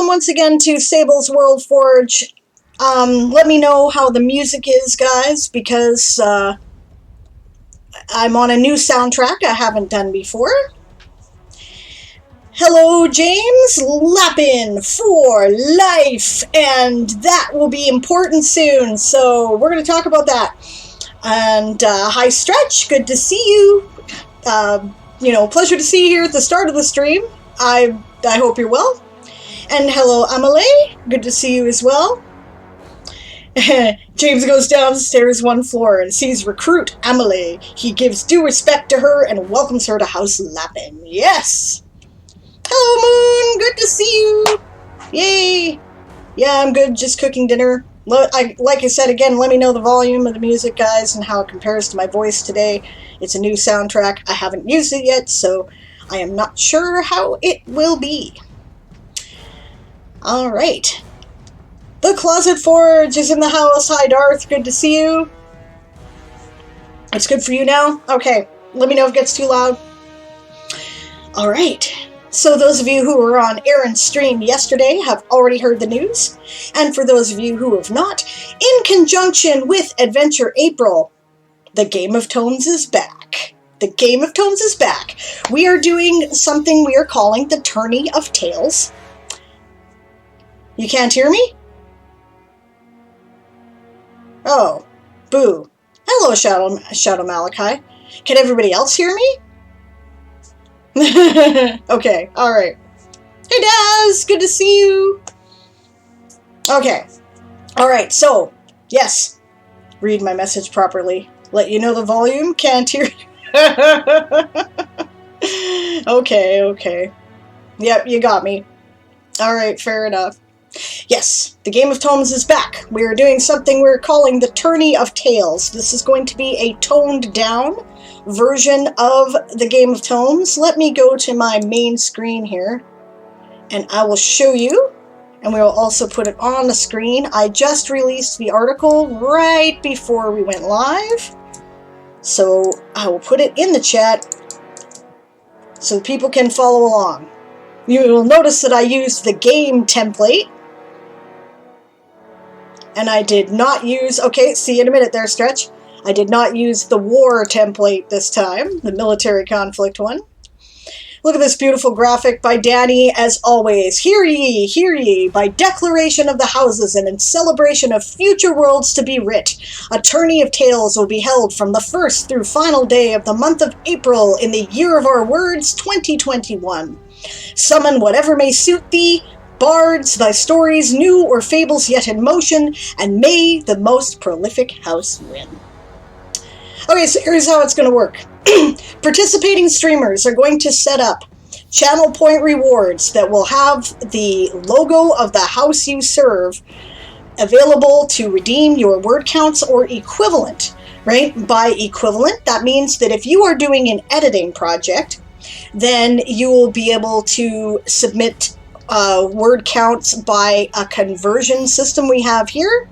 welcome once again to Sable's WorldForge. Let me know how the music is, guys, because I'm on a new soundtrack I haven't done before. Hello, James. Lappin' for life, and that will be important soon, so we're going to talk about that. And hi, Stretch. Good to see you. Pleasure to see you here at the start of the stream. I hope you're well. And hello, Amelie. Good to see you as well. James goes downstairs one floor and sees recruit Amelie. He gives due respect to her and welcomes her to House Lappin. Yes! Hello, Moon. Good to see you. Yay. Yeah, I'm good. Just cooking dinner. Like I said again, let me know the volume of the music, guys, and how it compares to my voice today. It's a new soundtrack. I haven't used it yet, so I am not sure how it will be. Alright. The Closet Forge is in the house. Hi, Darth. Good to see you. It's good for you now? Okay. Let me know if it gets too loud. Alright. So those of you who were on Aaron's stream yesterday have already heard the news. And for those of you who have not, in conjunction with Adventure April, the Game of Tomes is back. The Game of Tomes is back. We are doing something we are calling the Tourney of Tales. You can't hear me? Oh, boo. Hello, Shadow Malachi. Can everybody else hear me? Okay, alright. Hey, Daz! Good to see you! Okay. Alright, so, yes. Read my message properly. Let you know the volume. Can't hear. Okay. Yep, you got me. Alright, fair enough. Yes, the Game of Tomes is back. We are doing something we're calling the Tourney of Tales. This is going to be a toned down version of the Game of Tomes. Let me go to my main screen here, and I will show you, and we will also put it on the screen. I just released the article right before we went live, so I will put it in the chat so people can follow along. You will notice that I used the game template, and I did not use, okay, see you in a minute there, Stretch. I did not use the war template this time, the military conflict one. Look at this beautiful graphic by Danny, as always. Hear ye, by declaration of the houses and in celebration of future worlds to be writ, a tourney of tales will be held from the first through final day of the month of April in the year of our words 2021. Summon whatever may suit thee, bards, thy stories new or fables yet in motion, and may the most prolific house win. Okay, so here's how it's going to work. Participating streamers are going to set up channel point rewards that will have the logo of the house you serve available to redeem your word counts or equivalent, right? By equivalent, that means that if you are doing an editing project, then you will be able to submit word counts by a conversion system we have here.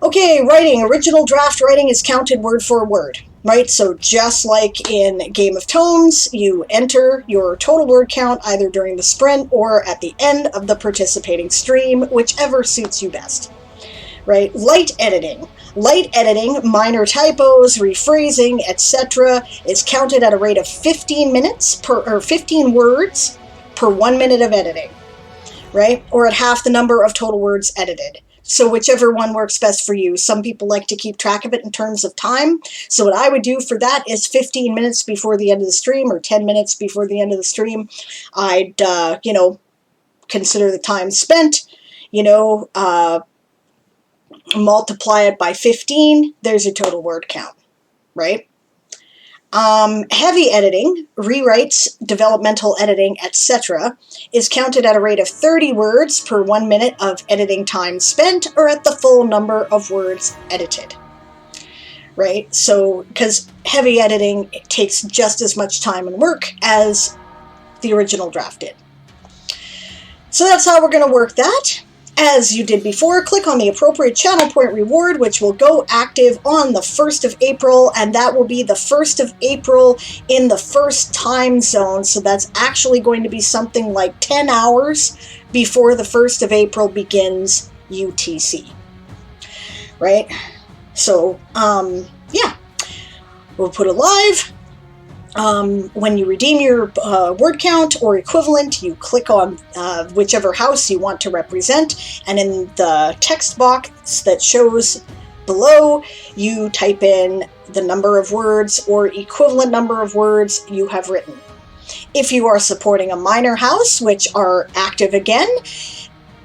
Okay, writing. Original draft writing is counted word for word, right? So just like in Game of Tomes, you enter your total word count either during the sprint or at the end of the participating stream, whichever suits you best, right? Light editing. Light editing, minor typos, rephrasing, etc. is counted at a rate of 15 words per 1 minute of editing, right? Or at half the number of total words edited. So whichever one works best for you. Some people like to keep track of it in terms of time. So what I would do for that is 15 minutes before the end of the stream or 10 minutes before the end of the stream. I'd, consider the time spent, multiply it by 15. There's your total word count, right? Heavy editing, rewrites, developmental editing, etc. is counted at a rate of 30 words per 1 minute of editing time spent or at the full number of words edited, right? So, because heavy editing takes just as much time and work as the original draft did. So that's how we're going to work that. As you did before, click on the appropriate channel point reward, which will go active on the 1st of April, and that will be the 1st of April in the first time zone. So that's actually going to be something like 10 hours before the 1st of April begins UTC. Right? So, yeah, we'll put it live. When you redeem your word count or equivalent, you click on whichever house you want to represent, and in the text box that shows below, you type in the number of words or equivalent number of words you have written. If you are supporting a minor house, which are active again,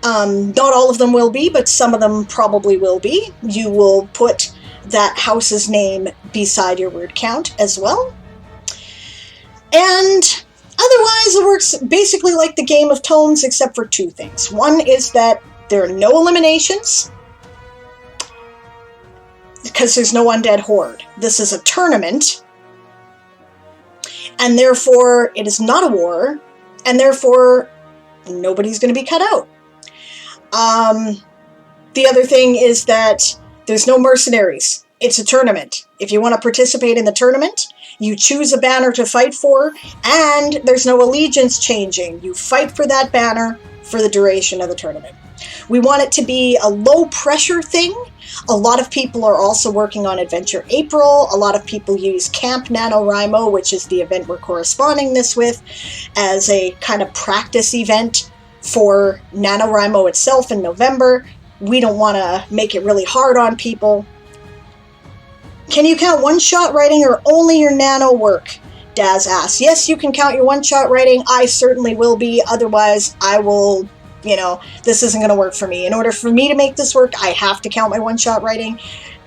not all of them will be, but some of them probably will be, you will put that house's name beside your word count as well. And otherwise, it works basically like the game of tomes, except for two things. One is that there are no eliminations, because there's no undead horde. This is a tournament, and therefore it is not a war, and therefore nobody's going to be cut out. The other thing is that there's no mercenaries. It's a tournament. If you want to participate in the tournament, you choose a banner to fight for, and there's no allegiance changing. You fight for that banner for the duration of the tournament. We want it to be a low-pressure thing. A lot of people are also working on Adventure April. A lot of people use Camp NaNoWriMo, which is the event we're corresponding this with, as a kind of practice event for NaNoWriMo itself in November. We don't want to make it really hard on people. Can you count one-shot writing or only your nano work? Daz asks. Yes, you can count your one-shot writing. I certainly will be. Otherwise, I will, this isn't going to work for me. In order for me to make this work, I have to count my one-shot writing.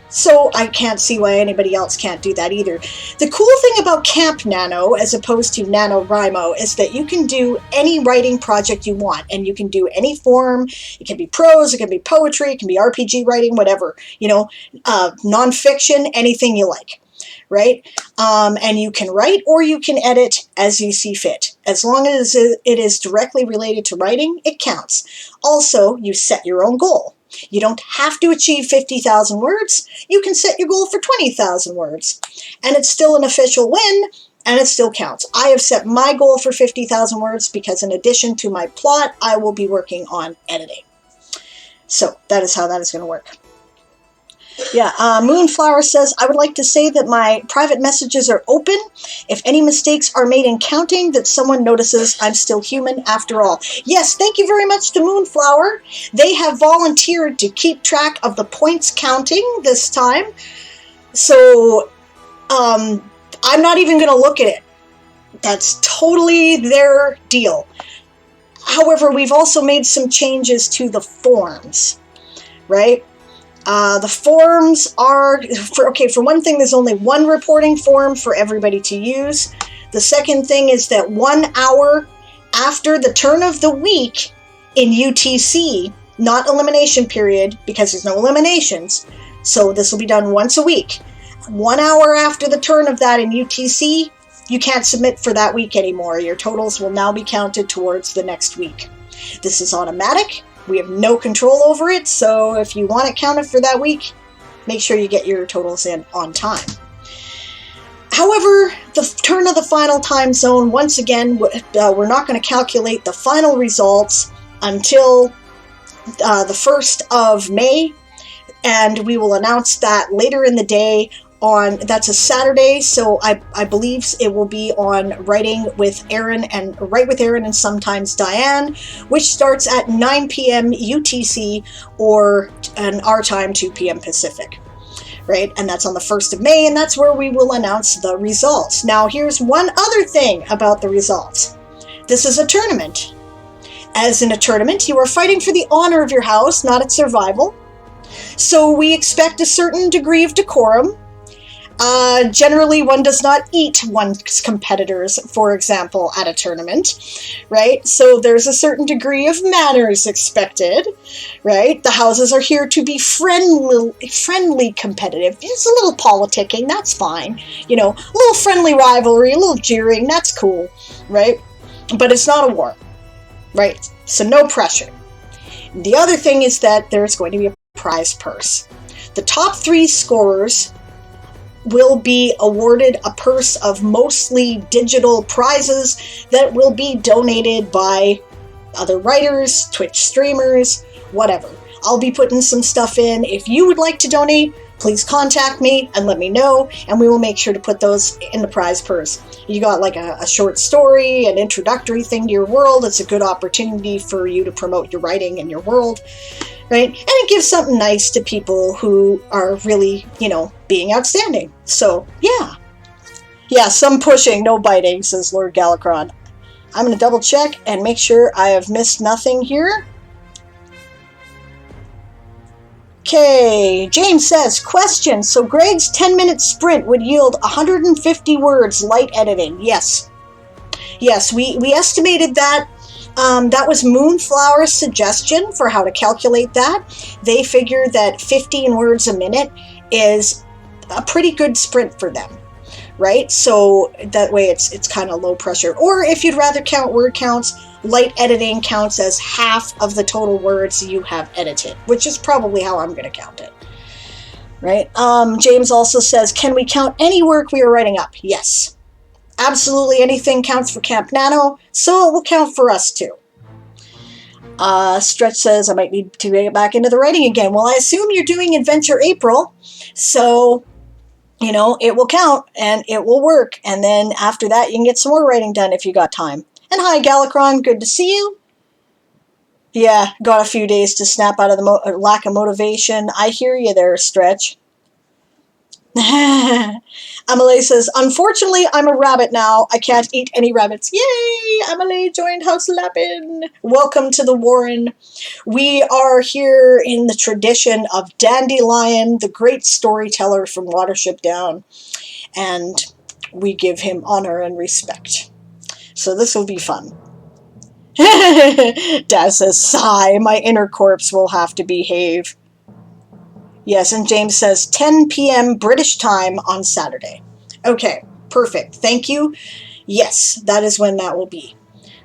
So I can't see why anybody else can't do that either. The cool thing about Camp Nano, as opposed to NaNoWriMo, is that you can do any writing project you want, and you can do any form. It can be prose, it can be poetry, it can be RPG writing, whatever, nonfiction, anything you like, right? And you can write or you can edit as you see fit. As long as it is directly related to writing, it counts. Also, you set your own goal. You don't have to achieve 50,000 words. You can set your goal for 20,000 words. And it's still an official win, and it still counts. I have set my goal for 50,000 words because in addition to my plot, I will be working on editing. So that is how that is going to work. Yeah, Moonflower says, I would like to say that my private messages are open. If any mistakes are made in counting, that someone notices I'm still human after all. Yes, thank you very much to Moonflower. They have volunteered to keep track of the points counting this time. So, I'm not even going to look at it. That's totally their deal. However, we've also made some changes to the forms, right? The forms are, for one thing, there's only one reporting form for everybody to use. The second thing is that 1 hour after the turn of the week in UTC, not elimination period, because there's no eliminations, so this will be done once a week. 1 hour after the turn of that in UTC, you can't submit for that week anymore. Your totals will now be counted towards the next week. This is automatic. We have no control over it, so if you want it counted for that week, make sure you get your totals in on time. However, the turn of the final time zone, once again, we're not going to calculate the final results until the 1st of May, and we will announce that later in the day. That's a Saturday, so I believe it will be on Write with Aaron and sometimes Diane, which starts at 9 p.m. UTC or in our time 2 p.m. Pacific, right? And that's on the 1st of May, and that's where we will announce the results. Now, here's one other thing about the results. This is a tournament. As in a tournament, you are fighting for the honor of your house, not its survival. So we expect a certain degree of decorum. Generally, one does not eat one's competitors, for example, at a tournament, right? So there's a certain degree of manners expected, right? The houses are here to be friendly competitive. It's a little politicking, that's fine. A little friendly rivalry, a little jeering, that's cool, right? But it's not a war, right? So no pressure. The other thing is that there's going to be a prize purse. The top 3 scorers will be awarded a purse of mostly digital prizes that will be donated by other writers, Twitch streamers, whatever. I'll be putting some stuff in. If you would like to donate, please contact me and let me know, and we will make sure to put those in the prize purse. You got like a short story, an introductory thing to your world. It's a good opportunity for you to promote your writing and your world, right? And it gives something nice to people who are really, being outstanding. So, yeah. Yeah, some pushing, no biting, says Lord Galacron. I'm going to double check and make sure I have missed nothing here. Okay, James says, question, so Greg's 10-minute sprint would yield 150 words light editing. Yes. Yes, we estimated that. That was Moonflower's suggestion for how to calculate that. They figure that 15 words a minute is a pretty good sprint for them, right? So that way it's kind of low pressure. Or if you'd rather count word counts, light editing counts as half of the total words you have edited, which is probably how I'm going to count it, right? James also says, can we count any work we are writing up? Yes. Absolutely anything counts for Camp Nano, so it will count for us too. Stretch says, I might need to get back into the writing again. Well, I assume you're doing Adventure April, so, it will count and it will work. And then after that, you can get some more writing done if you got time. And hi, Galacron, good to see you. Yeah, got a few days to snap out of the lack of motivation. I hear you there, Stretch. Amelie says, unfortunately, I'm a rabbit now. I can't eat any rabbits. Yay! Amelie joined House Lappin. Welcome to the Warren. We are here in the tradition of Dandelion, the great storyteller from Watership Down, and we give him honor and respect. So this will be fun. Daz says, sigh, my inner corpse will have to behave. Yes, and James says 10 p.m. British time on Saturday. Okay, perfect. Thank you. Yes, that is when that will be.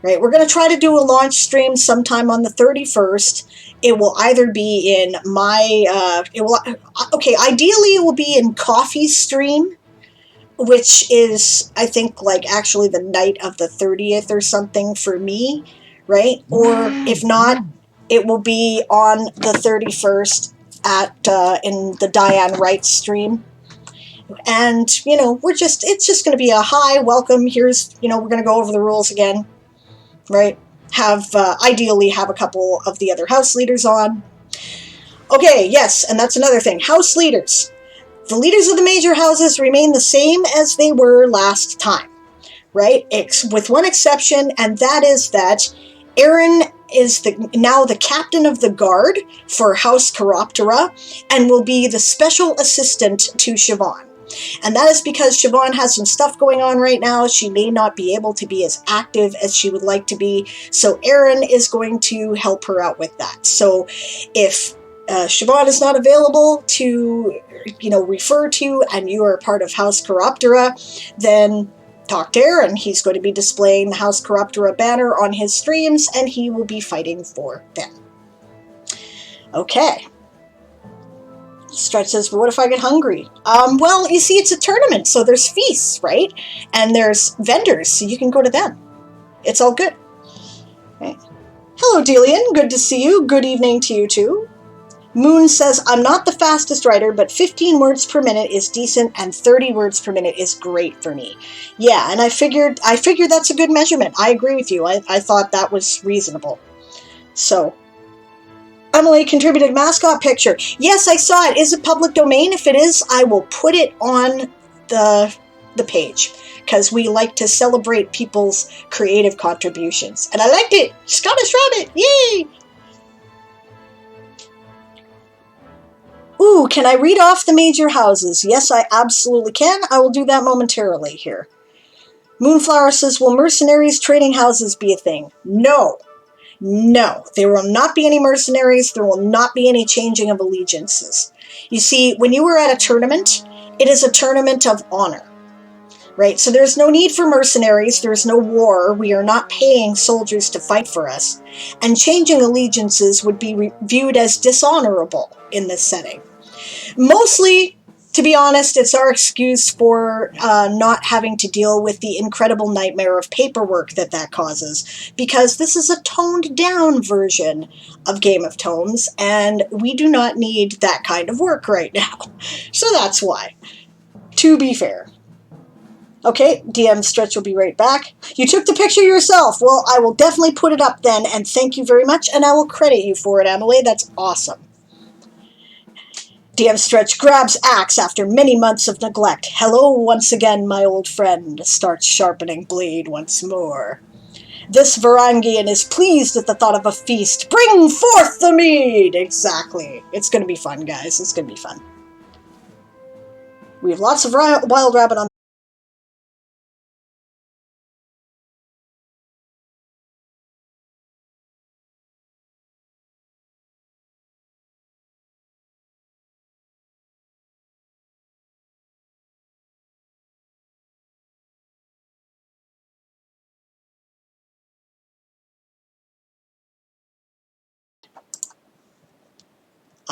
Right, we're going to try to do a launch stream sometime on the 31st. It will either be in my, ideally it will be in Coffee's stream, which is, I think, like actually the night of the 30th or something for me, right? Or if not, it will be on the 31st in the Diane Wright stream. And, it's just going to be a hi, welcome, here's, we're going to go over the rules again, right? Ideally have a couple of the other house leaders on. Okay, yes, and that's another thing. House leaders. The leaders of the major houses remain the same as they were last time, right? With one exception, and that is that Aaron is now the captain of the guard for House Chiroptera and will be the special assistant to Siobhan. And that is because Siobhan has some stuff going on right now. She may not be able to be as active as she would like to be. So Aaron is going to help her out with that. So if Siobhan is not available to, refer to, and you are part of House Chiroptera, then talk to Aaron. He's going to be displaying the House Chiroptera banner on his streams, and he will be fighting for them. Okay. Stretch says, but what if I get hungry? Well, you see, it's a tournament, so there's feasts, right? And there's vendors, so you can go to them. It's all good. Okay. Hello, Delian. Good to see you. Good evening to you, too. Moon says, I'm not the fastest writer, but 15 words per minute is decent, and 30 words per minute is great for me. Yeah, and I figured that's a good measurement. I agree with you. I thought that was reasonable. So, Emily contributed mascot picture. Yes, I saw it. Is it public domain? If it is, I will put it on the page, because we like to celebrate people's creative contributions. And I liked it. Scottish Rabbit. Yay! Ooh, can I read off the major houses? Yes, I absolutely can. I will do that momentarily here. Moonflower says, will mercenaries trading houses be a thing? No. No. There will not be any mercenaries. There will not be any changing of allegiances. You see, when you were at a tournament, it is a tournament of honor. right? So there's no need for mercenaries. There's no war. We are not paying soldiers to fight for us. And changing allegiances would be viewed as dishonorable in this setting. Mostly, to be honest, it's our excuse for not having to deal with the incredible nightmare of paperwork that causes, because this is a toned-down version of Game of Tomes, and we do not need that kind of work right now. So that's why, to be fair. Okay, DM Stretch will be right back. You took the picture yourself. Well, I will definitely put it up then, and thank you very much, and I will credit you for it, Emily. That's awesome. DM Stretch grabs axe after many months of neglect. Hello once again, my old friend. Starts sharpening blade once more. This Varangian is pleased at the thought of a feast. Bring forth the mead! Exactly. It's going to be fun, guys. It's going to be fun. We have lots of wild rabbit on.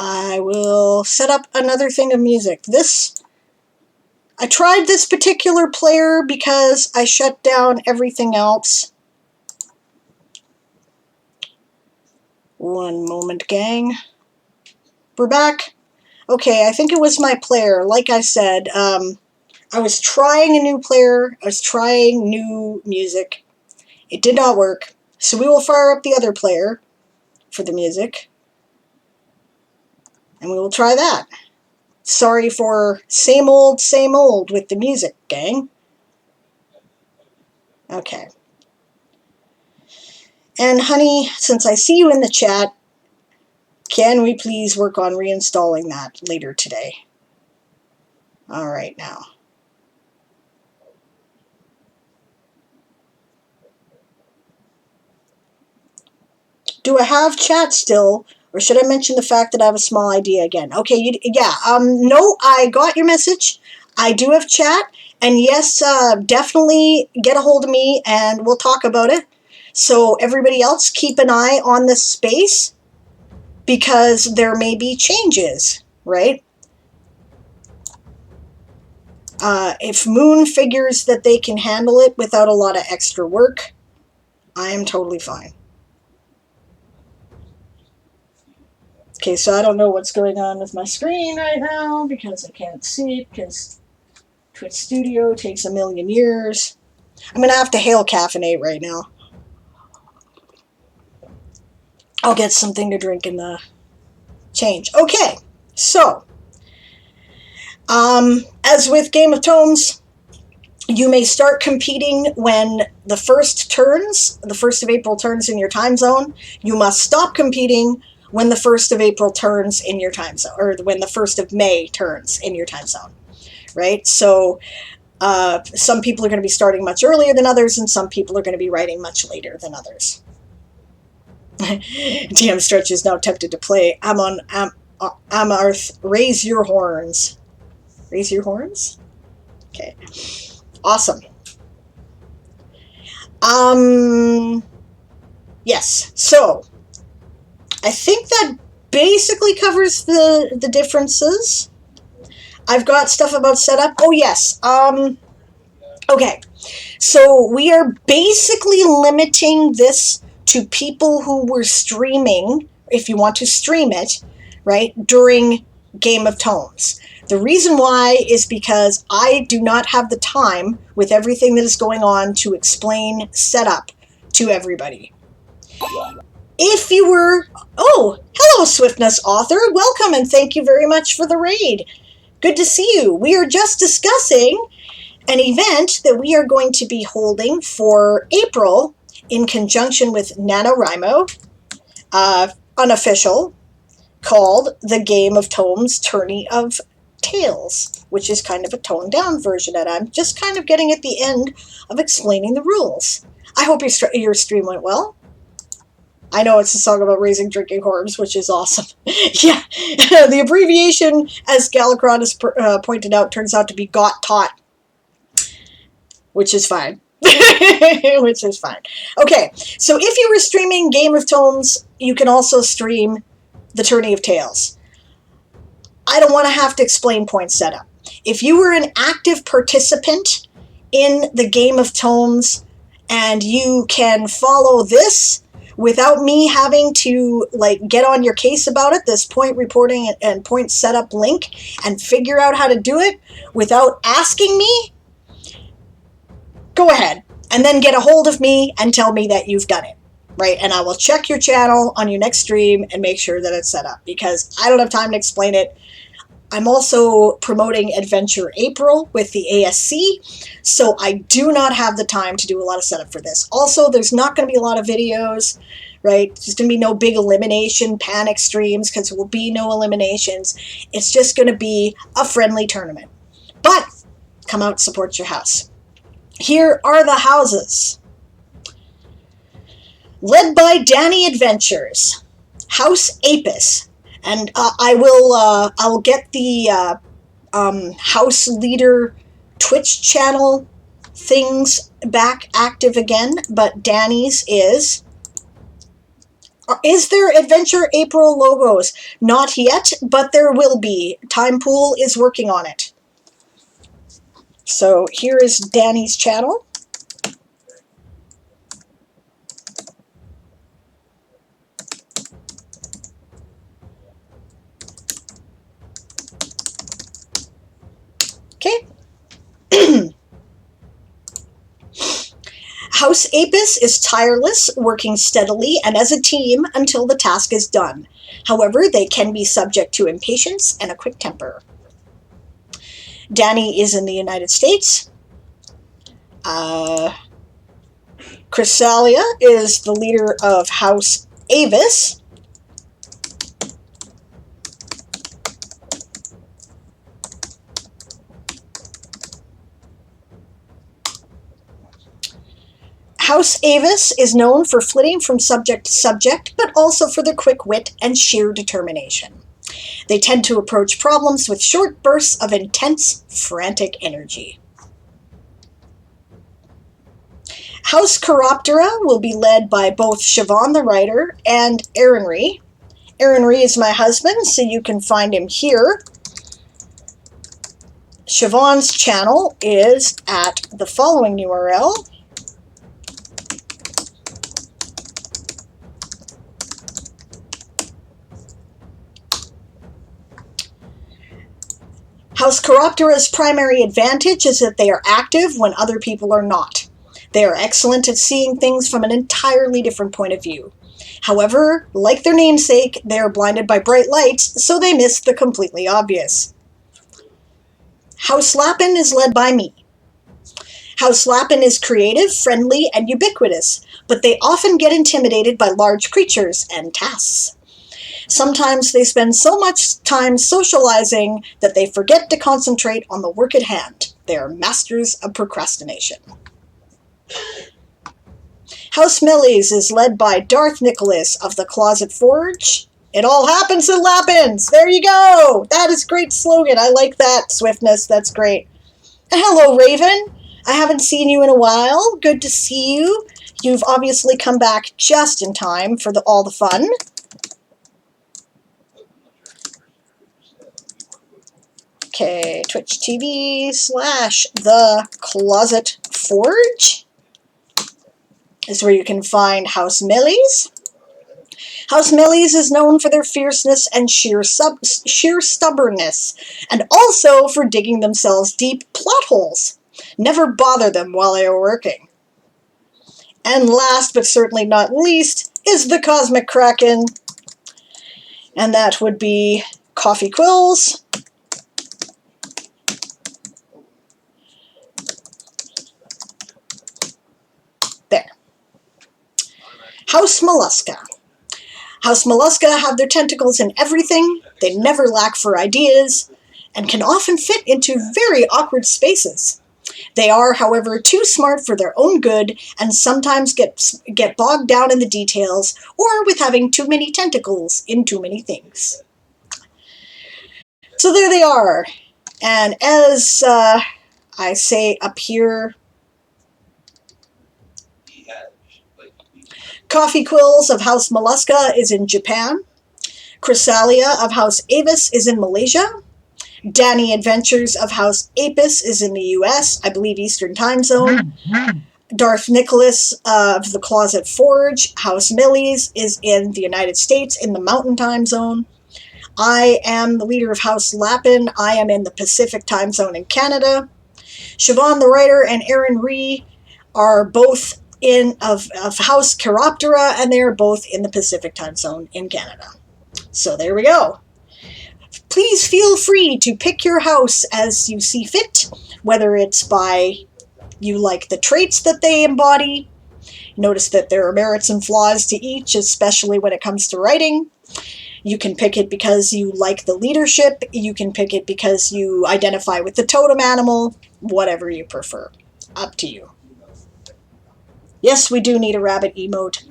I will set up another thing of music. I tried this particular player because I shut down everything else. One moment, gang. We're back. Okay, I think it was my player. Like I said, I was trying a new player. I was trying new music. It did not work. So we will fire up the other player for the music. And we will try that. Sorry for same old with the music, gang. Okay. And honey, since I see you in the chat, can we please work on reinstalling that later today? All right, now. Do I have chat still, or should I mention the fact that I have a small idea again? Okay, no, I got your message. I do have chat, and yes, definitely get a hold of me, and we'll talk about it. So everybody else, keep an eye on this space, because there may be changes, right? If Moon figures that they can handle it without a lot of extra work, I am totally fine. Okay, so I don't know what's going on with my screen right now because I can't see it because Twitch Studio takes a million years. I'm going to have to hail caffeinate right now. I'll get something to drink in the change. Okay, so as with Game of Tomes, you may start competing when the 1st of April turns in your time zone. You must stop competing when the 1st of April turns in your time zone, or when the 1st of May turns in your time zone, right? So some people are going to be starting much earlier than others, and some people are going to be writing much later than others. DM Stretch is now tempted to play Amarth, Raise Your Horns. Raise Your Horns? Okay. Awesome. Yes, so I think that basically covers the differences. I've got stuff about setup. Oh, yes. Okay. So we are basically limiting this to people who were streaming, if you want to stream it, right, during Game of Tomes. The reason why is because I do not have the time with everything that is going on to explain setup to everybody. If you were... Oh, hello, Swiftness Author. Welcome, and thank you very much for the raid. Good to see you. We are just discussing an event that we are going to be holding for April in conjunction with NaNoWriMo, unofficial, called the Game of Tomes Tourney of Tales, which is kind of a toned-down version, and I'm just kind of getting at the end of explaining the rules. I hope your stream went well. I know it's a song about raising drinking horns, which is awesome. Yeah, the abbreviation, as Galacron has pointed out, turns out to be Got Taught. which is fine. Which is fine. Okay, so if you were streaming Game of Tomes, you can also stream the Tourney of Tales. I don't want to have to explain point setup. If you were an active participant in the Game of Tomes and you can follow this without me having to like get on your case about it, this point reporting and point setup link, and figure out how to do it without asking me, go ahead and then get a hold of me and tell me that you've done it, right? And I will check your channel on your next stream and make sure that it's set up, because I don't have time to explain it. I'm also promoting Adventure April with the ASC, so I do not have the time to do a lot of setup for this. Also, there's not going to be a lot of videos, right? There's going to be no big elimination panic streams, because there will be no eliminations. It's just going to be a friendly tournament. But come out and support your house. Here are the houses. Led by Danny Adventures, House Apis. And I will get the house leader Twitch channel things back active again, but Danny's is. Is there Adventure April logos? Not yet, but there will be. Time Pool is working on it. So here is Danny's channel. Okay. House Apis is tireless, working steadily and as a team until the task is done. However, they can be subject to impatience and a quick temper. Danny is in the United States. Chrysalia is the leader of House Avis. House Avis is known for flitting from subject to subject, but also for their quick wit and sheer determination. They tend to approach problems with short bursts of intense, frantic energy. House Chiroptera will be led by both Siobhan the writer and Aaron Ree. Aaron Ree is my husband, so you can find him here. Siobhan's channel is at the following URL. House Chiroptera's primary advantage is that they are active when other people are not. They are excellent at seeing things from an entirely different point of view. However, like their namesake, they are blinded by bright lights, so they miss the completely obvious. House Lappin is led by me. House Lappin is creative, friendly, and ubiquitous, but they often get intimidated by large creatures and tasks. Sometimes they spend so much time socializing that they forget to concentrate on the work at hand. They are masters of procrastination. House Millies is led by Darth Nicholas of the Closet Forge. It all happens in Lappins. There you go. That is a great slogan. I like that, Swiftness. That's great. And hello, Raven. I haven't seen you in a while. Good to see you. You've obviously come back just in time for all the fun. Okay, Twitch TV / The Closet Forge is where you can find House Millies. House Millies is known for their fierceness and sheer stubbornness, and also for digging themselves deep plot holes. Never bother them while they are working. And last but certainly not least is the Cosmic Kraken, and that would be Coffee Quills. There. House Mollusca. House Mollusca have their tentacles in everything, they never lack for ideas, and can often fit into very awkward spaces. They are, however, too smart for their own good and sometimes get bogged down in the details or with having too many tentacles in too many things. So there they are. And as I say up here Coffee Quills of House Mollusca is in Japan. Chrysalia of House Avis is in Malaysia. Danny Adventures of House Apis is in the US, I believe Eastern Time Zone. Darth Nicholas of the Closet Forge, House Millies, is in the United States in the Mountain Time Zone. I am the leader of House Lapin. I am in the Pacific Time Zone in Canada. Siobhan the Writer and Aaron Ree are both of House Chiroptera, and they are both in the Pacific Time Zone in Canada. So there we go. Please feel free to pick your house as you see fit, whether it's by you like the traits that they embody. Notice that there are merits and flaws to each, especially when it comes to writing. You can pick it because you like the leadership. You can pick it because you identify with the totem animal. Whatever you prefer. Up to you. Yes, we do need a rabbit emote.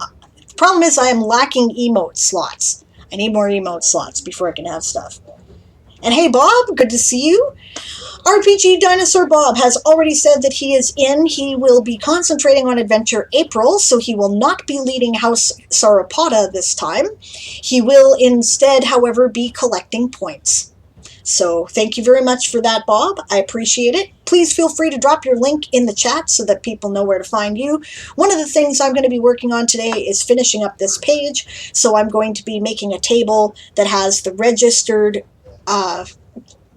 The problem is I am lacking emote slots. I need more emote slots before I can have stuff. And hey, Bob, good to see you. RPG Dinosaur Bob has already said that he is in. He will be concentrating on Adventure April, so he will not be leading House Sauropoda this time. He will instead, however, be collecting points. So thank you very much for that, Bob. I appreciate it. Please feel free to drop your link in the chat so that people know where to find you. One of the things I'm going to be working on today is finishing up this page. So I'm going to be making a table that has the registered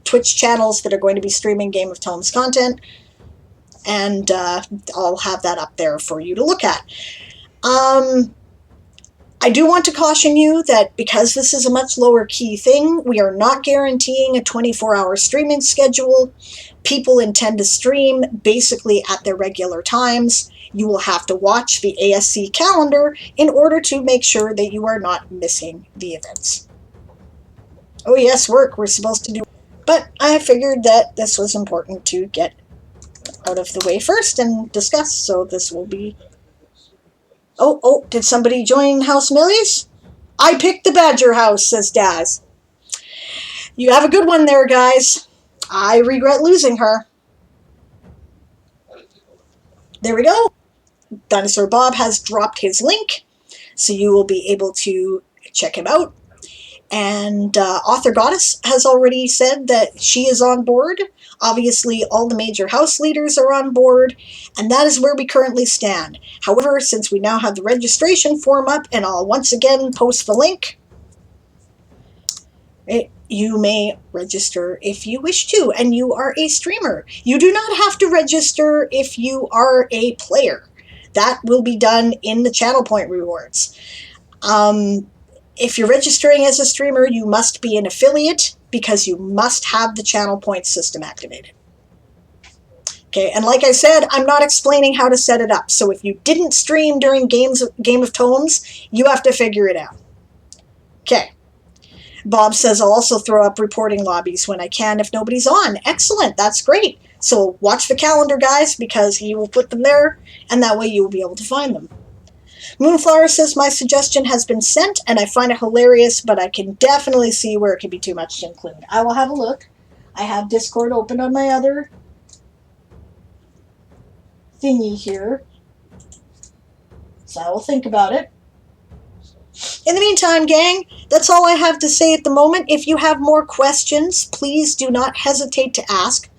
Twitch channels that are going to be streaming Game of Tomes content, and I'll have that up there for you to look at. I do want to caution you that because this is a much lower key thing, we are not guaranteeing a 24-hour streaming schedule. People intend to stream basically at their regular times. You will have to watch the ASC calendar in order to make sure that you are not missing the events. Oh yes, work, we're supposed to do. But I figured that this was important to get out of the way first and discuss, so this will be... Oh, did somebody join House Millies? I picked the Badger House, says Daz. You have a good one there, guys. I regret losing her. There we go. Dinosaur Bob has dropped his link, so you will be able to check him out. And Author Goddess has already said that she is on board. Obviously, all the major house leaders are on board, and that is where we currently stand. However, since we now have the registration form up, and I'll once again post the link, you may register if you wish to, and you are a streamer. You do not have to register if you are a player. That will be done in the channel point rewards. If you're registering as a streamer, you must be an affiliate because you must have the channel point system activated. Okay, and like I said, I'm not explaining how to set it up. So if you didn't stream during Game of Tomes, you have to figure it out. Okay. Bob says I'll also throw up reporting lobbies when I can if nobody's on. Excellent, that's great. So watch the calendar, guys, because he will put them there, and that way you will be able to find them. Moonflower says my suggestion has been sent, and I find it hilarious, but I can definitely see where it could be too much to include. I will have a look. I have Discord open on my other thingy here, so I will think about it. In the meantime, gang, that's all I have to say at the moment. If you have more questions, please do not hesitate to ask,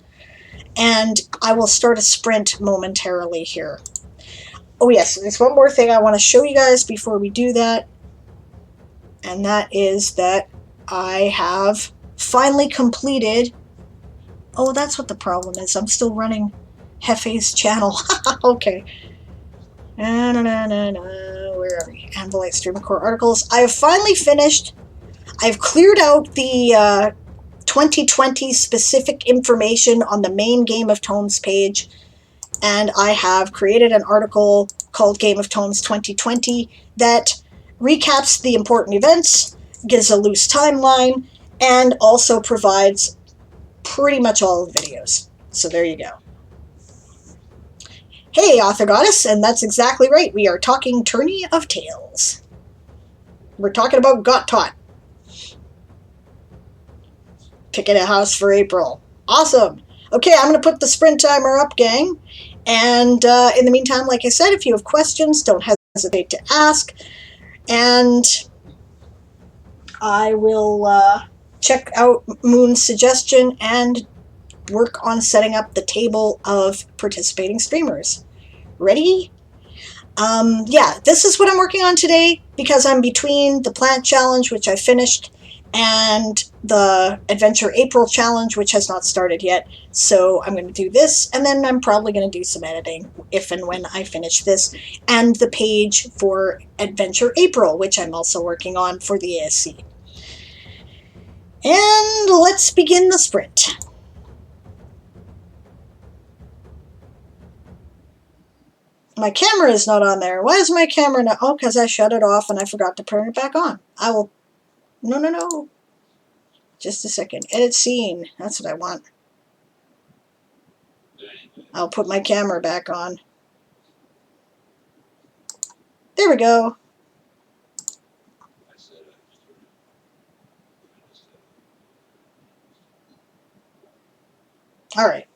and I will start a sprint momentarily here. Oh yes, there's one more thing I want to show you guys before we do that, and that is that I have finally completed... Oh, that's what the problem is. I'm still running Hefe's channel. Okay. Where are we? Anvil Stream Core articles. I have finally finished. I've cleared out the 2020 specific information on the main Game of Tomes page, and I have created an article called Game of Tomes 2020 that recaps the important events, gives a loose timeline, and also provides pretty much all of the videos. So there you go. Hey, Author Goddess, and that's exactly right. We are talking Tourney of Tales. We're talking about Got Tot. Picking a house for April. Awesome. Okay, I'm going to put the sprint timer up, gang. And in the meantime, like I said, if you have questions, don't hesitate. hesitate to ask. And I will check out Moon's suggestion and work on setting up the table of participating streamers. Ready? Yeah, this is what I'm working on today because I'm between the plant challenge, which I finished, and the Adventure April challenge, which has not started yet. So I'm going to do this, and then I'm probably going to do some editing if and when I finish this, and the page for Adventure April, which I'm also working on for the ASC. And let's begin the sprint. My camera is not on there. Why is my camera not? Oh, because I shut it off and I forgot to turn it back on. I will. No. Just a second. Edit scene. That's what I want. I'll put my camera back on. There we go. All right.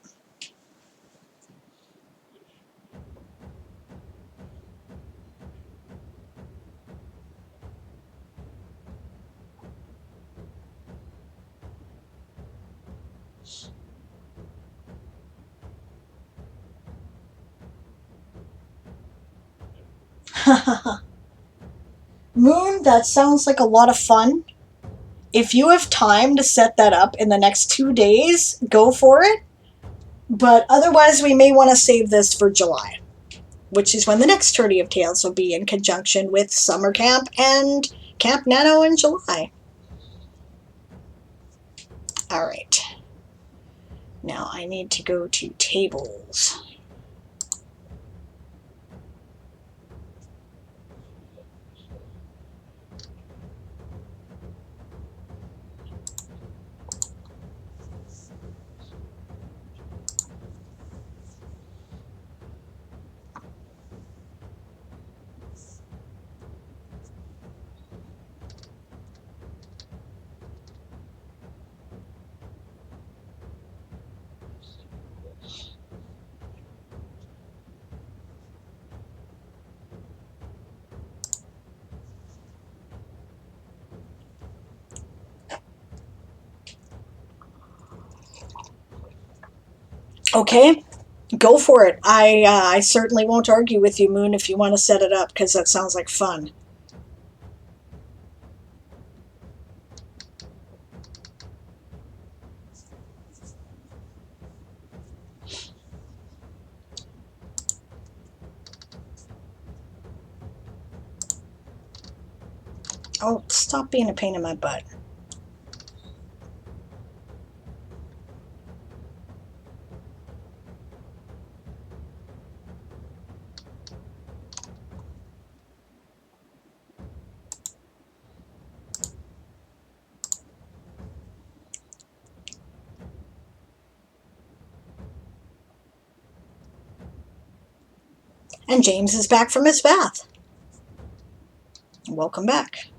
Moon, that sounds like a lot of fun. If you have time to set that up in the next 2 days, go for it. But otherwise, we may want to save this for July, which is when the next Tourney of Tales will be in conjunction with Summer Camp and Camp Nano in July. All right. Now I need to go to tables. Okay, go for it. I certainly won't argue with you, Moon, if you want to set it up, because that sounds like fun. Oh, stop being a pain in my butt. And James is back from his bath. Welcome back.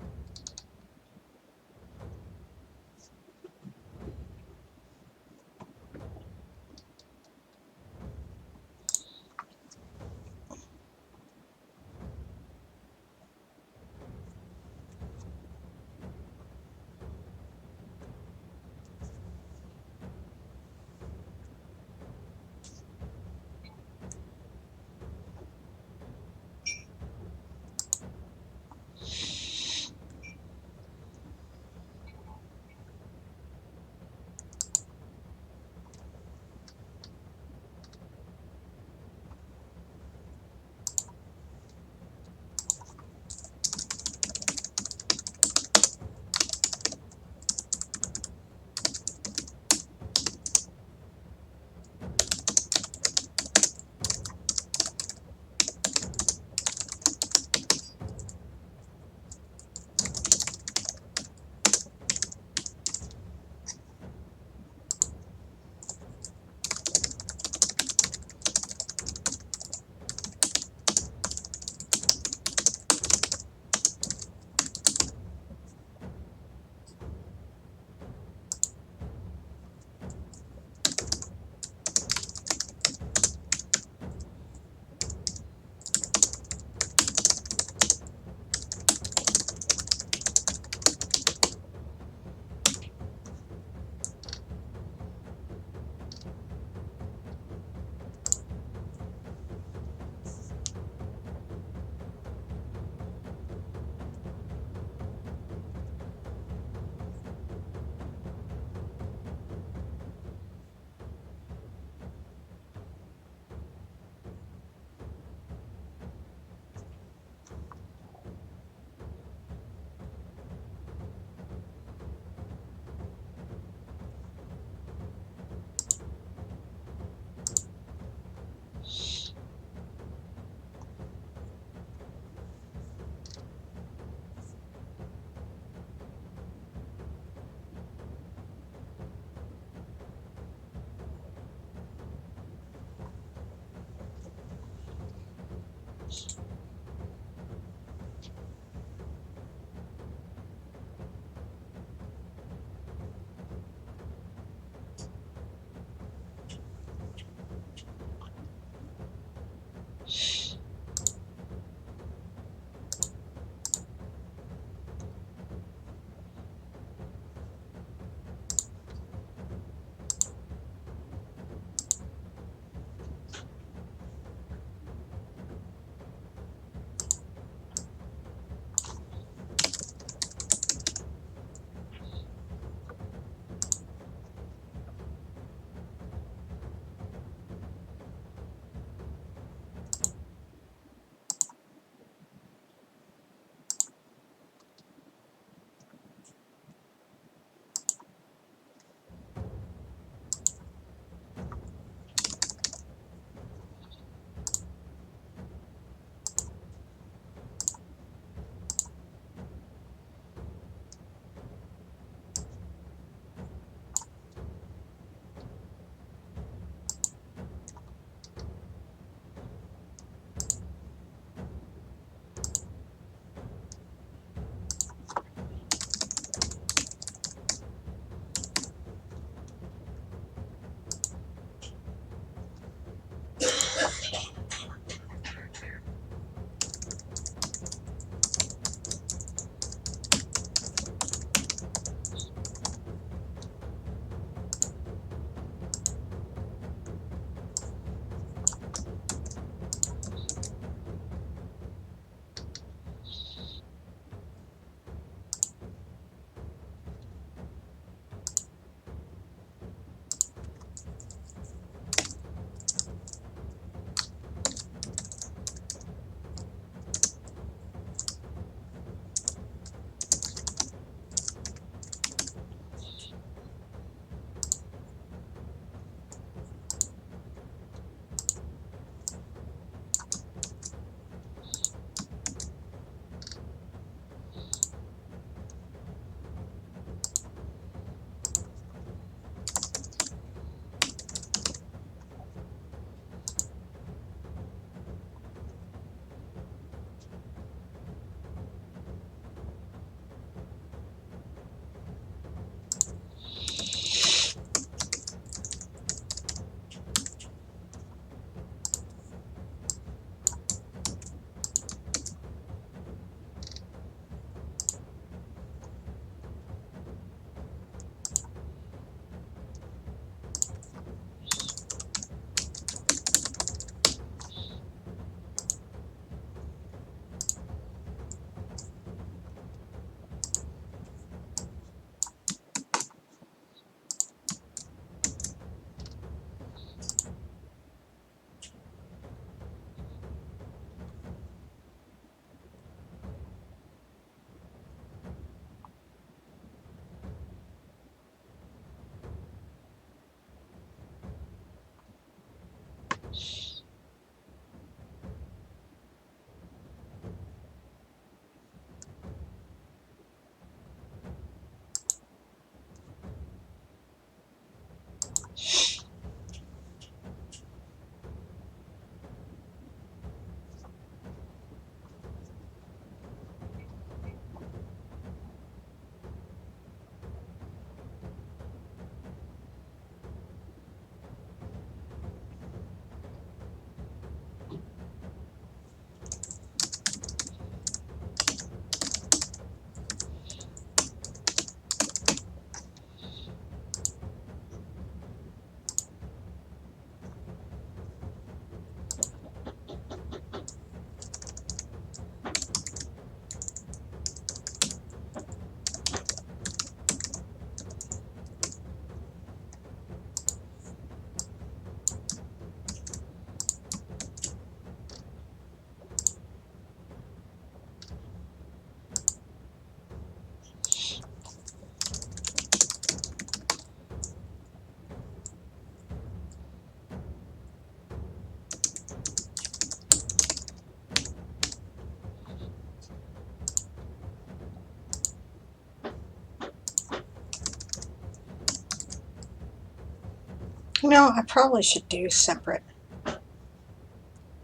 No, I probably should do separate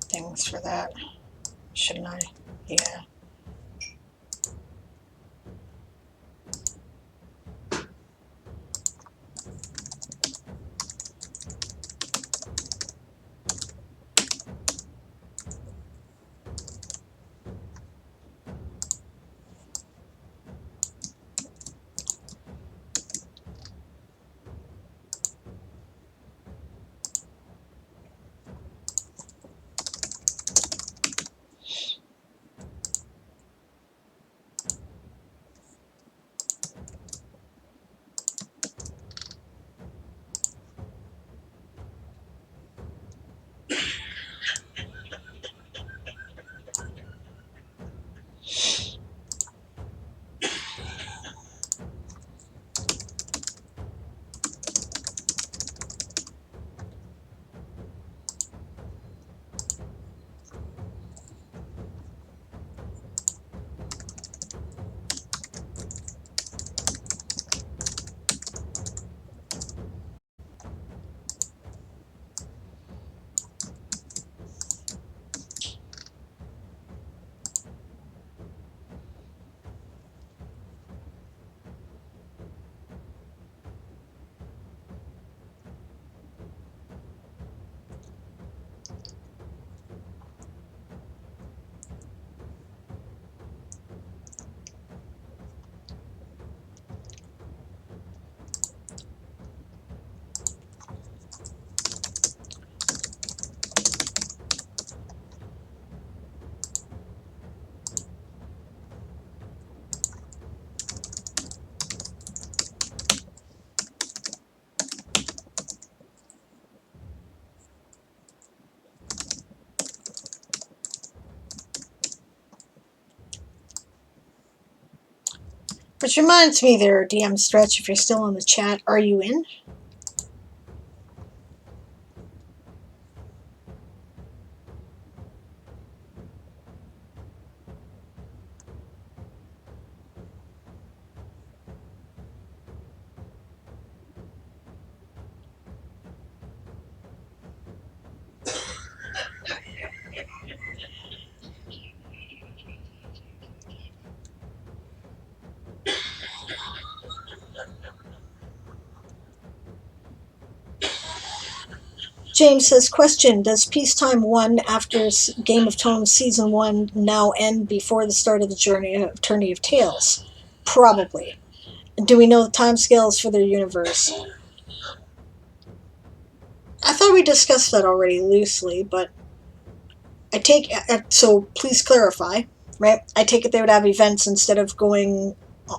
things for that. Shouldn't I? Yeah. Which reminds me there, DM Stretch, if you're still in the chat, are you in? James says, question, does Peacetime 1 after Game of Thrones Season 1 now end before the start of the Tourney of Tales? Probably. Do we know the timescales for their universe? I thought we discussed that already loosely, but I take so please clarify, right? I take it they would have events instead of going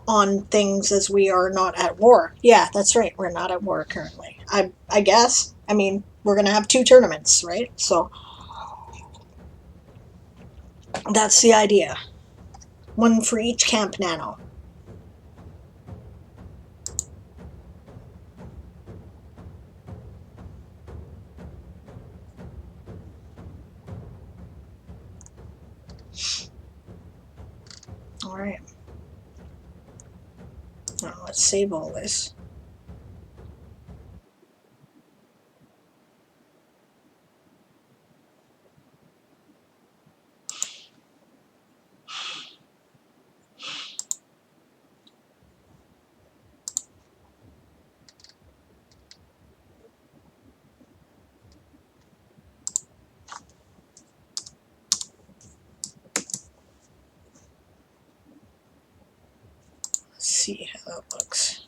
on things as we are not at war. Yeah, that's right. We're not at war currently. I guess. I mean, we're going to have 2 tournaments, right? So that's the idea. 1 for each camp nano. All right. Now let's save all this. Let's see how that looks.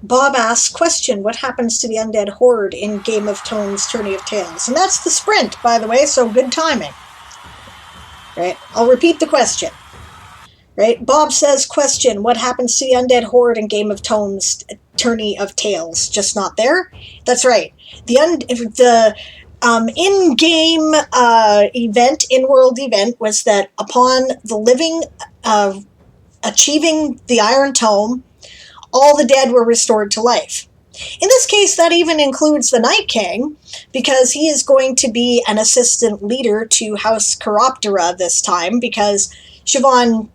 Bob asks, question, what happens to the undead horde in Game of Thrones Tourney of Tales? And that's the sprint, by the way, so good timing. Right? I'll repeat the question. Right? Bob says, question, what happens to the undead horde in Game of Thrones tourney of tails, just not there. That's right. The in-game event, in-world event, was that upon the living achieving the Iron Tome, all the dead were restored to life. In this case, that even includes the Night King, because he is going to be an assistant leader to House Chiroptera this time, because Siobhan,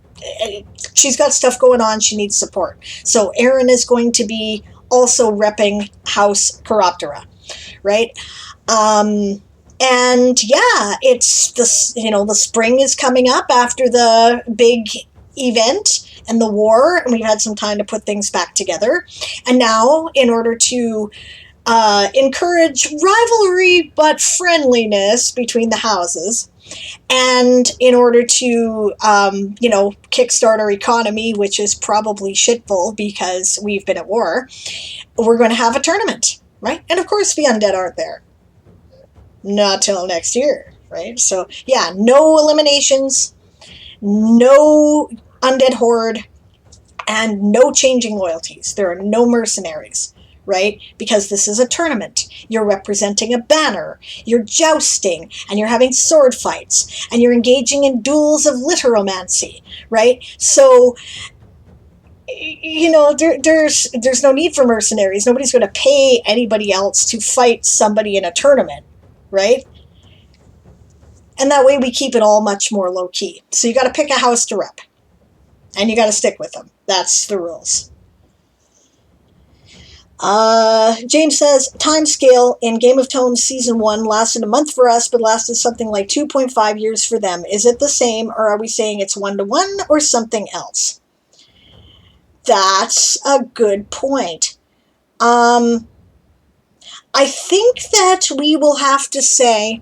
she's got stuff going on, she needs support. So Aaron is going to be also repping House Chiroptera, right? And yeah, it's this, the spring is coming up after the big event and the war, and we've had some time to put things back together. And now, in order to encourage rivalry but friendliness between the houses, and in order to, kickstart our economy, which is probably shitful because we've been at war, we're going to have a tournament, right? And of course, the undead aren't there. Not till next year, right? So, yeah, no eliminations, no undead horde, and no changing loyalties. There are no mercenaries, right? Because this is a tournament. You're representing a banner, you're jousting, and you're having sword fights, and you're engaging in duels of literomancy, right? So, there's no need for mercenaries. Nobody's going to pay anybody else to fight somebody in a tournament, right? And that way we keep it all much more low-key. So you got to pick a house to rep. And you got to stick with them. That's the rules. James says, time scale in Game of Tomes Season 1 lasted a month for us, but lasted something like 2.5 years for them. Is it the same, or are we saying it's 1-to-1 or something else? That's a good point. I think that we will have to say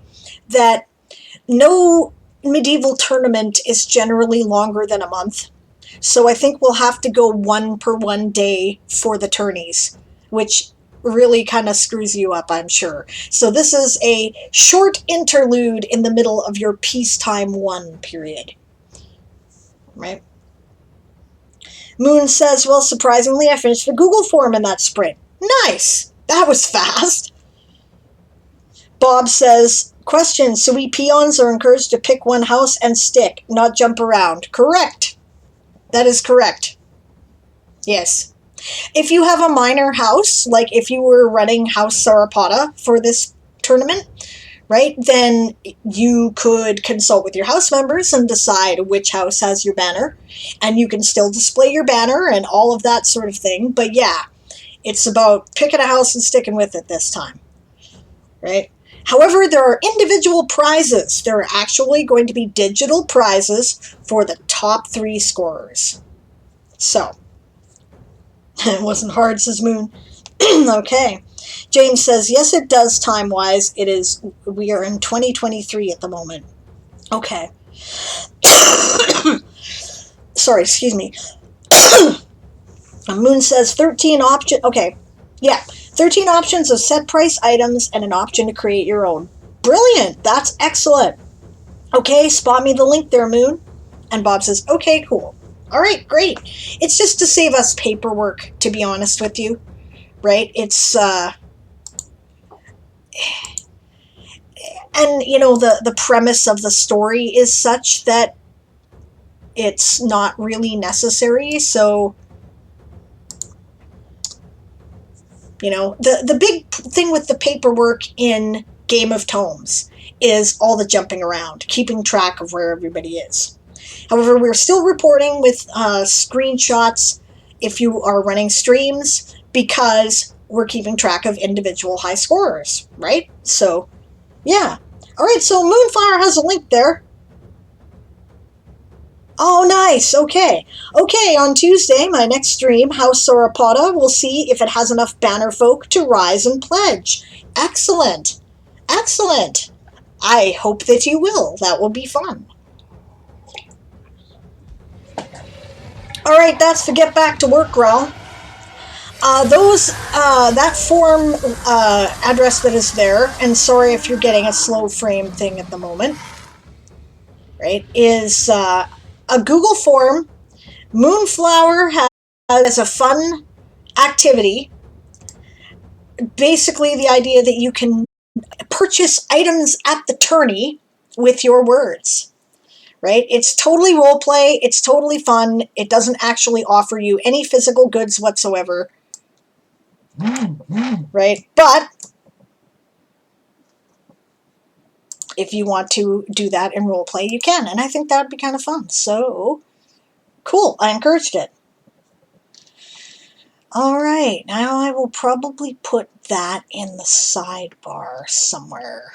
that no medieval tournament is generally longer than a month. So I think we'll have to go 1 per 1 day for the tourneys, which really kind of screws you up, I'm sure. So this is a short interlude in the middle of your peacetime 1 period. Right? Moon says, well, surprisingly, I finished the Google form in that sprint. Nice! That was fast. Bob says, question, so we peons are encouraged to pick one house and stick, not jump around. Correct. That is correct. Yes. If you have a minor house, like if you were running House Sarapata for this tournament, right, then you could consult with your house members and decide which house has your banner, and you can still display your banner and all of that sort of thing. But yeah, it's about picking a house and sticking with it this time, right? However, there are individual prizes. There are actually going to be digital prizes for the top 3 scorers. So, it wasn't hard, says Moon. Okay. James says, yes, it does time-wise. It is, we are in 2023 at the moment. Okay. Sorry, excuse me. Moon says 13 options. Okay. Yeah. 13 options of set price items and an option to create your own. Brilliant. That's excellent. Okay, spot me the link there, Moon. And Bob says, okay, cool. All right, great. It's just to save us paperwork, to be honest with you. Right? It's, and, the premise of the story is such that it's not really necessary, so... the big thing with the paperwork in Game of Tomes is all the jumping around, keeping track of where everybody is. However, we're still reporting with screenshots if you are running streams, because we're keeping track of individual high scorers, right? So, yeah. All right, so Moonfire has a link there. Oh, nice. Okay. Okay, on Tuesday, my next stream, House Sauropoda, we'll see if it has enough banner folk to rise and pledge. Excellent. Excellent. I hope that you will. That will be fun. All right, that's the Get Back to Work growl. That form address that is there, and sorry if you're getting a slow frame thing at the moment, right, is a Google form. Moonflower has a fun activity basically the idea that you can purchase items at the tourney with your words, right? It's totally role play. It's totally fun. It doesn't actually offer you any physical goods whatsoever, right? But if you want to do that in role play, you can, and I think that would be kind of fun. So cool. I encouraged it. All right, now I will probably put that in the sidebar somewhere.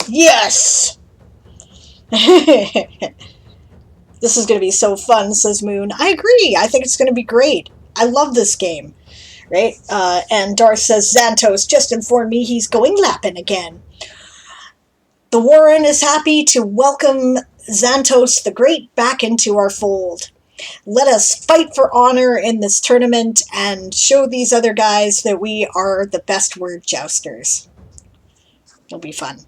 Yes! This is going to be so fun, says Moon. I agree. I think it's going to be great. I love this game, right? And Darth says, Xantos just informed me he's going lapping again. The Warren is happy to welcome Xantos the Great back into our fold. Let us fight for honor in this tournament and show these other guys that we are the best word jousters. It'll be fun.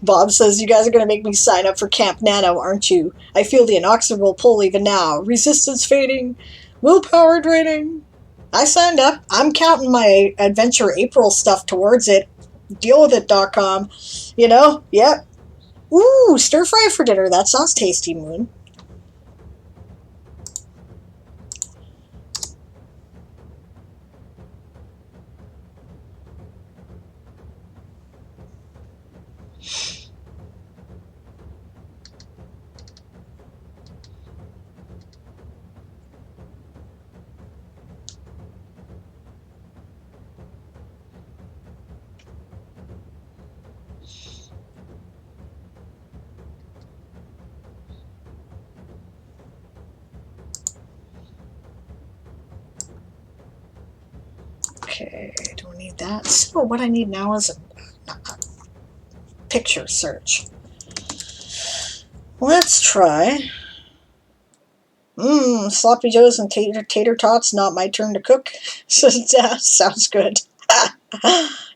Bob says, you guys are going to make me sign up for Camp Nano, aren't you? I feel the inexorable pull even now. Resistance fading. Willpower draining. I signed up. I'm counting my Adventure April stuff towards it. Dealwithit.com. You know? Yep. Ooh, stir fry for dinner. That sounds tasty, Moon. Okay, don't need that. So what I need now is a picture search. Let's try. Sloppy joes and tater tots, not my turn to cook. Sounds good.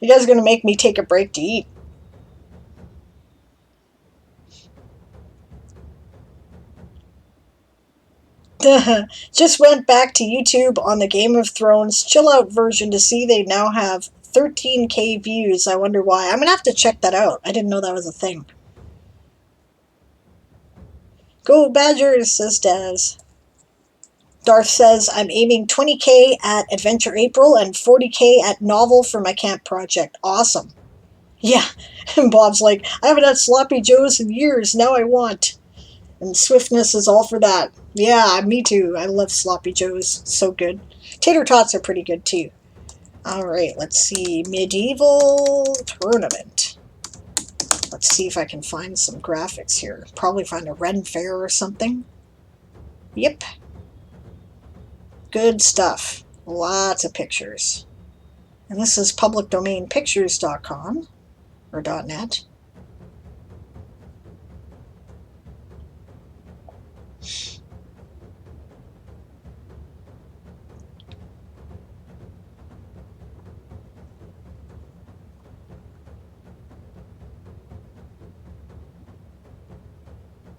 You guys are going to make me take a break to eat. Just went back to YouTube on the Game of Thrones chill out version to see they now have 13K views. I wonder why. I'm going to have to check that out. I didn't know that was a thing. Go Badgers, says Daz. Darth says, I'm aiming 20K at Adventure April and 40K at Novel for my camp project. Awesome. Yeah. And Bob's like, I haven't had sloppy joes in years. Now I want. And swiftness is all for that. Yeah, me too. I love sloppy joes. So good. Tater tots are pretty good too. Alright, let's see. Medieval tournament. Let's see if I can find some graphics here. Probably find a Ren Fair or something. Yep. Good stuff. Lots of pictures. And this is publicdomainpictures.com or .net.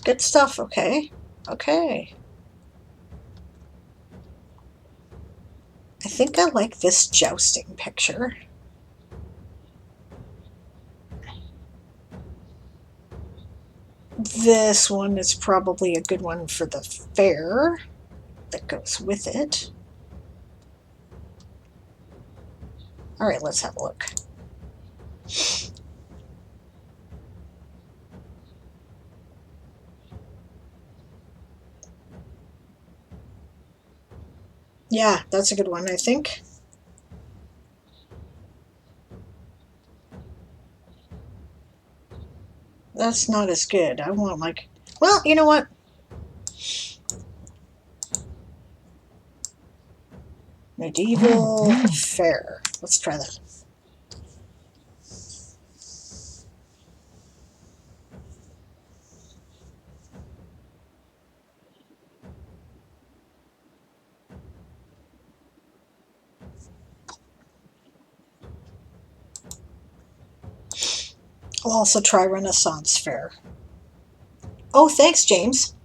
Good stuff, okay. Okay. I think I like this jousting picture. This one is probably a good one for the fair that goes with it. Alright, let's have a look. Yeah, that's a good one, I think. That's not as good. I want like... Well, you know what? Medieval fair. Let's try that. I'll also try Renaissance Fair. Oh, thanks, James.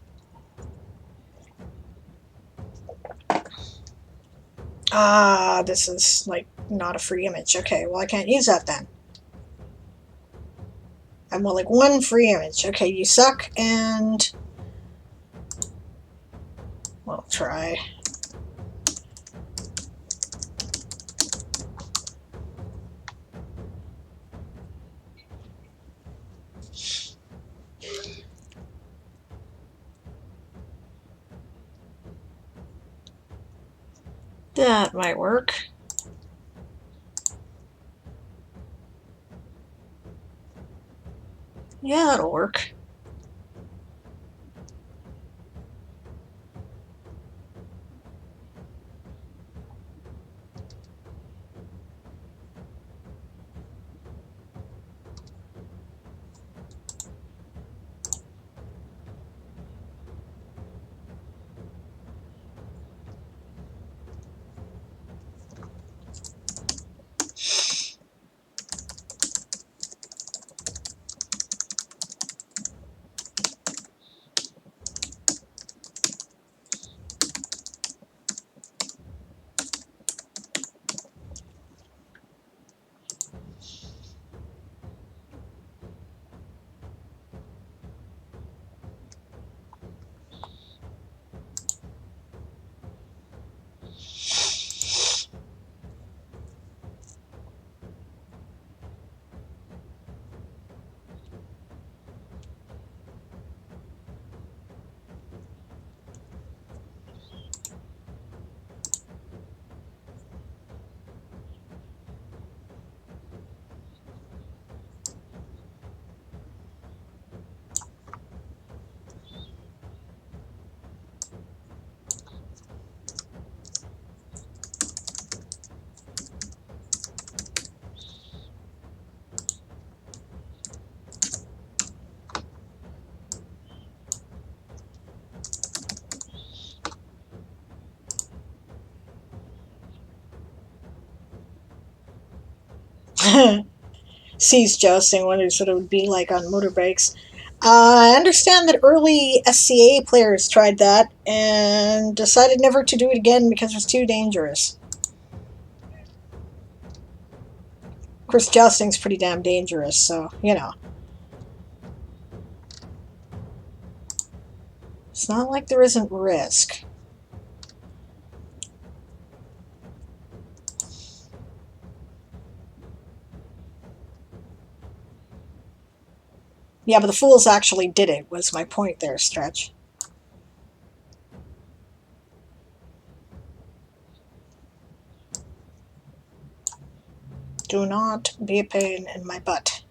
Ah, this is like not a free image. Okay, well I can't use that then. I want like one free image. Okay, you suck, and we'll try. That might work. Yeah, that'll work. Sees jousting, wonders what it would be like on motorbikes. I understand that early SCA players tried that and decided never to do it again because it was too dangerous. Of course, jousting's pretty damn dangerous, so, you know. It's not like there isn't risk. Yeah, but the fools actually did it, was my point there, Stretch. Do not be a pain in my butt.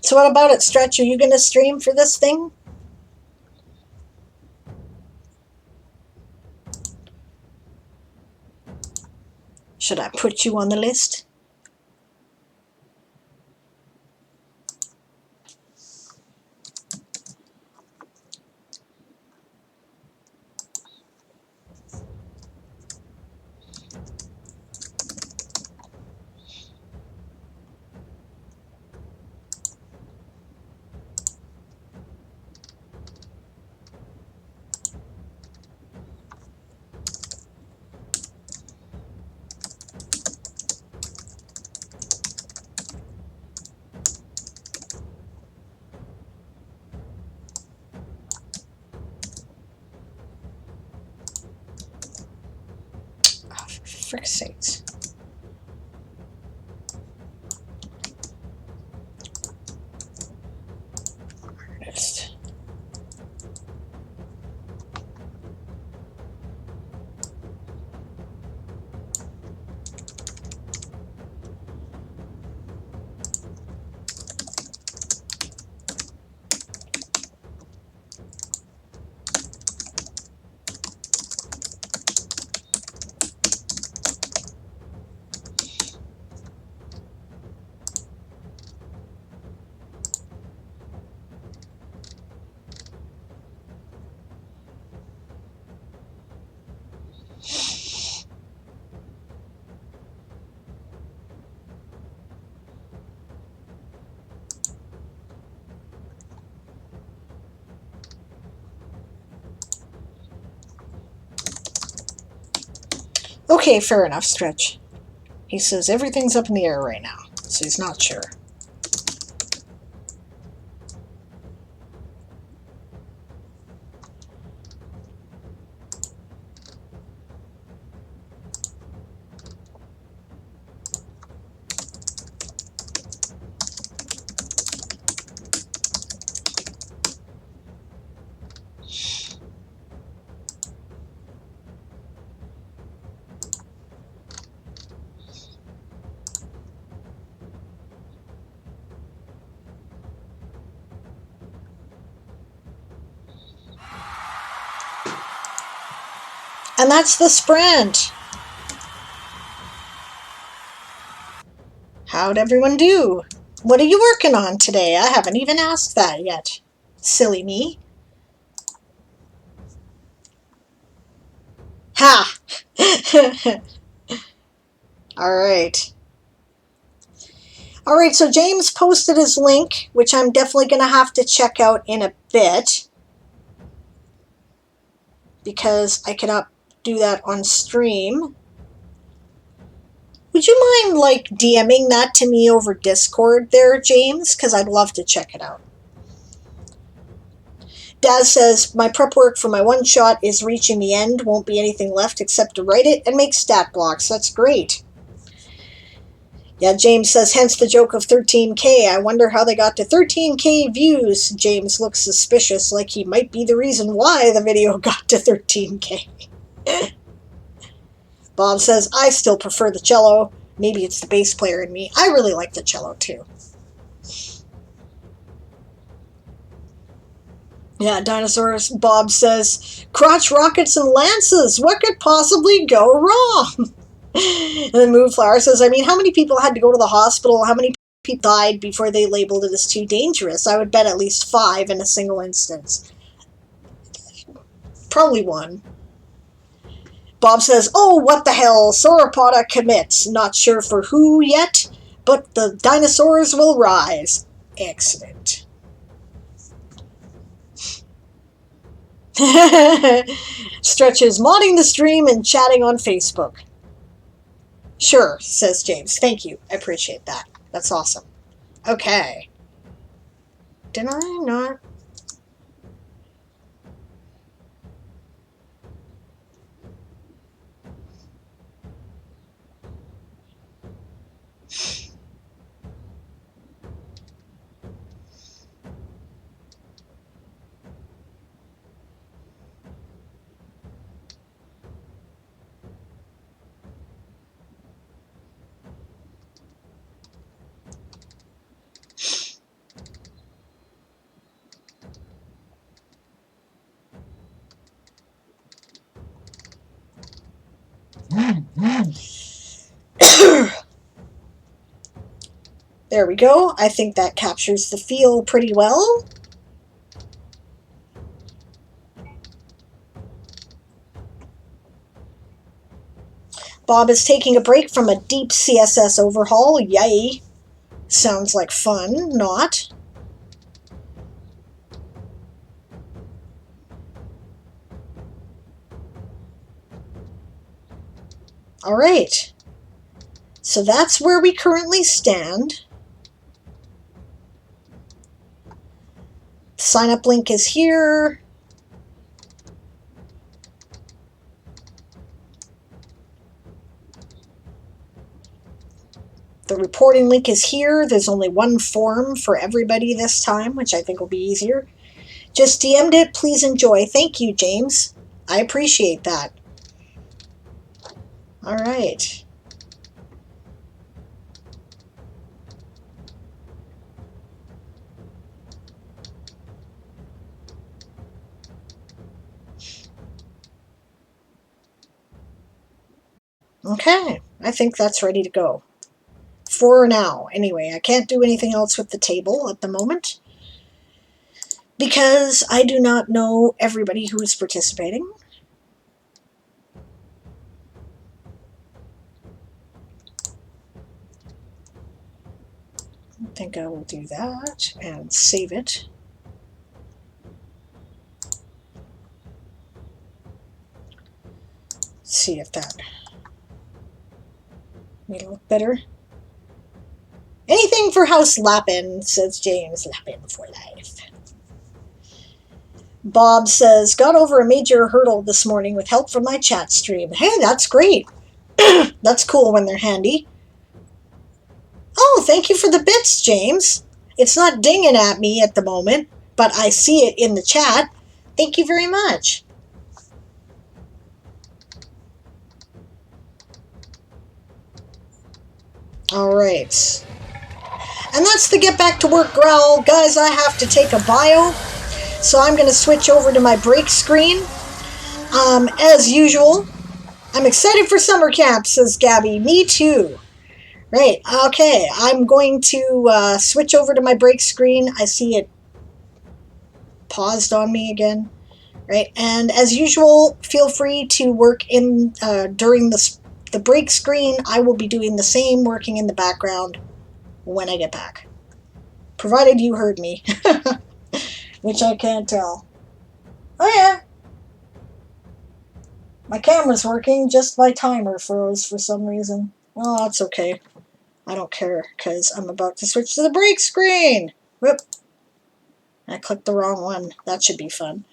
So what about it, Stretch? Are you going to stream for this thing? Should I put you on the list? Frick's sakes. Artist. Okay, fair enough, Stretch. He says everything's up in the air right now, so he's not sure. And that's the sprint. How'd everyone do? What are you working on today? I haven't even asked that yet. Silly me. Ha! Alright. Alright, so James posted his link, which I'm definitely going to have to check out in a bit, because I cannot do that on stream. Would you mind, like, DMing that to me over Discord there, James? Because I'd love to check it out. Daz says, my prep work for my one-shot is reaching the end. Won't be anything left except to write it and make stat blocks. That's great. Yeah, James says, hence the joke of 13K. I wonder how they got to 13K views. James looks suspicious, like he might be the reason why the video got to 13K. Bob says, I still prefer the cello. Maybe it's the bass player in me. I really like the cello, too. Yeah, dinosaurs. Bob says, crotch rockets and lances. What could possibly go wrong? And then Moonflower says, I mean, how many people had to go to the hospital? How many people died before they labeled it as too dangerous. I would bet at least 5 in a single instance. Probably 1. Bob says, oh, what the hell, Sauropoda commits. Not sure for who yet, but the dinosaurs will rise. Excellent. Stretch is modding the stream and chatting on Facebook. Sure, says James. Thank you. I appreciate that. That's awesome. Okay. Did I not? There we go. I think that captures the feel pretty well. Bob is taking a break from a deep CSS overhaul. Yay. Sounds like fun. Not. All right. So that's where we currently stand. The sign up link is here. The reporting link is here. There's only one form for everybody this time, which I think will be easier. Just DM'd it. Please enjoy. Thank you, James. I appreciate that. All right. Okay, I think that's ready to go. For now, anyway. I can't do anything else with the table at the moment because I do not know everybody who is participating. I think I will do that and save it. See if that made it look better. Anything for House Lappin, says James. Lappin for life. Bob says, got over a major hurdle this morning with help from my chat stream. Hey, that's great. That's cool when they're handy. Oh, thank you for the bits, James. It's not dinging at me at the moment, but I see it in the chat. Thank you very much. All right. And that's the get back to work growl. Guys, I have to take a bio, so I'm going to switch over to my break screen. As usual, I'm excited for summer camp, says Gabby. Me too. Right, okay, I'm going to switch over to my break screen. I see it paused on me again. Right, and as usual, feel free to work in during the break screen. I will be doing the same, working in the background when I get back. Provided you heard me, which I can't tell. Oh yeah, my camera's working, just my timer froze for some reason. Well, that's okay. I don't care, because I'm about to switch to the break screen. Whoop. I clicked the wrong one. That should be fun.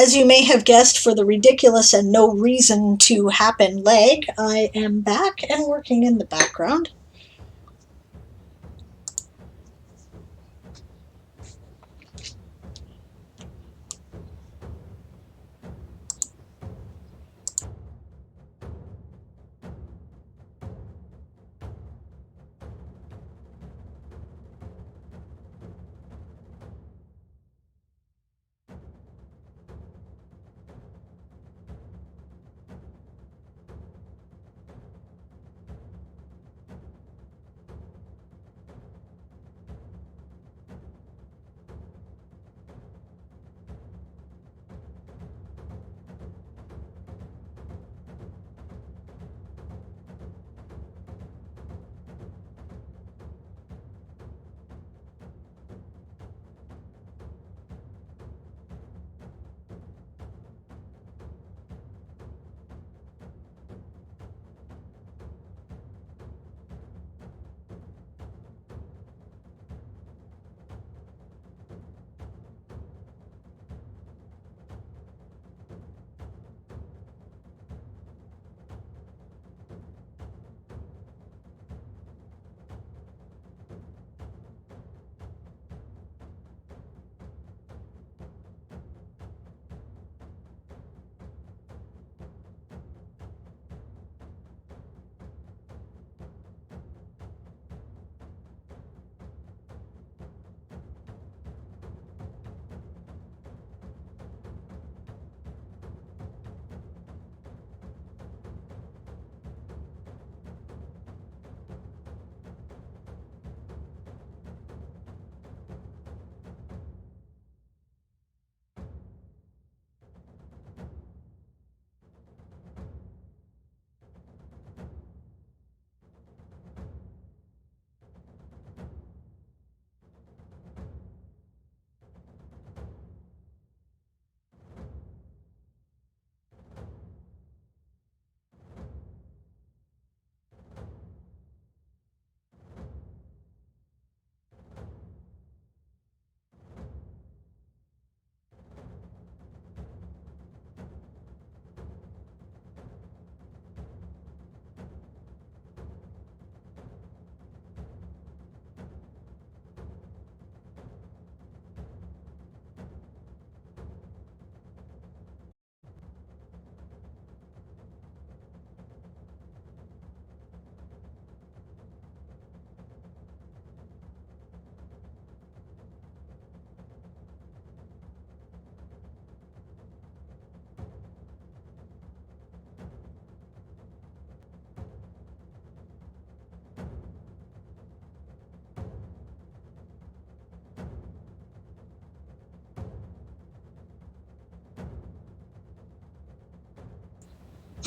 As you may have guessed, for the ridiculous and no reason to happen lag, I am back and working in the background.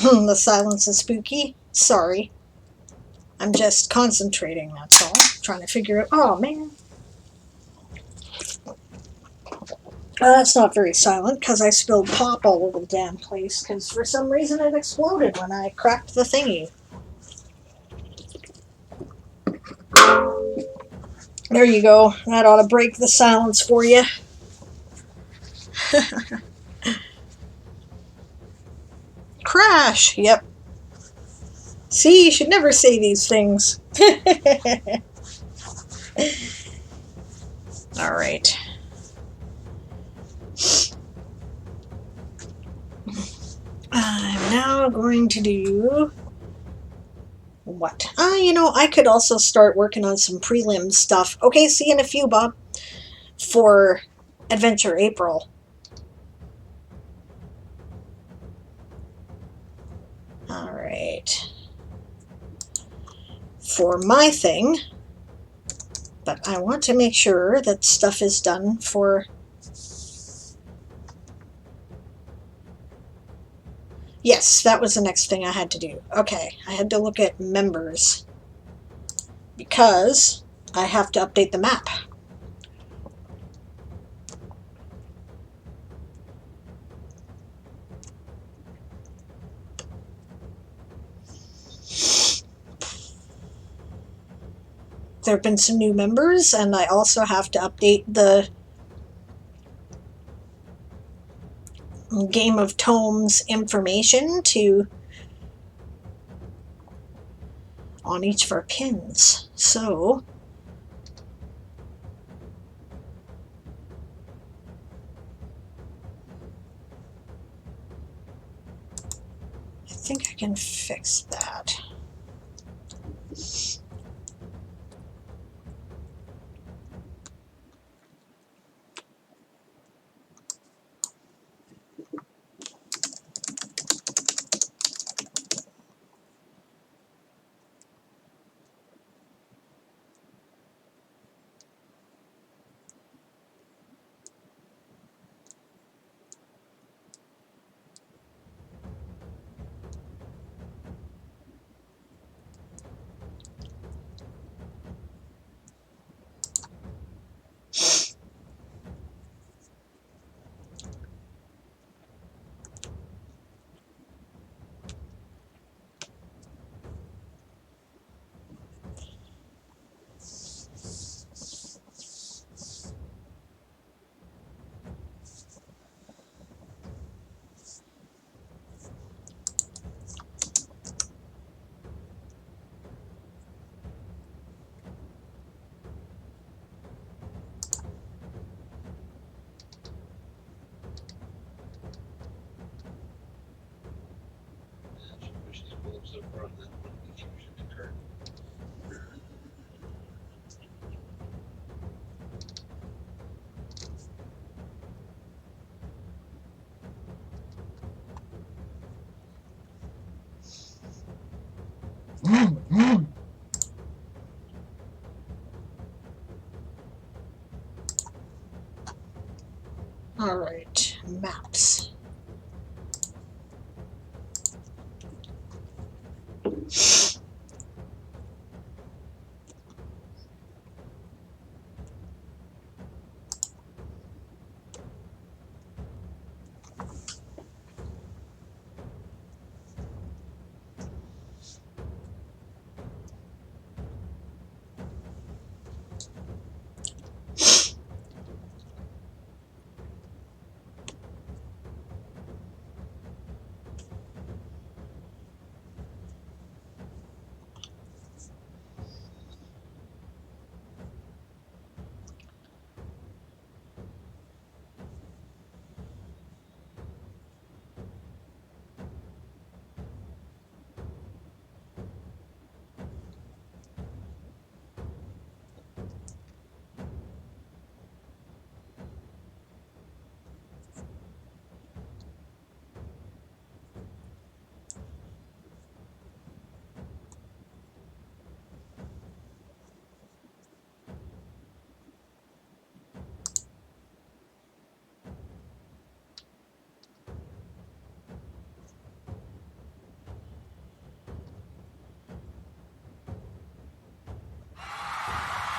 The silence is spooky. Sorry. I'm just concentrating, that's all. Trying to figure out... Oh, man. That's not very silent, because I spilled pop all over the damn place, because for some reason it exploded when I cracked the thingy. There you go. That ought to break the silence for you. Crash! Yep. See, you should never say these things. Alright. I'm now going to do... what? You know, I could also start working on some prelim stuff. Okay, see you in a few, Bob. For Adventure April. Alright. For my thing. But I want to make sure that stuff is done for... Yes, that was the next thing I had to do. Okay, I had to look at members. Because I have to update the map. There have been some new members, and I also have to update the Game of Tomes information on each of our pins. So I think I can fix that. All right, maps.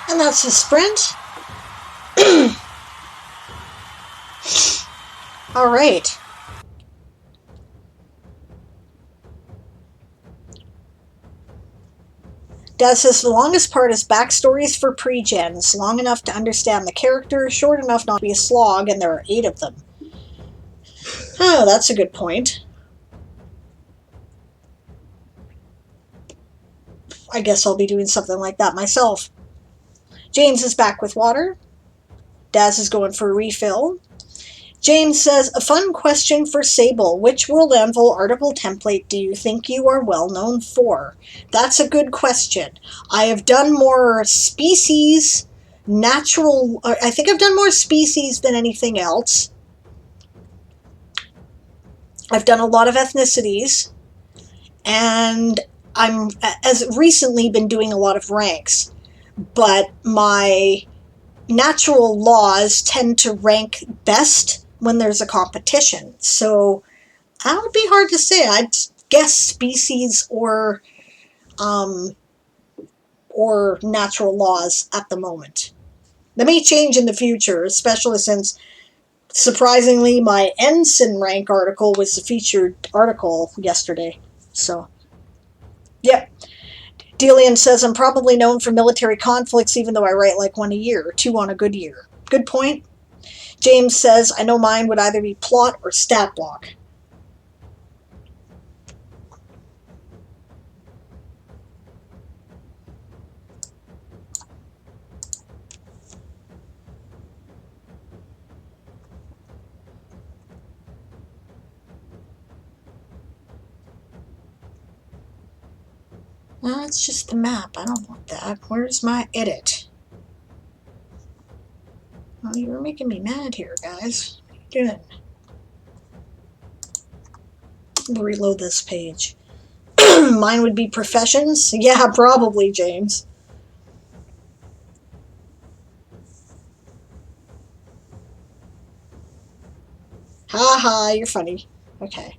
And that's a sprint. All right. Dad says the longest part is backstories for pre-gens, long enough to understand the character, short enough not to be a slog, and there are 8 of them. Oh, that's a good point. I guess I'll be doing something like that myself. James is back with water. Daz is going for a refill. James says, a fun question for Sable. Which World Anvil article template do you think you are well known for? That's a good question. I have done more species, I think I've done more species than anything else. I've done a lot of ethnicities, and I'm as recently been doing a lot of ranks, but my natural laws tend to rank best when there's a competition. So that would be hard to say. I'd guess species or natural laws at the moment. That may change in the future, especially since, surprisingly, my ensign rank article was the featured article yesterday. So, yep. Delian says, I'm probably known for military conflicts, even though I write like 1 a year, 2 on a good year. Good point. James says, I know mine would either be plot or stat block. No, it's just the map. I don't want that. Where's my edit? Oh, you're making me mad here, guys. What are you doing? We'll reload this page. Mine would be professions? Yeah, probably, James. Ha ha, you're funny. Okay.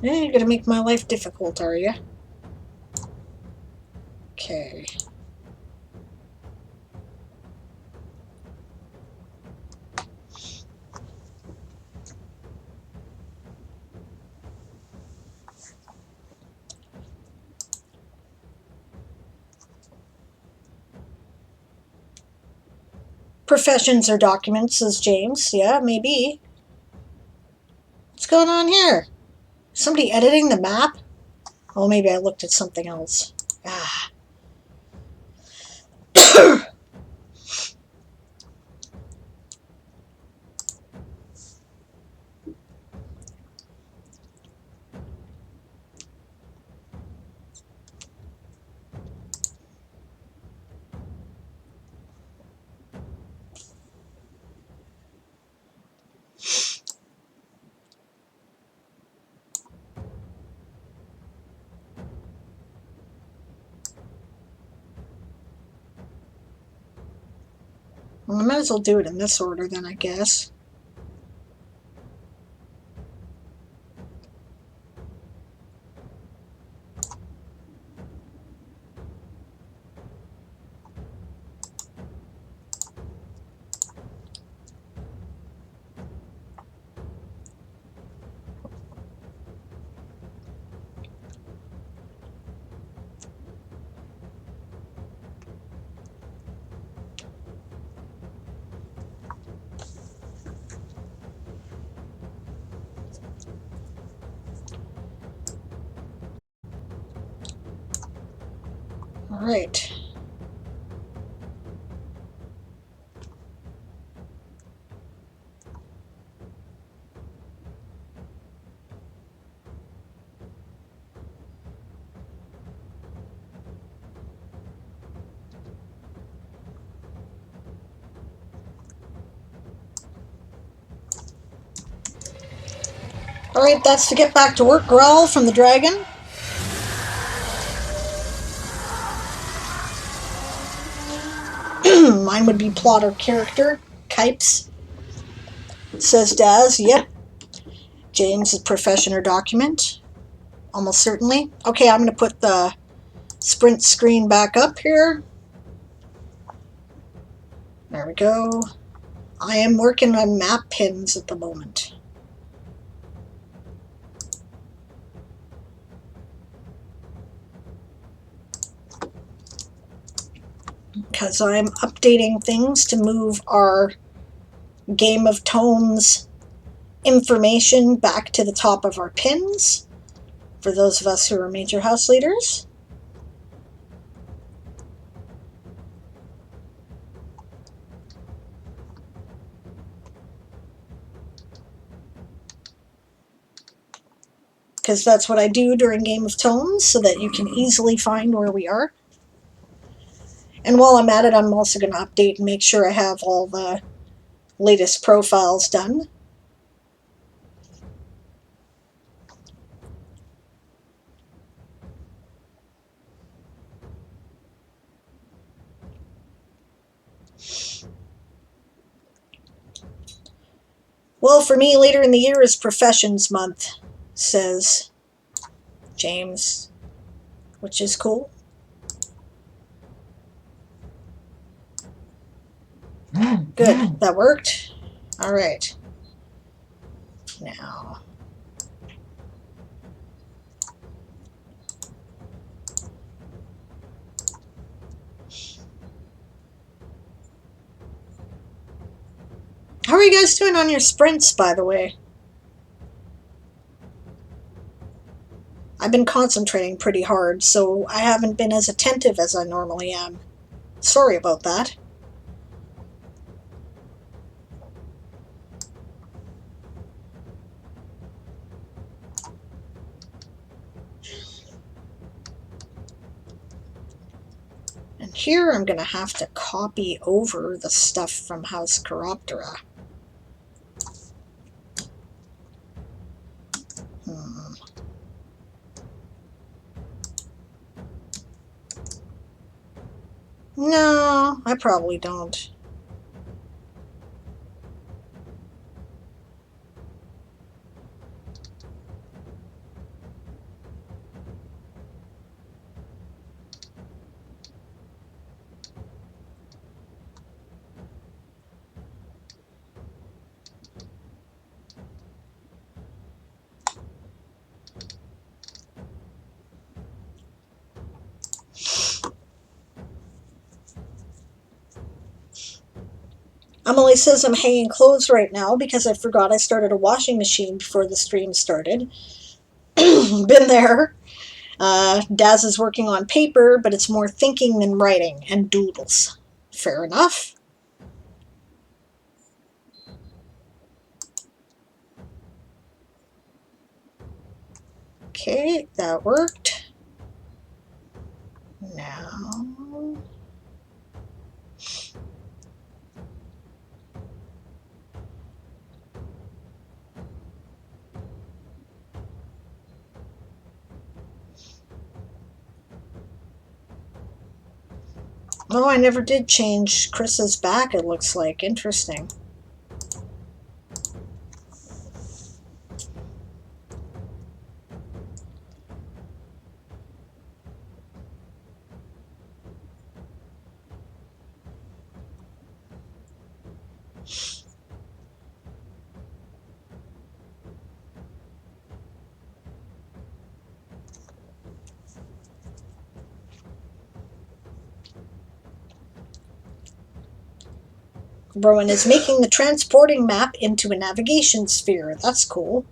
You're gonna make my life difficult, are you? Okay. Professions or documents, says James. Yeah, maybe. What's going on here? Somebody editing the map? Oh, maybe I looked at something else. Ah. Well, I might as well do it in this order then, I guess. All right. Alright, that's to get back to work, Growl from the dragon. Mine would be plot or character. Kipes. Says Daz. Yep. James is profession or document. Almost certainly. Okay, I'm going to put the sprint screen back up here. There we go. I am working on map pins at the moment. Because I'm updating things to move our Game of Tomes information back to the top of our pins for those of us who are major house leaders. Because that's what I do during Game of Tomes, so that you can easily find where we are. And while I'm at it, I'm also going to update and make sure I have all the latest profiles done. Well, for me, later in the year is Professions Month, says James, which is cool. Good, that worked. All right. Now, how are you guys doing on your sprints, by the way? I've been concentrating pretty hard, so I haven't been as attentive as I normally am. Sorry about that. And here I'm going to have to copy over the stuff from House Chiroptera. No, I probably don't. Emily says I'm hanging clothes right now because I forgot I started a washing machine before the stream started. Been there. Daz is working on paper, but it's more thinking than writing, and doodles. Fair enough. Okay, that worked. Now... Oh, I never did change Chris's back, it looks like. Interesting. Rowan is making the transporting map into a navigation sphere. That's cool.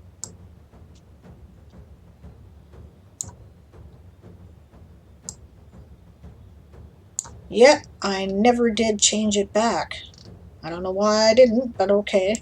Yep, I never did change it back. I don't know why I didn't, but okay.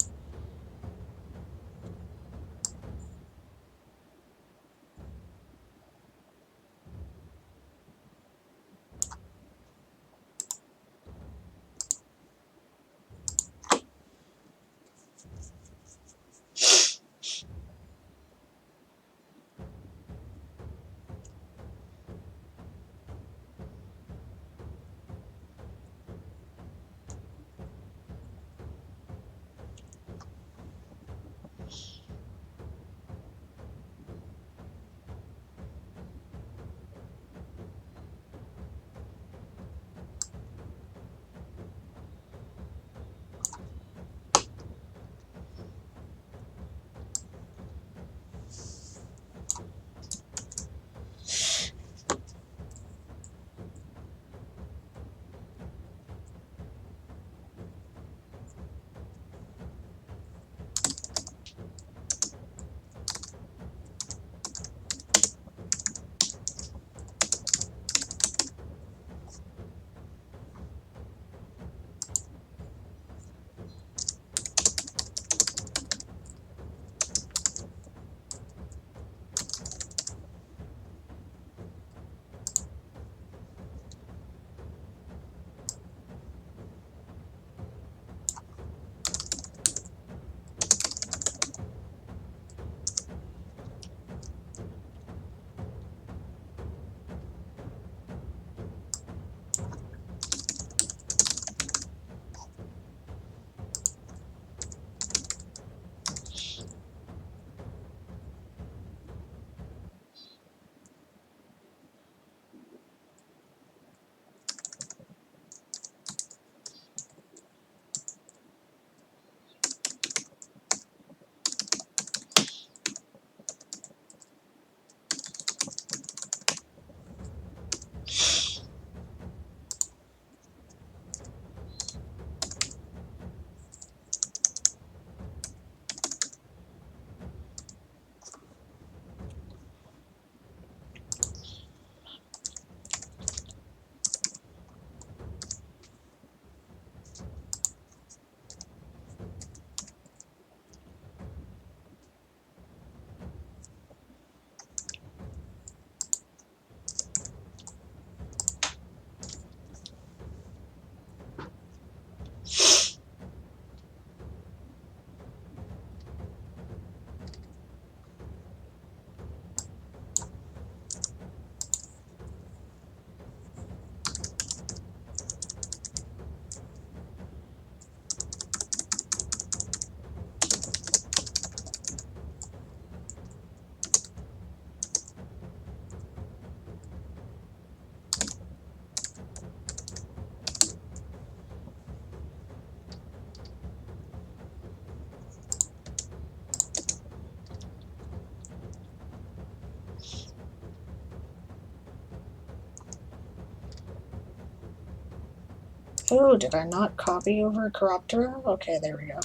Oh, did I not copy over Chiroptera? Okay, there we go.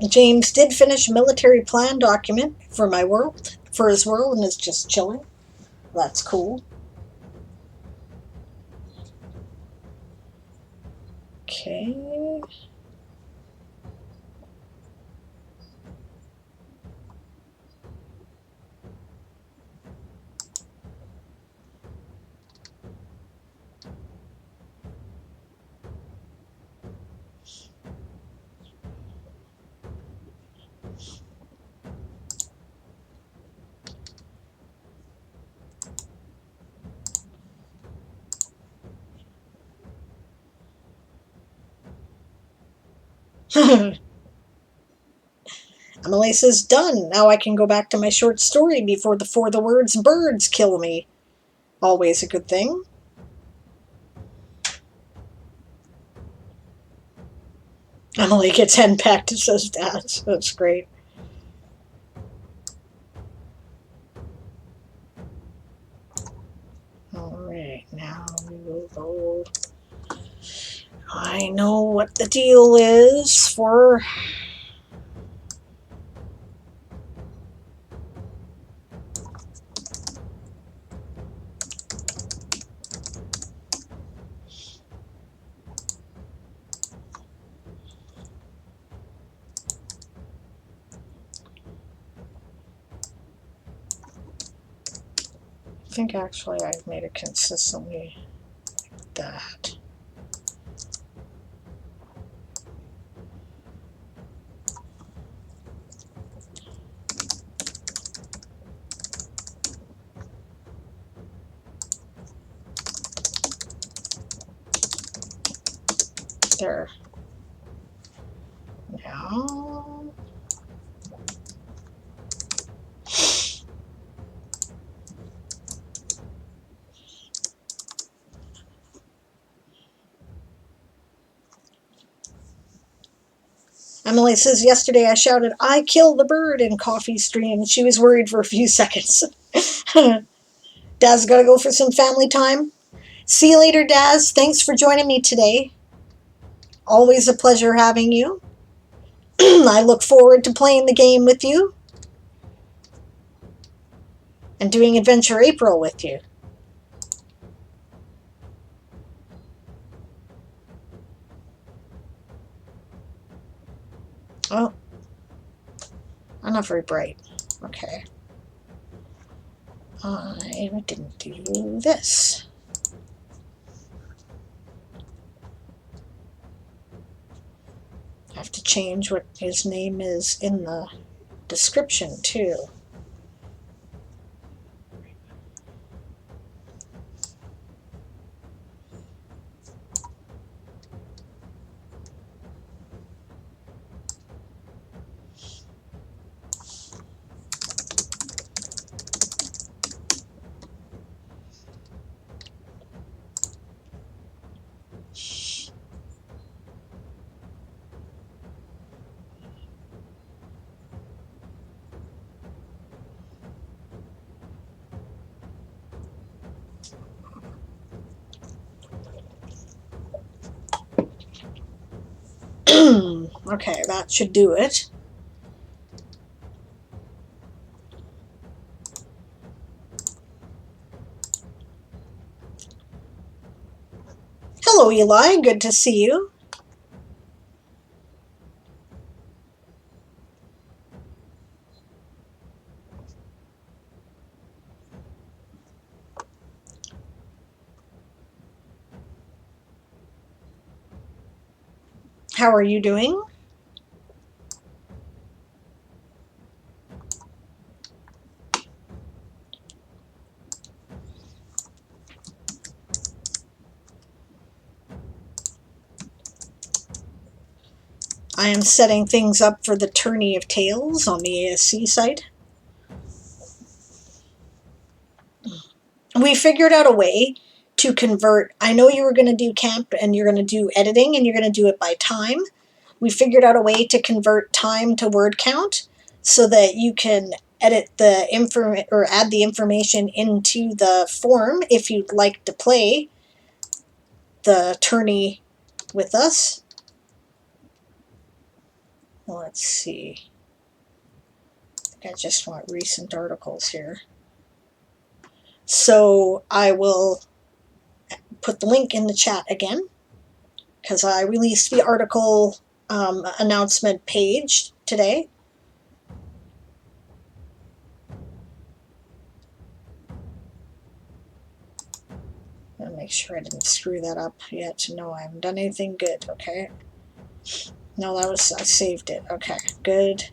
James did finish military plan document for my world, for his world, and is just chilling. That's cool. Okay. Emily says, done. Now I can go back to my short story before the words birds kill me. Always a good thing. Emily gets henpecked, says Dad. That's great. Alright, now we will go. I know what the deal is for. I think actually I've made it consistently like that. There. Now. Emily says, yesterday I shouted, I kill the bird in coffee stream. She was worried for a few seconds. Daz gotta go for some family time. See you later, Daz. Thanks for joining me today. Always a pleasure having you. I look forward to playing the game with you and doing Adventure April with you. Oh, I'm not very bright. Okay. I didn't do this. I have to change what his name is in the description too. Okay, that should do it. Hello, Eli. Good to see you. How are you doing? I am setting things up for the Tourney of Tales on the ASC site. We figured out a way to convert. I know you were going to do camp and you're going to do editing and you're going to do it by time. we figured out a way to convert time to word count so that you can edit the or add the information into the form if you'd like to play the tourney with us. Let's see. I just want recent articles here. So I will put the link in the chat again, because I released the article announcement page today. I'll make sure I didn't screw that up yet. No, I haven't done anything good. Okay. No, I saved it. Okay, good.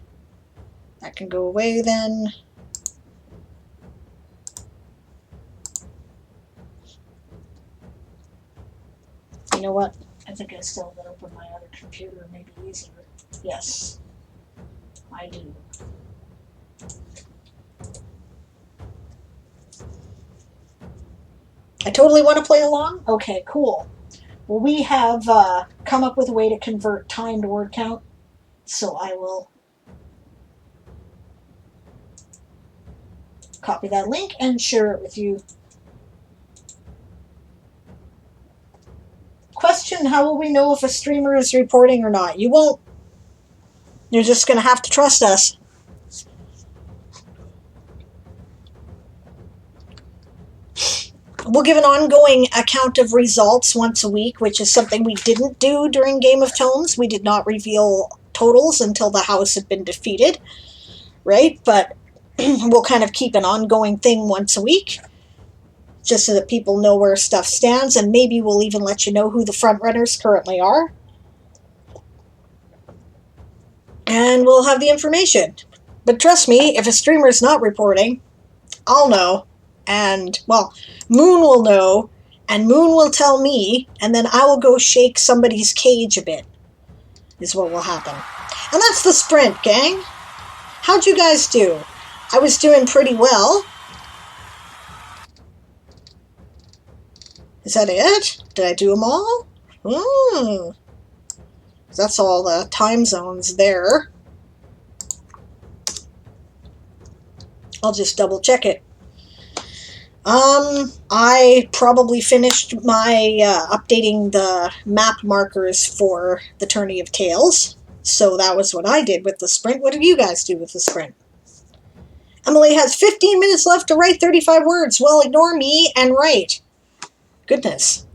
That can go away then. You know what? I think I still have it open my other computer. Maybe easier. Yes, I do. I totally want to play along? Okay, cool. Well, we have come up with a way to convert time to word count, so I will copy that link and share it with you. Question, how will we know if a streamer is reporting or not? You won't. You're just going to have to trust us. We'll give an ongoing account of results once a week, which is something we didn't do during Game of Tomes. We did not reveal totals until the house had been defeated, right? But we'll kind of keep an ongoing thing once a week, just so that people know where stuff stands, and maybe we'll even let you know who the front runners currently are. And we'll have the information. But trust me, if a streamer's not reporting, I'll know. And, well, Moon will know, and Moon will tell me, and then I will go shake somebody's cage a bit, is what will happen. And that's the sprint, gang. How'd you guys do? I was doing pretty well. Is that it? Did I do them all? That's all the time zones there. I'll just double check it. I probably finished my updating the map markers for the Tourney of Tales. So that was what I did with the sprint. What did you guys do with the sprint? Emily has 15 minutes left to write 35 words. Well, ignore me and write. Goodness.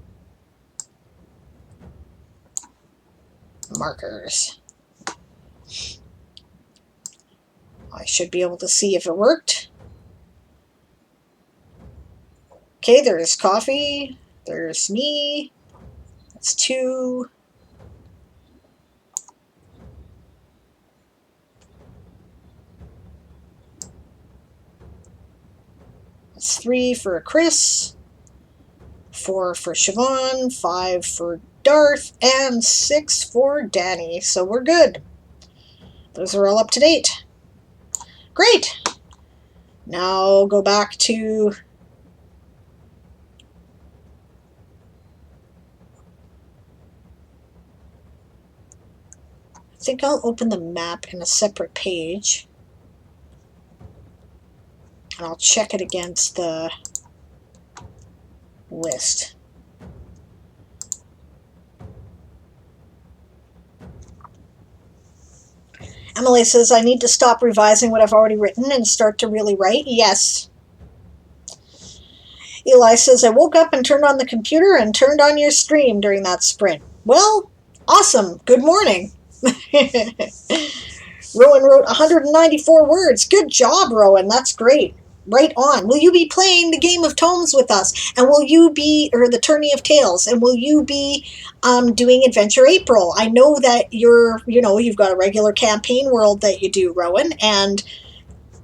Markers. I should be able to see if it worked. Okay, there's coffee. There's me. That's 2. That's 3 for Chris. 4 for Siobhan. 5 for Darth. And 6 for Danny. So we're good. Those are all up to date. Great. Now go back to... I think I'll open the map in a separate page, and I'll check it against the list. Emily says, I need to stop revising what I've already written and start to really write. Yes. Eli says, I woke up and turned on the computer and turned on your stream during that sprint. Well, awesome. Good morning. Rowan wrote 194 words. Good job, Rowan. That's great. Right on. Will you be playing the Game of Tomes with us? And will you be, or the Tourney of Tales? And will you be doing Adventure April? I know that you've got a regular campaign world that you do, Rowan. And,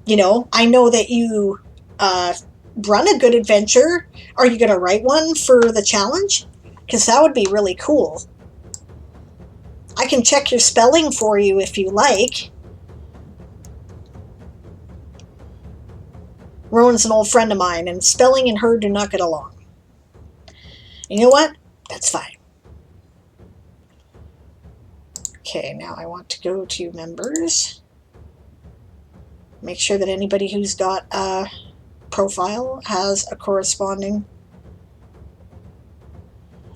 I know that you run a good adventure. Are you going to write one for the challenge? Because that would be really cool. I can check your spelling for you if you like. Rowan's an old friend of mine, and spelling and her do not get along. You know what? That's fine. Okay, now I want to go to members. Make sure that anybody who's got a profile has a corresponding.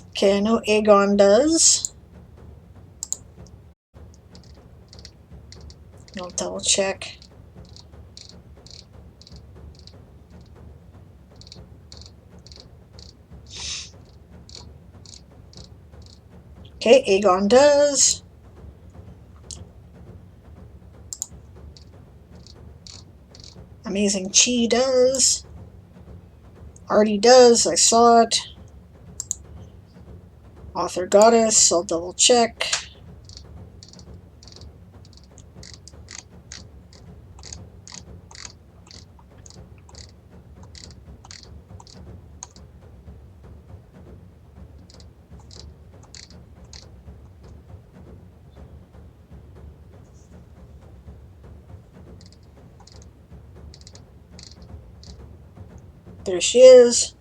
Okay, I know Aegon does. I'll double check. Okay, Aegon does. Amazing Chi does. Artie does, I saw it. Author Goddess, I'll double check. There she is.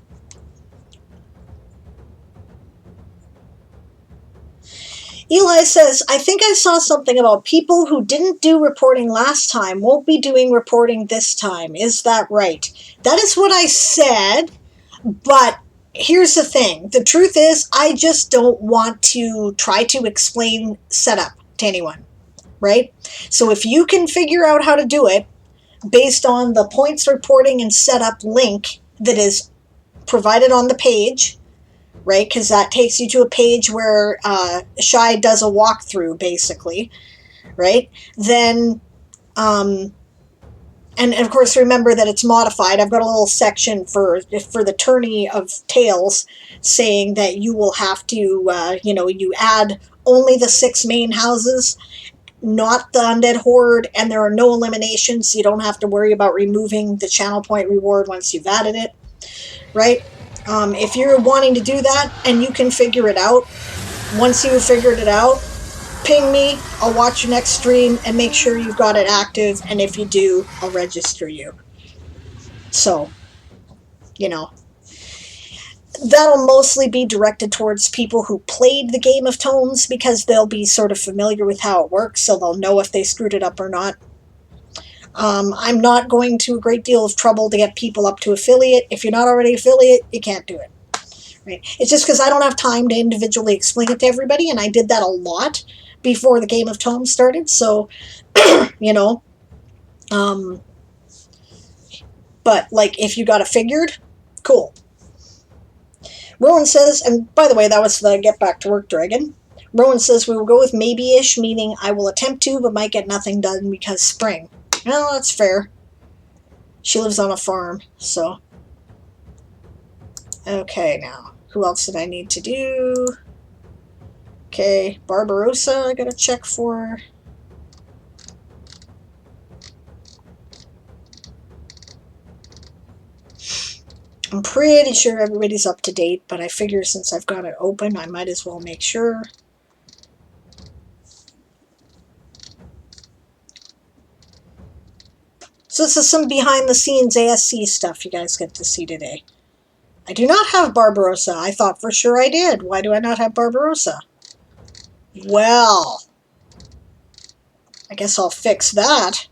Eli says, I think I saw something about people who didn't do reporting last time won't be doing reporting this time. Is that right? That is what I said, but here's the thing. The truth is, I just don't want to try to explain setup to anyone, right? So if you can figure out how to do it based on the points reporting and setup link that is provided on the page, right? Because that takes you to a page where Shai does a walkthrough, basically, right? Then, and of course, remember that it's modified. I've got a little section for the tourney of tales saying that you will have to, you add only the 6 main houses, not the undead horde, and there are no eliminations, so you don't have to worry about removing the channel point reward once you've added it, right? If you're wanting to do that and you can figure it out, once you've figured it out, ping me, I'll watch your next stream and make sure you've got it active, and if you do, I'll register you. So, that'll mostly be directed towards people who played the Game of Tones, because they'll be sort of familiar with how it works, so they'll know if they screwed it up or not. I'm not going to a great deal of trouble to get people up to affiliate. If you're not already affiliate, you can't do it. Right? It's just because I don't have time to individually explain it to everybody, and I did that a lot before the Game of Tomes started, so, but, like, if you got it figured, cool. Rowan says, and by the way, that was the Get Back to Work Dragon. Rowan says, we will go with maybe-ish, meaning I will attempt to, but might get nothing done because spring. Well, that's fair. She lives on a farm, so. Okay, now, who else did I need to do? Okay, Barbarossa, I gotta check for. I'm pretty sure everybody's up to date, but I figure since I've got it open, I might as well make sure. So this is some behind-the-scenes ASC stuff you guys get to see today. I do not have Barbarossa. I thought for sure I did. Why do I not have Barbarossa? Well, I guess I'll fix that.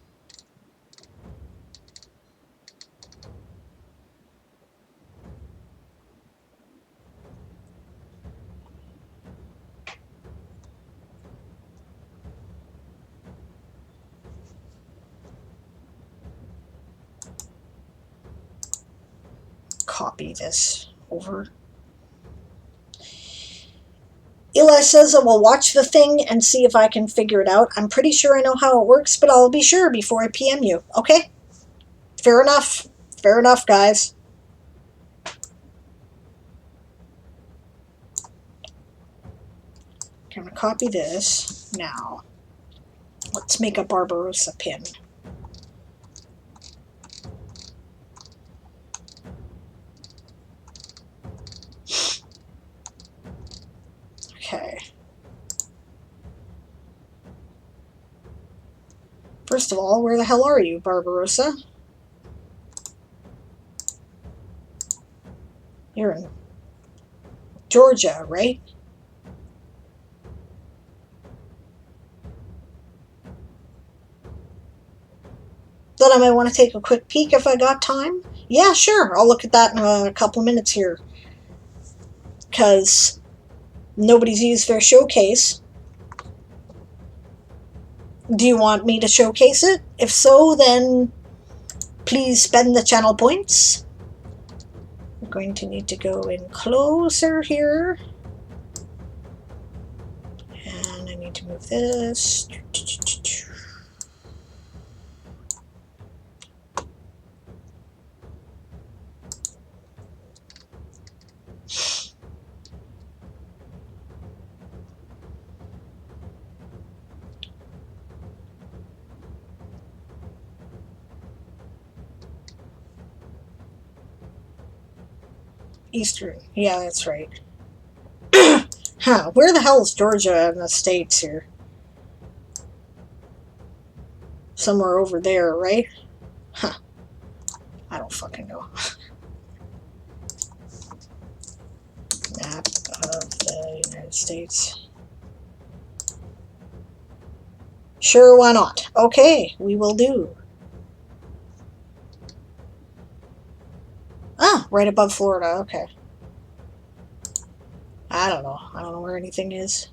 Copy this over. Eli says I will watch the thing and see if I can figure it out. I'm pretty sure I know how it works, but I'll be sure before I PM you. Okay? Fair enough. Fair enough, guys. I'm going to copy this now. Let's make a Barbarossa pin. Okay. First of all, where the hell are you, Barbarossa? You're in Georgia, right? but I might want to take a quick peek if I got time. Yeah, sure. I'll look at that in a couple minutes here. Because nobody's used their showcase. Do you want me to showcase it? If so, then please spend the channel points. I'm going to need to go in closer here. And I need to move this. Eastern. Yeah, that's right. Huh, where the hell is Georgia in the States here? Somewhere over there, right? Huh. I don't fucking know. Map of the United States. Sure, why not? Okay, we will do. Ah, right above Florida, okay. I don't know. I don't know where anything is.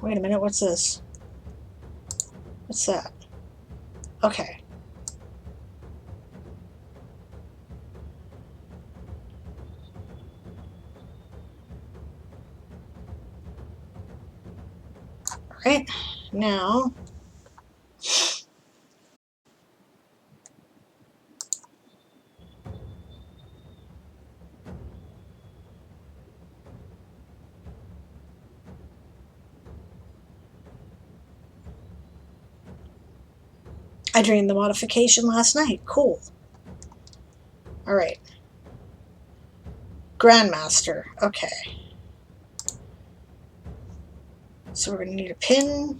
Wait a minute, what's this? What's that? Okay. Alright, now... I dreamed the modification last night. Cool. Alright. Grandmaster. Okay. So we're going to need a pin.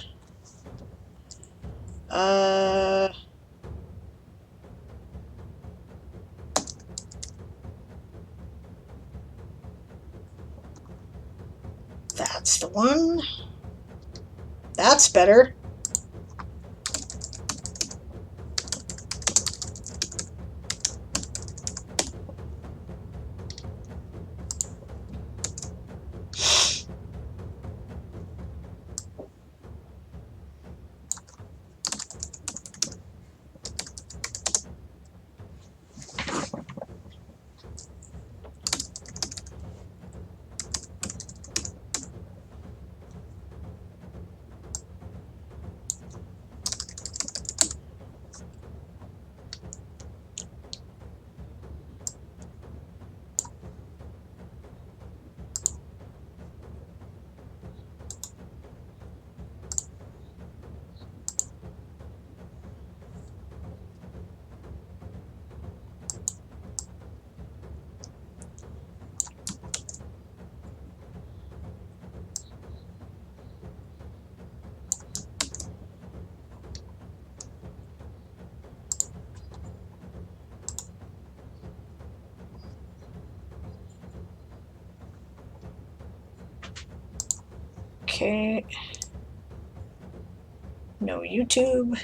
That's the one. That's better. Okay. No YouTube.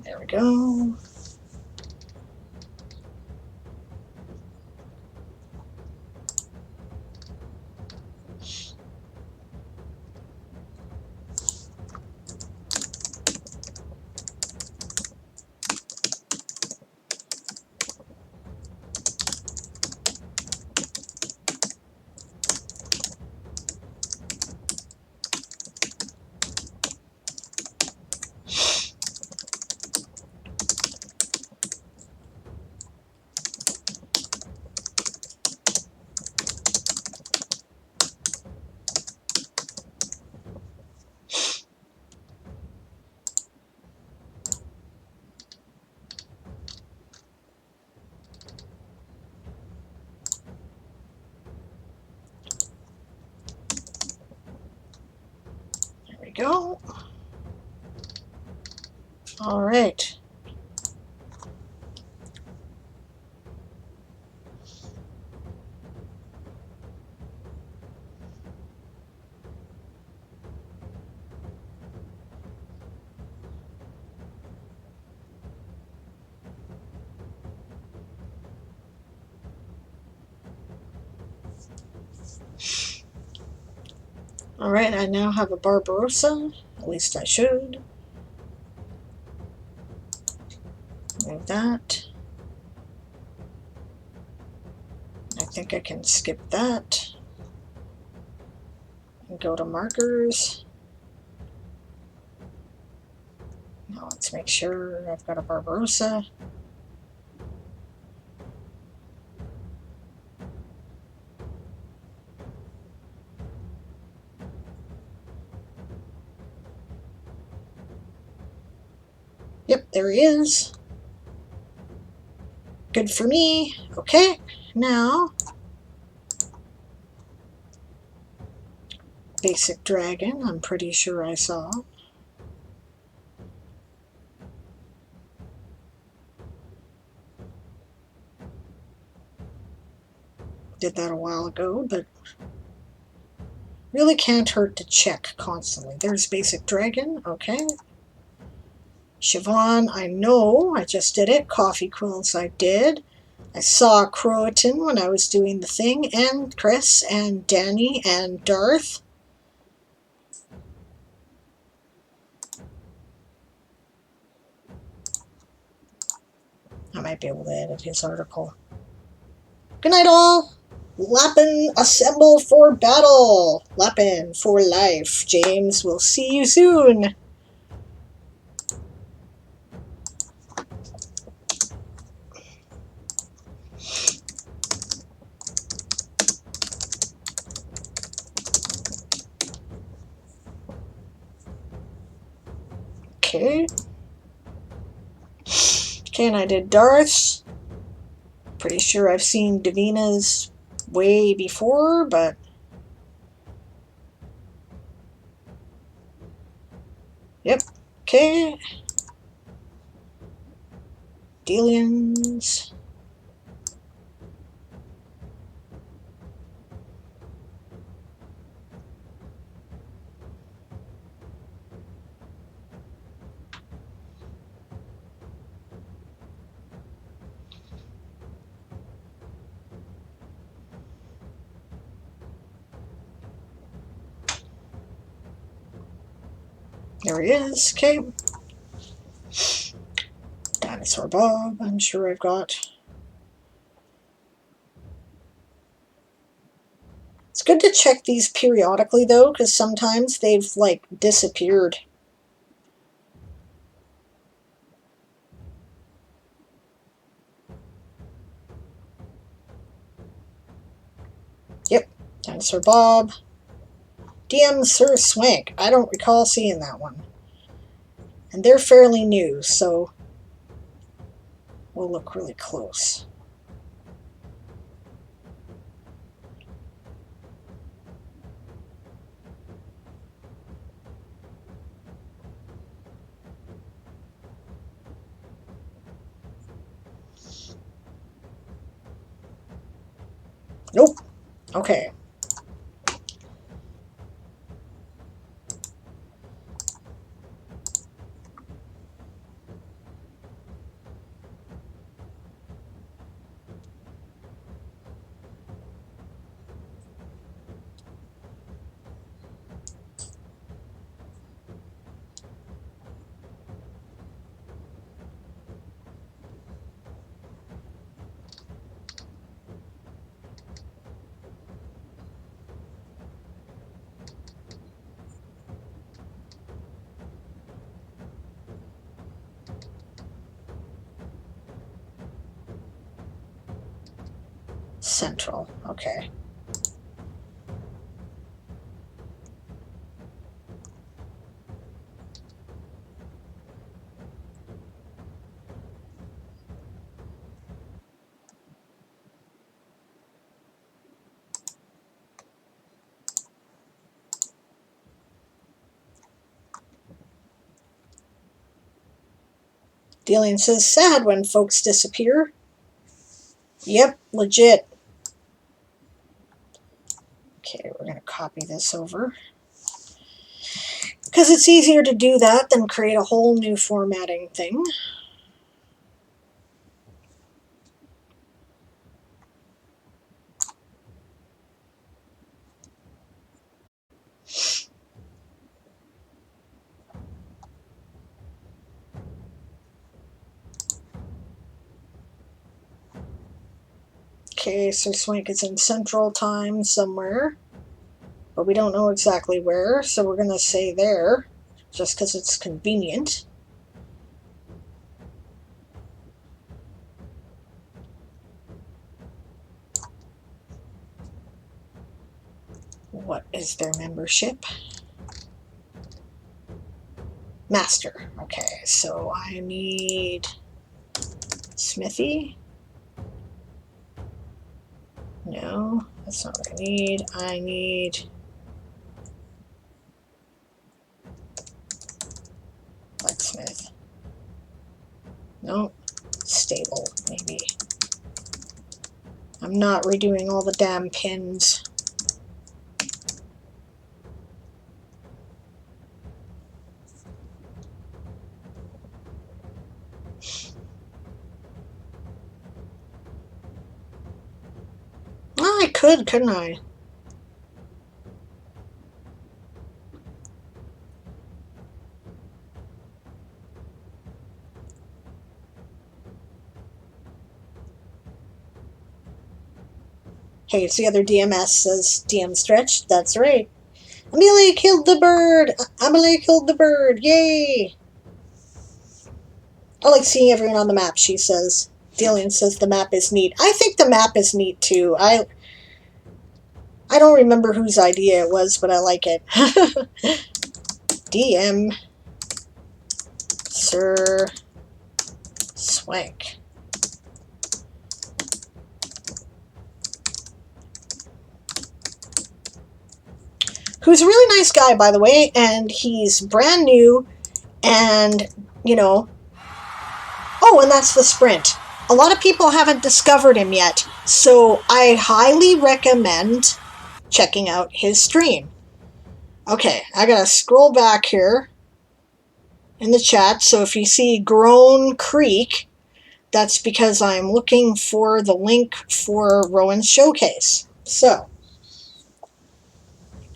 There we go. There we go. All right. Alright, I now have a Barbarossa. At least I should. Move that. I think I can skip that. And go to markers. Now let's make sure I've got a Barbarossa. Yep, there he is. Good for me. Okay, now basic dragon, I'm pretty sure I saw. Did that a while ago, but really can't hurt to check constantly. There's basic dragon, okay. Siobhan, I know, I just did it. Coffee quills, I did. I saw Croatan when I was doing the thing, and Chris, and Danny, and Darth. I might be able to edit his article. Good night, all. Lappin, assemble for battle. Lappin for life. James, we'll see you soon. Okay. Okay, and I did Darth's. Pretty sure I've seen Davina's way before, but yep. Okay. Delians. There he is. Okay. Dinosaur Bob, I'm sure I've got. It's good to check these periodically, though, because sometimes they've, like, disappeared. Yep. Dinosaur Bob. DM Sir Swank. I don't recall seeing that one. And they're fairly new, so we'll look really close. Nope. Okay. Central. Okay. Delian says, sad when folks disappear. Yep, legit. Okay, we're going to copy this over. Because it's easier to do that than create a whole new formatting thing. Okay, Sir Swank is in Central Time somewhere, but we don't know exactly where, so we're going to say there, just because it's convenient. What is their membership? Master. Okay, so I need Smithy. No, that's not what I need. I need blacksmith. No, stable, maybe. I'm not redoing all the damn pins. Oh, I could, couldn't I? Hey, it's the other DMS, says DM Stretch. That's right. Amelia killed the bird! Amelia killed the bird! Yay! I like seeing everyone on the map, she says. Delian says the map is neat. I think the map is neat, too. I don't remember whose idea it was, but I like it. DM Sir Swank. Who's a really nice guy, by the way, and he's brand new, and, you know... Oh, and that's the sprint. A lot of people haven't discovered him yet, so I highly recommend checking out his stream. Okay, I gotta scroll back here in the chat, so if you see Groan Creek, that's because I'm looking for the link for Rowan's showcase. So,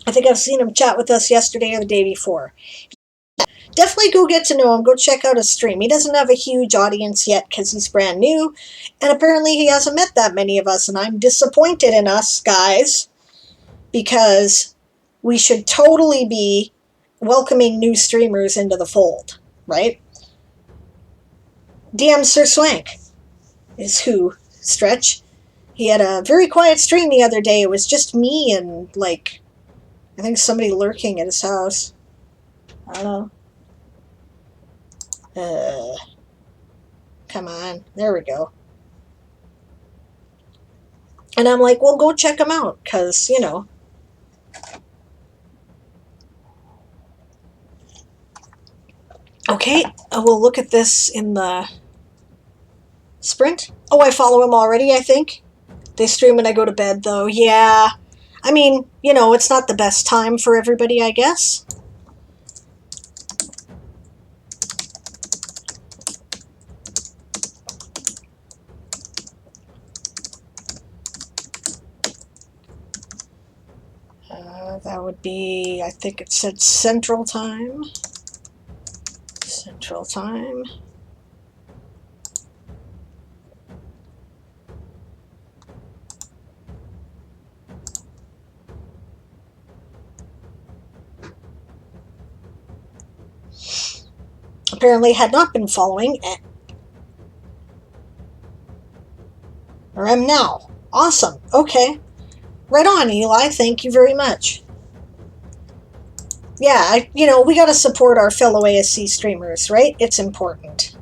I think I've seen him chat with us yesterday or the day before. Definitely go get to know him. Go check out his stream. He doesn't have a huge audience yet because he's brand new, and apparently he hasn't met that many of us, and I'm disappointed in us, guys, because we should totally be welcoming new streamers into the fold, right? DM Sir Swank is who, Stretch. He had a very quiet stream the other day. It was just me and, like, I think somebody lurking at his house. I don't know. Come on. There we go. And I'm like, well, go check him out, because, you know. Okay, we'll look at this in the sprint. Oh, I follow him already, I think. They stream when I go to bed, though. Yeah. I mean, you know, it's not the best time for everybody, I guess. That would be, I think it said Central Time. Central Time. Apparently had not been following, or am now. Awesome. Okay. Right on, Eli. Thank you very much. Yeah, you know, we got to support our fellow ASC streamers, right? It's important.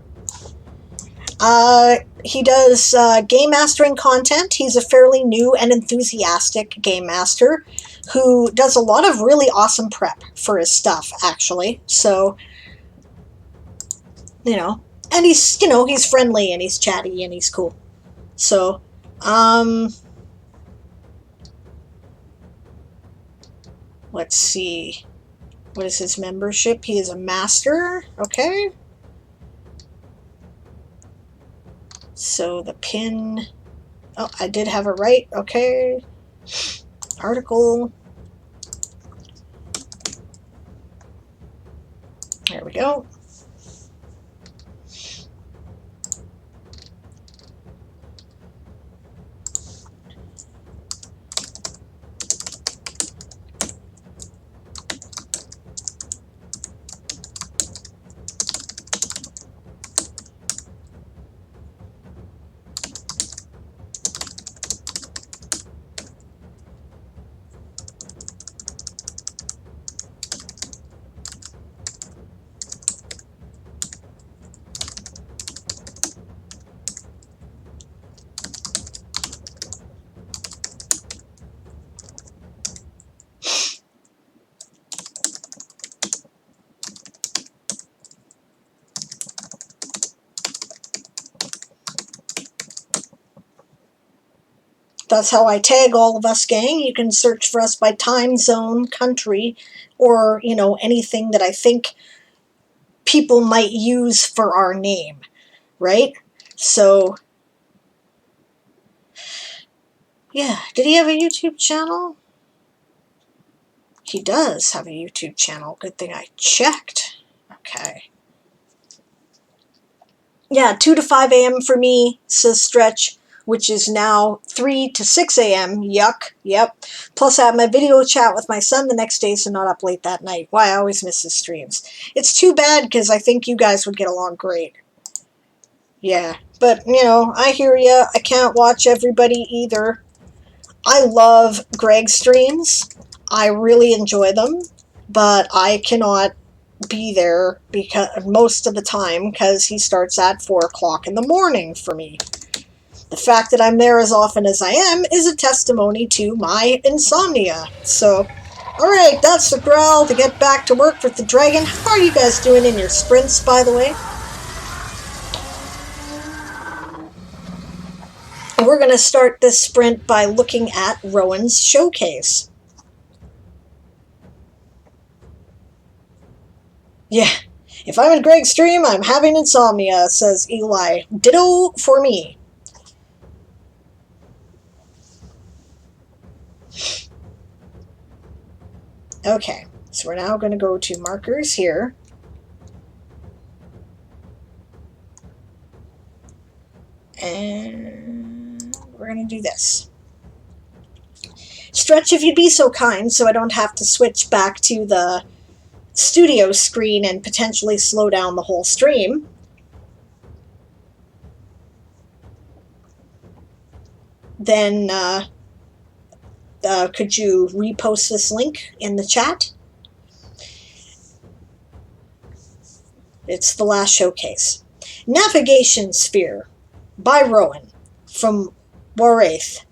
He does game mastering content. He's a fairly new and enthusiastic game master who does a lot of really awesome prep for his stuff, actually. So, you know, and he's, you know, he's friendly and he's chatty and he's cool. So, let's see. What is his membership? He is a master. Okay. So the pin. Oh, I did have it right. Okay. Article. There we go. That's how I tag all of us, gang. You can search for us by time zone, country, or, you know, anything that I think people might use for our name, right? So, yeah. Did he have a YouTube channel? He does have a YouTube channel. Good thing I checked. Okay. Yeah, 2 to 5 a.m. for me, says Stretch, which is now 3 to 6 a.m. Yuck. Yep. Plus, I have my video chat with my son the next day, so not up late that night. Why, I always miss his streams. It's too bad, because I think you guys would get along great. Yeah, but, you know, I hear ya. I can't watch everybody either. I love Greg's streams. I really enjoy them, but I cannot be there because most of the time because he starts at 4 o'clock in the morning for me. The fact that I'm there as often as I am is a testimony to my insomnia. So, alright, that's the growl to get back to work with the dragon. How are you guys doing in your sprints, by the way? We're going to start this sprint by looking at Rowan's showcase. Yeah, if I'm in Greg's stream, I'm having insomnia, says Eli. Ditto for me. Okay, so we're now going to go to markers here. And we're going to do this. Stretch, if you'd be so kind, so I don't have to switch back to the studio screen and potentially slow down the whole stream. Then could you repost this link in the chat? It's the last showcase. Navigation Sphere by Rowan from Warith.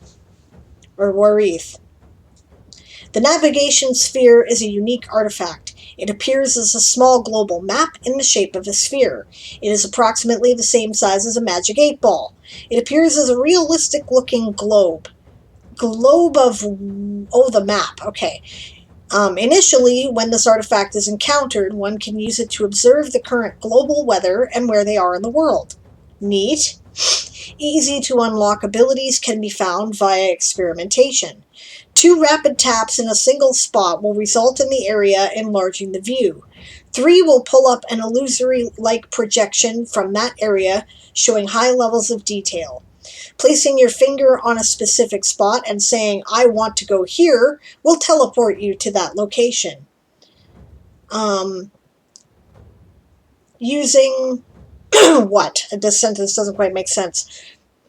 The Navigation Sphere is a unique artifact. It appears as a small global map in the shape of a sphere. It is approximately the same size as a magic 8-ball. It appears as a realistic-looking globe. Globe of... oh, the map. Okay. Initially, when this artifact is encountered, one can use it to observe the current global weather and where they are in the world. Neat. Easy to unlock abilities can be found via experimentation. 2 rapid taps in a single spot will result in the area enlarging the view. 3 will pull up an illusory-like projection from that area, showing high levels of detail. Placing your finger on a specific spot and saying, "I want to go here," will teleport you to that location. Using... what? This sentence doesn't quite make sense,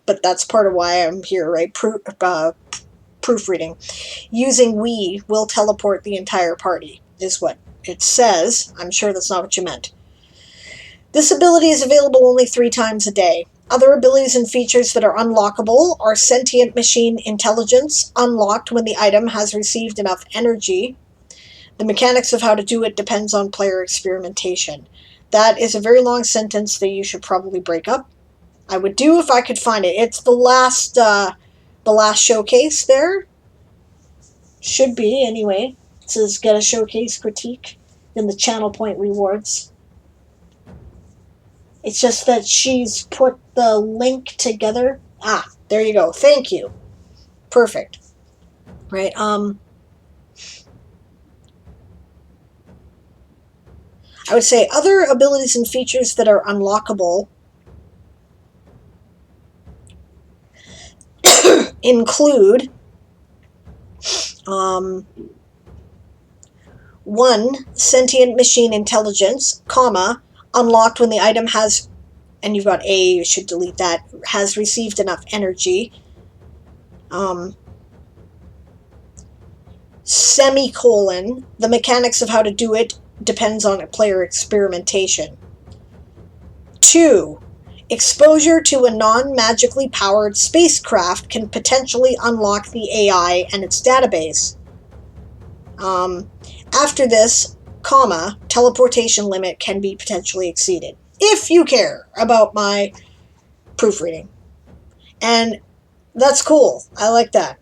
but that's part of why I'm here, right? Proofreading. Using "we" will teleport the entire party, is what it says. I'm sure that's not what you meant. This ability is available only 3 times a day. Other abilities and features that are unlockable are Sentient Machine Intelligence, unlocked when the item has received enough energy. The mechanics of how to do it depends on player experimentation. That is a very long sentence that you should probably break up. I would do if I could find it. It's the last showcase there. Should be, anyway. It says get a showcase critique in the channel point rewards. It's just that she's put the link together. Ah, there you go. Thank you. Perfect. Right, I would say other abilities and features that are unlockable include 1. Sentient Machine Intelligence, comma, unlocked when the item has, and you've got A, you should delete that, has received enough energy. Semicolon, the mechanics of how to do it depends on player experimentation. 2. Exposure to a non-magically powered spacecraft can potentially unlock the AI and its database. After this, comma, teleportation limit can be potentially exceeded. If you care about my proofreading. And That's cool. I like that.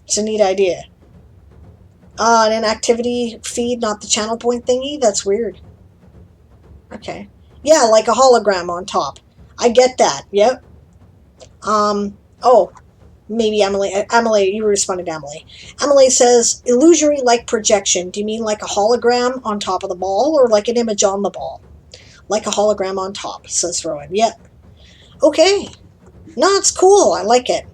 It's a neat idea. An inactivity feed, not the channel point thingy? That's weird. Okay. Yeah, like a hologram on top. I get that. Yep. Oh, maybe Emily. Emily, you responded to Emily. Emily says, illusory like projection. Do you mean like a hologram on top of the ball or like an image on the ball? Like a hologram on top, says Rowan. Yep. Okay. No, it's cool. I like it.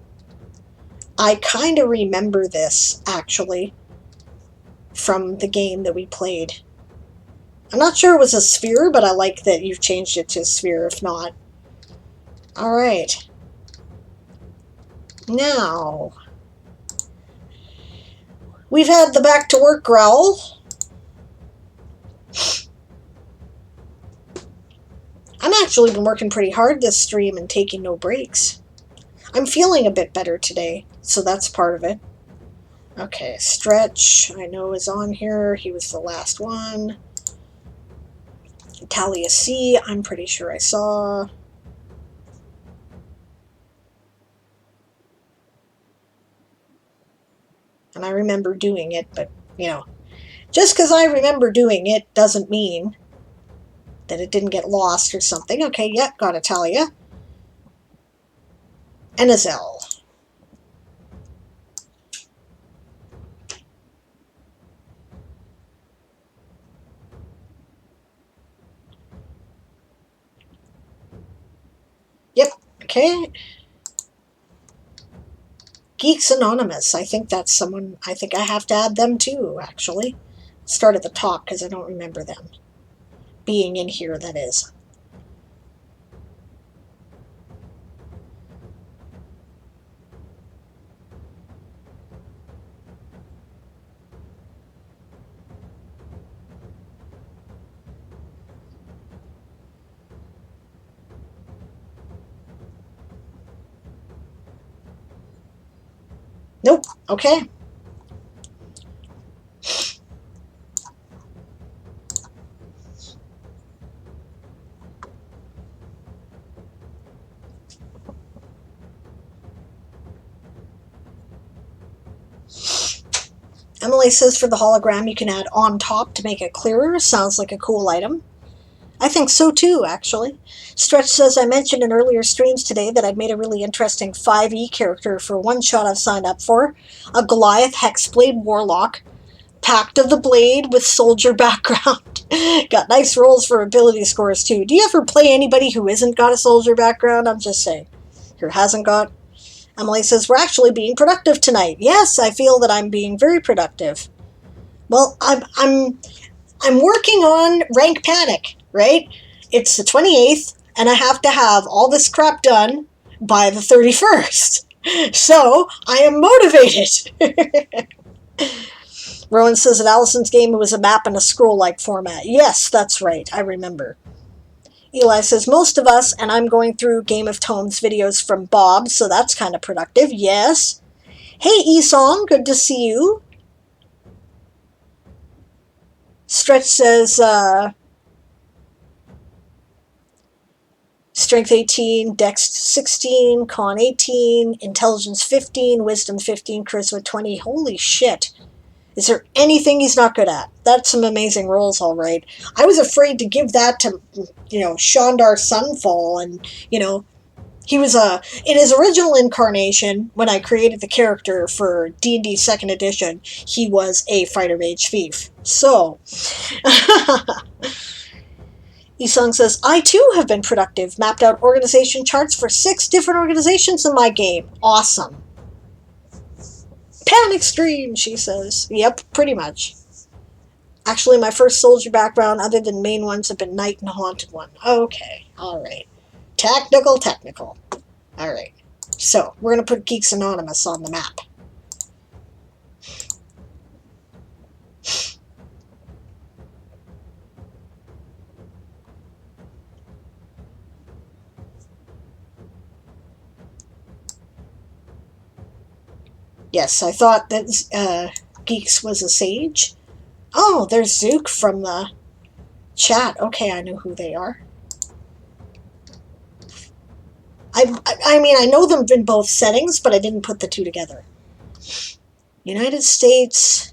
I kind of remember this, actually, from the game that we played. I'm not sure it was a sphere, but I like that you've changed it to a sphere, if not. Alright. Now, we've had the back to work growl. I'm actually been working pretty hard this stream and taking no breaks. I'm feeling a bit better today, so that's part of it. Okay, Stretch, I know is on here. He was the last one. Talia C, I'm pretty sure I saw. And I remember doing it, but, you know, just because I remember doing it doesn't mean that it didn't get lost or something. Okay, yep, got Talia. And Azel. Yep, okay. Geeks Anonymous. I think that's someone, I think I have to add them too, actually. Start at the top because I don't remember them being in here, that is. Nope, okay. Emily says for the hologram you can add on top to make it clearer. Sounds like a cool item. I think so too, actually. Stretch says, I mentioned in earlier streams today that I'd made a really interesting 5e character for one shot I've signed up for. A Goliath Hexblade Warlock. Pact of the Blade with soldier background. Got nice rolls for ability scores too. Do you ever play anybody who isn't got a soldier background? I'm just saying. Who hasn't got? Emily says, we're actually being productive tonight. Yes, I feel that I'm being very productive. Well, I'm working on Rank Panic, right? It's the 28th, and I have to have all this crap done by the 31st. So, I am motivated. Rowan says at Allison's game it was a map in a scroll-like format. Yes, that's right. I remember. Eli says, most of us, and I'm going through Game of Tomes videos from Bob, so that's kind of productive. Yes. Hey, Esong, good to see you. Stretch says, Strength 18, Dex 16, Con 18, Intelligence 15, Wisdom 15, Charisma 20. Holy shit. Is there anything he's not good at? That's some amazing rolls, all right. I was afraid to give that to, Shandar Sunfall, and, he was in his original incarnation, when I created the character for D&D 2nd edition, he was a fighter mage thief. So, Isung says, I too have been productive. Mapped out organization charts for 6 different organizations in my game. Awesome. Panic stream, she says. Yep, pretty much. Actually, my first soldier background, other than main ones, have been Knight and Haunted one. Okay, alright. Technical. Alright. So, we're going to put Geeks Anonymous on the map. Yes, I thought that Geeks was a sage. Oh, there's Zook from the chat. Okay, I know who they are. I mean, I know them in both settings, but I didn't put the two together. United States,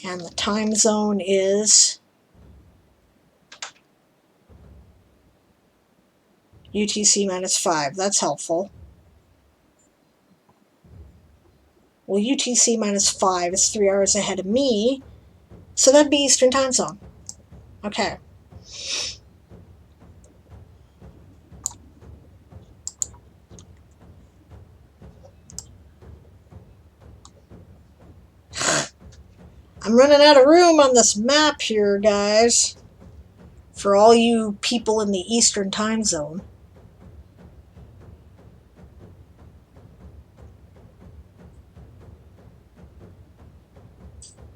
and the time zone is UTC -5. That's helpful. Well, UTC -5 is 3 hours ahead of me, so that'd be Eastern time zone. Okay. I'm running out of room on this map here, guys, for all you people in the Eastern time zone.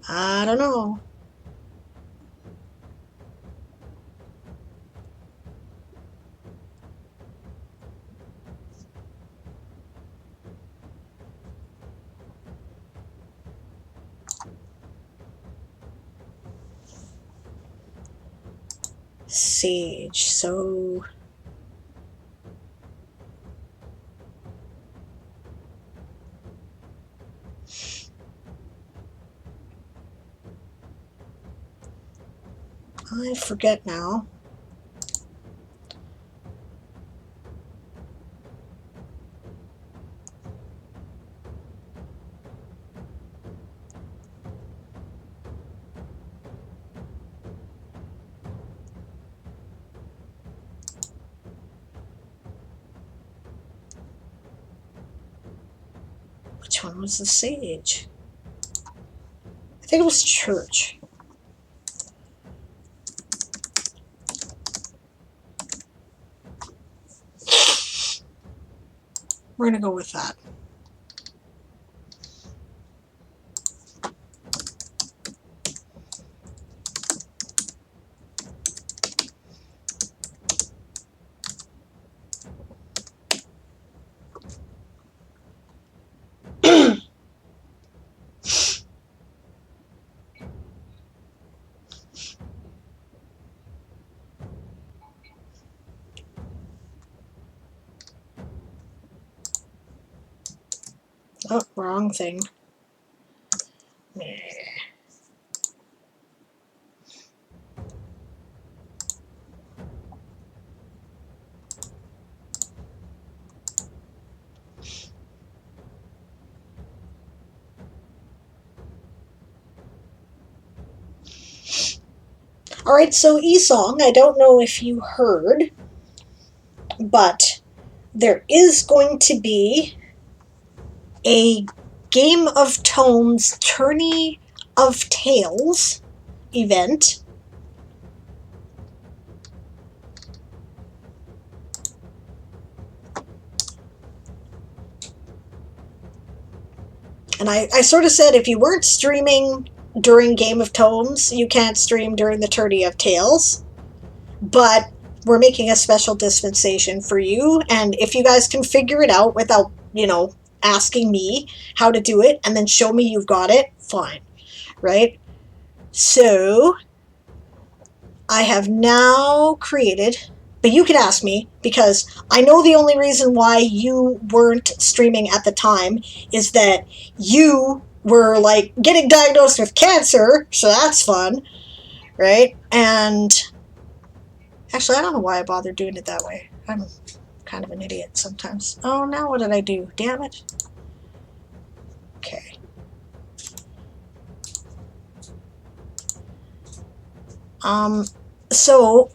I don't know. Sage, so... I forget now. Which one was the sage? I think it was church. We're going to go with that. Oh, wrong thing. Alright, so Esong, I don't know if you heard, but there is going to be a Game of Tones Tourney of Tales event. And I sort of said if you weren't streaming during Game of Tomes, you can't stream during the Tourney of Tales. But we're making a special dispensation for you, and if you guys can figure it out without, you know, asking me how to do it and then show me you've got it, fine, right? So I have now created, but you can ask me, because I know the only reason why you weren't streaming at the time is that you were like getting diagnosed with cancer, so that's fun, right? And actually, I don't know why I bothered doing it that way. I'm kind of an idiot sometimes. Oh, now what did I do? Damn it. Okay. So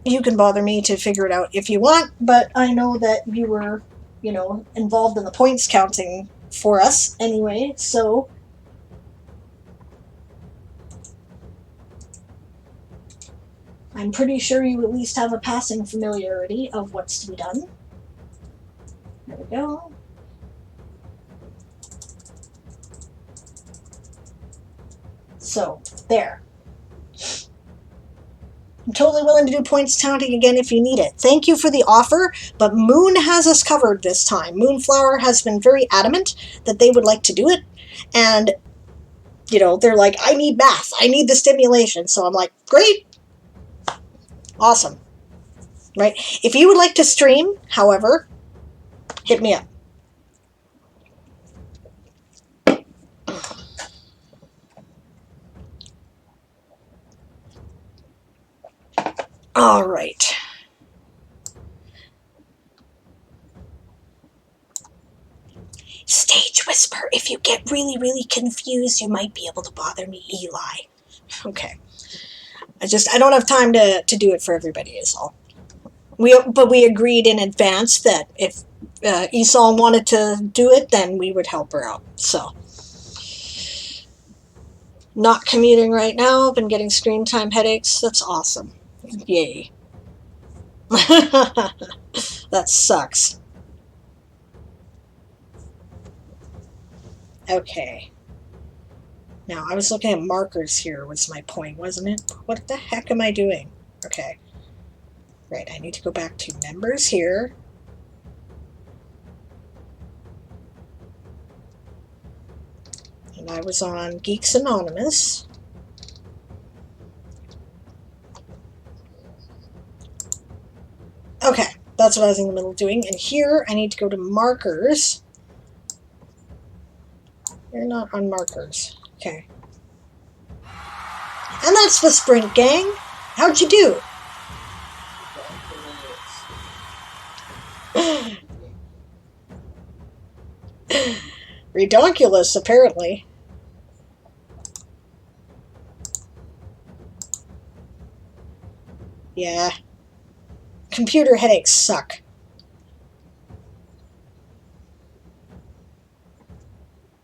you can bother me to figure it out if you want, but I know that you were, you know, involved in the points counting for us anyway, so I'm pretty sure you at least have a passing familiarity of what's to be done. There we go. So, there. I'm totally willing to do points counting again if you need it. Thank you for the offer, but Moon has us covered this time. Moonflower has been very adamant that they would like to do it, and, you know, they're like, I need math, I need the stimulation, so I'm like, great, awesome, right? If you would like to stream, however, Hit me up. All right. Stage whisper. If you get really, really confused, you might be able to bother me, Eli. Okay. I don't have time to do it for everybody is all. But we agreed in advance that if Esau wanted to do it, then we would help her out. So, not commuting right now. Been getting screen time headaches. That's awesome. Yay. That sucks. Okay. Now, I was looking at markers here was my point, wasn't it? What the heck am I doing? Okay. Right, I need to go back to members here. And I was on Geeks Anonymous. Okay, that's what I was in the middle of doing. And here I need to go to markers. You're not on markers. Okay. And that's the sprint, gang. How'd you do? Redonkulous, apparently. Yeah. Computer headaches suck.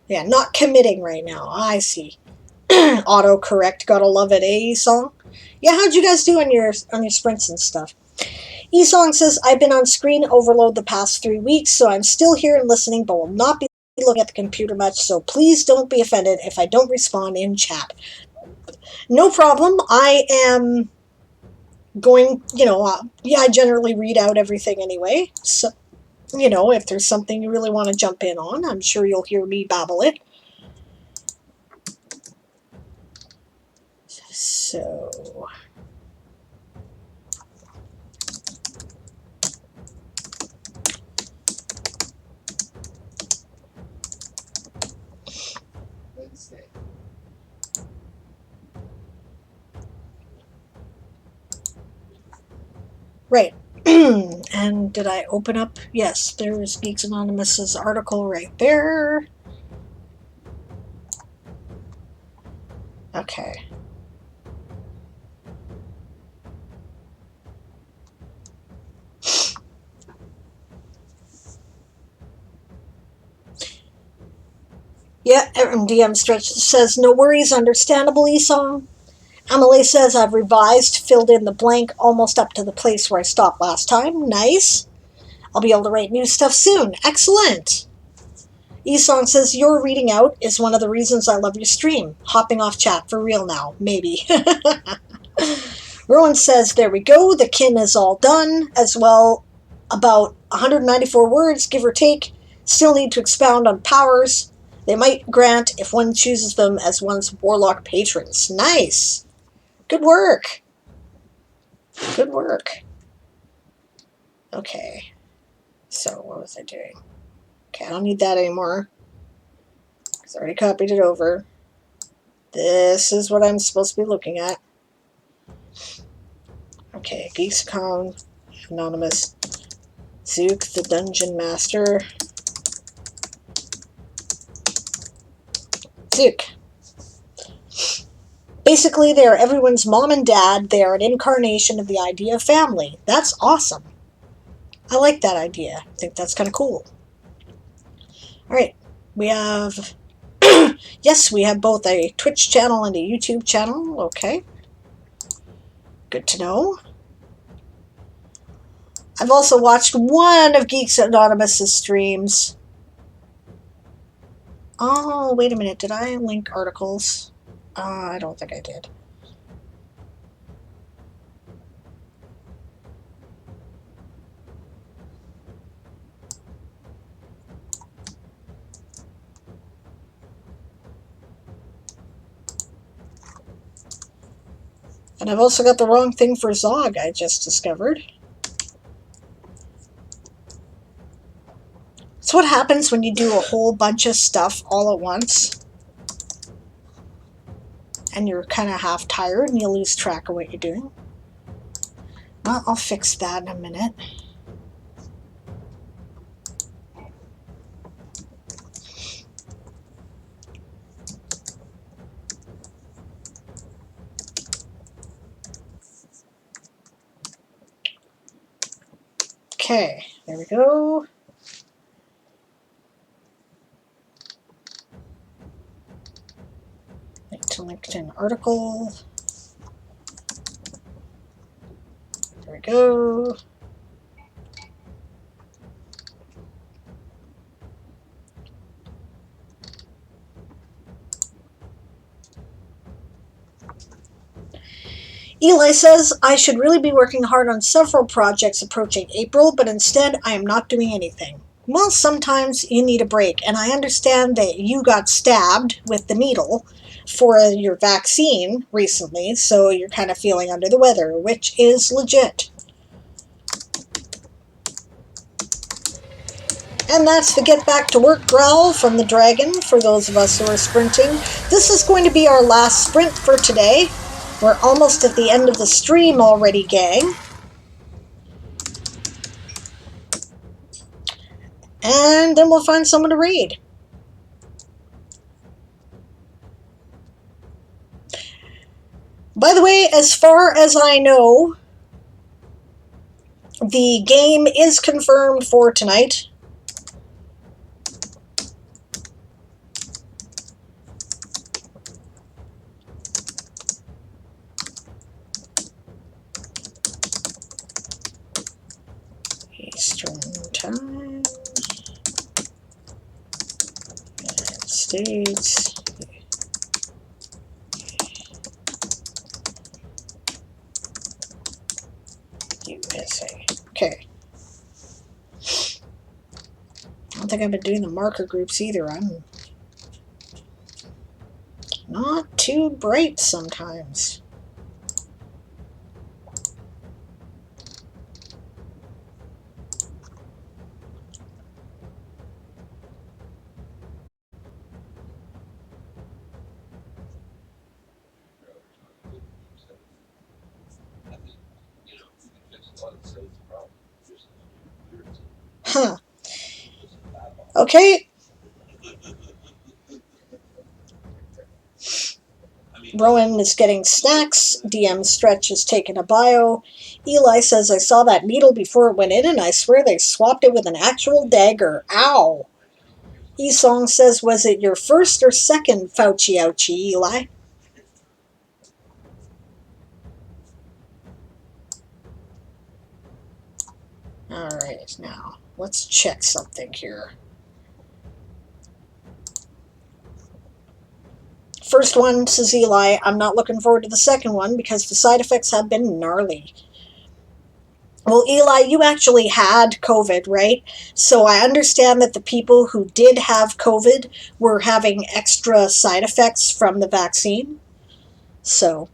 Yeah, not committing right now. I see. Autocorrect, gotta love it, eh, Esong? Yeah, how'd you guys do on your sprints and stuff? Esong says, I've been on screen overload the past 3 weeks, so I'm still here and listening, but will not be looking at the computer much, so please don't be offended if I don't respond in chat. No problem. I am going, yeah, I generally read out everything anyway, so, if there's something you really want to jump in on, I'm sure you'll hear me babble it. So... Right. And did I open up? Yes, there was Geeks Anonymous's article right there. Okay. Yeah, DM Stretch says, no worries, understandable, Esong. Emily says, I've revised, filled in the blank, almost up to the place where I stopped last time. Nice. I'll be able to write new stuff soon. Excellent. Esong says, your reading out is one of the reasons I love your stream. Hopping off chat for real now. Maybe. Rowan says, there we go. The kin is all done. As well, about 194 words, give or take. Still need to expound on powers. They might grant if one chooses them as one's warlock patrons. Nice. Good work. Good work. Okay. So, what was I doing? Okay, I don't need that anymore. Because I already copied it over. This is what I'm supposed to be looking at. Okay, GeeksCon, Anonymous, Zook, the Dungeon Master. Zook. Basically, they are everyone's mom and dad. They are an incarnation of the idea of family. That's awesome. I like that idea. I think that's kind of cool. Alright, we have... yes, we have both a Twitch channel and a YouTube channel. Okay. Good to know. I've also watched one of Geeks Anonymous' streams. Oh, wait a minute. Did I link articles? I don't think I did. And I've also got the wrong thing for Zog, I just discovered. It's what happens when you do a whole bunch of stuff all at once. And you're kind of half tired and you lose track of what you're doing. Well, I'll fix that in a minute. Okay, there we go. Link to LinkedIn article. There we go. Eli says, I should really be working hard on several projects approaching April, but instead I am not doing anything. Well, sometimes you need a break, and I understand that you got stabbed with the needle for your vaccine recently, so you're kind of feeling under the weather, which is legit. And that's the get back to work growl from the dragon for those of us who are sprinting. This is going to be our last sprint for today. We're almost at the end of the stream already, gang. And then we'll find someone to raid. By the way, as far as I know, the game is confirmed for tonight. Eastern Time. United States. USA. Okay. I don't think I've been doing the marker groups either. I'm not too bright sometimes. Huh. Okay. Rowan is getting snacks. DM Stretch is taking a bio. Eli says, I saw that needle before it went in, and I swear they swapped it with an actual dagger. Ow. Esong says, was it your first or second Fauci ouchie, Eli? Alright, now, let's check something here. First one, says Eli, I'm not looking forward to the second one because the side effects have been gnarly. Well, Eli, you actually had COVID, right? So I understand that the people who did have COVID were having extra side effects from the vaccine. So,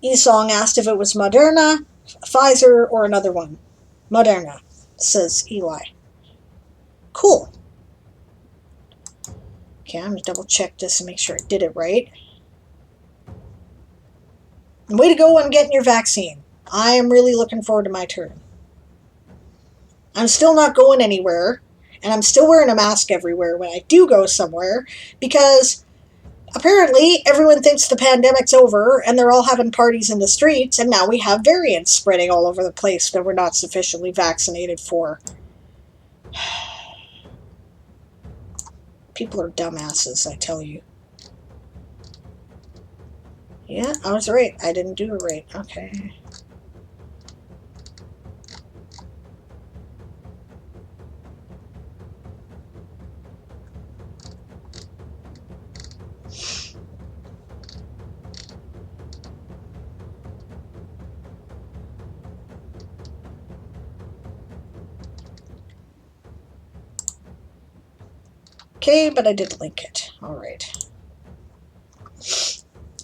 Esong asked if it was Moderna, Pfizer, or another one. Moderna, says Eli. Cool. Okay, I'm going to double check this and make sure I did it right. And way to go on getting your vaccine. I am really looking forward to my turn. I'm still not going anywhere, and I'm still wearing a mask everywhere when I do go somewhere, because apparently everyone thinks the pandemic's over, and they're all having parties in the streets, and now we have variants spreading all over the place that we're not sufficiently vaccinated for. People are dumbasses, I tell you. Yeah, I was right. I didn't do it right. Okay. Okay, but I did link it. Alright.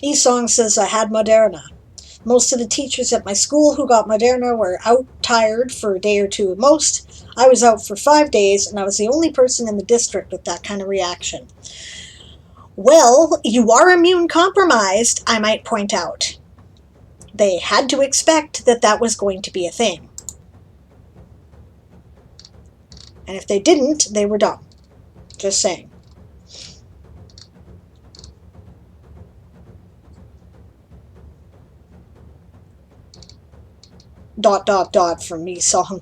Esong says I had Moderna. Most of the teachers at my school who got Moderna were out tired for a day or two at most. I was out for 5 days, and I was the only person in the district with that kind of reaction. Well, you are immune compromised, I might point out. They had to expect that that was going to be a thing. And if they didn't, they were dumb. Just saying. Dot, dot, dot from me, song.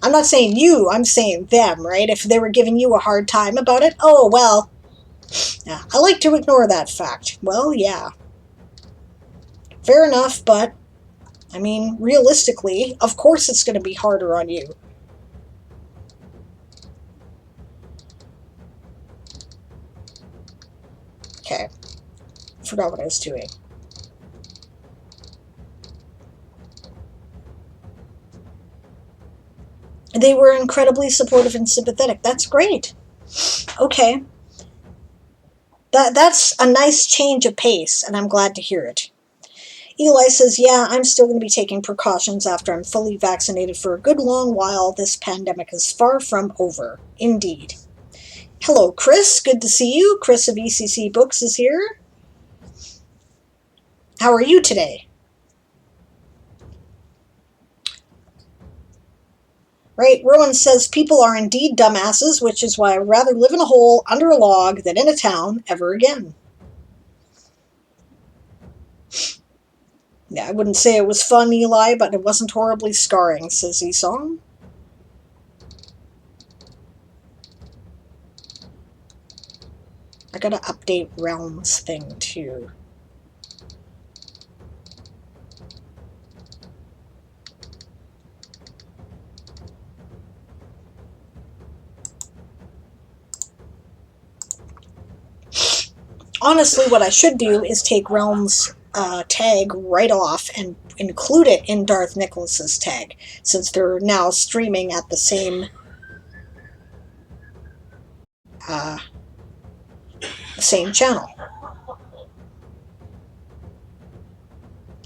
I'm not saying you, I'm saying them, right? If they were giving you a hard time about it, oh, well, yeah, I like to ignore that fact. Well, yeah. Fair enough, but, I mean, realistically, of course it's going to be harder on you. Okay. Forgot what I was doing. They were incredibly supportive and sympathetic. That's great. Okay. That's a nice change of pace, and I'm glad to hear it. Eli says, yeah, I'm still going to be taking precautions after I'm fully vaccinated for a good long while. This pandemic is far from over. Indeed. Hello, Chris. Good to see you. Chris of ECC Books is here. How are you today? Right, Rowan says, people are indeed dumbasses, which is why I'd rather live in a hole under a log than in a town ever again. Yeah, I wouldn't say it was fun, Eli, but it wasn't horribly scarring, says Esong. I gotta update Realms thing, too. Honestly, what I should do is take Realms tag right off and include it in Darth Nicholas's tag, since they're now streaming at the same channel.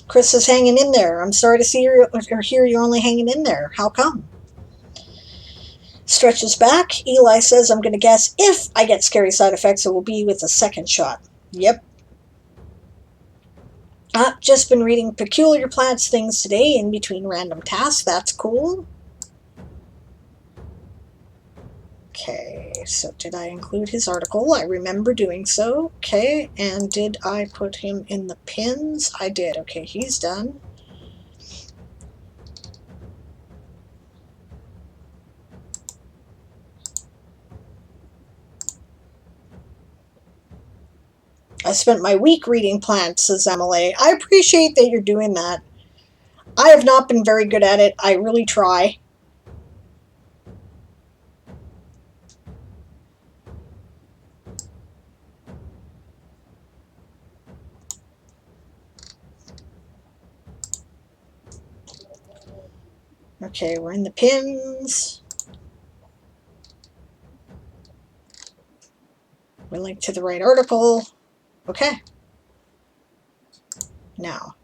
Chris is hanging in there. I'm sorry to see you or hear you're only hanging in there. How come? Stretches back. Eli says, I'm going to guess if I get scary side effects, it will be with the second shot. Yep. I've just been reading Peculiar Plants things today in between random tasks. That's cool. Okay, so did I include his article? I remember doing so. Okay, and did I put him in the pins? I did. Okay, he's done. I spent my week reading plants, says Emily. I appreciate that you're doing that. I have not been very good at it. I really try. Okay, we're in the pins. We link to the right article. Okay. Now,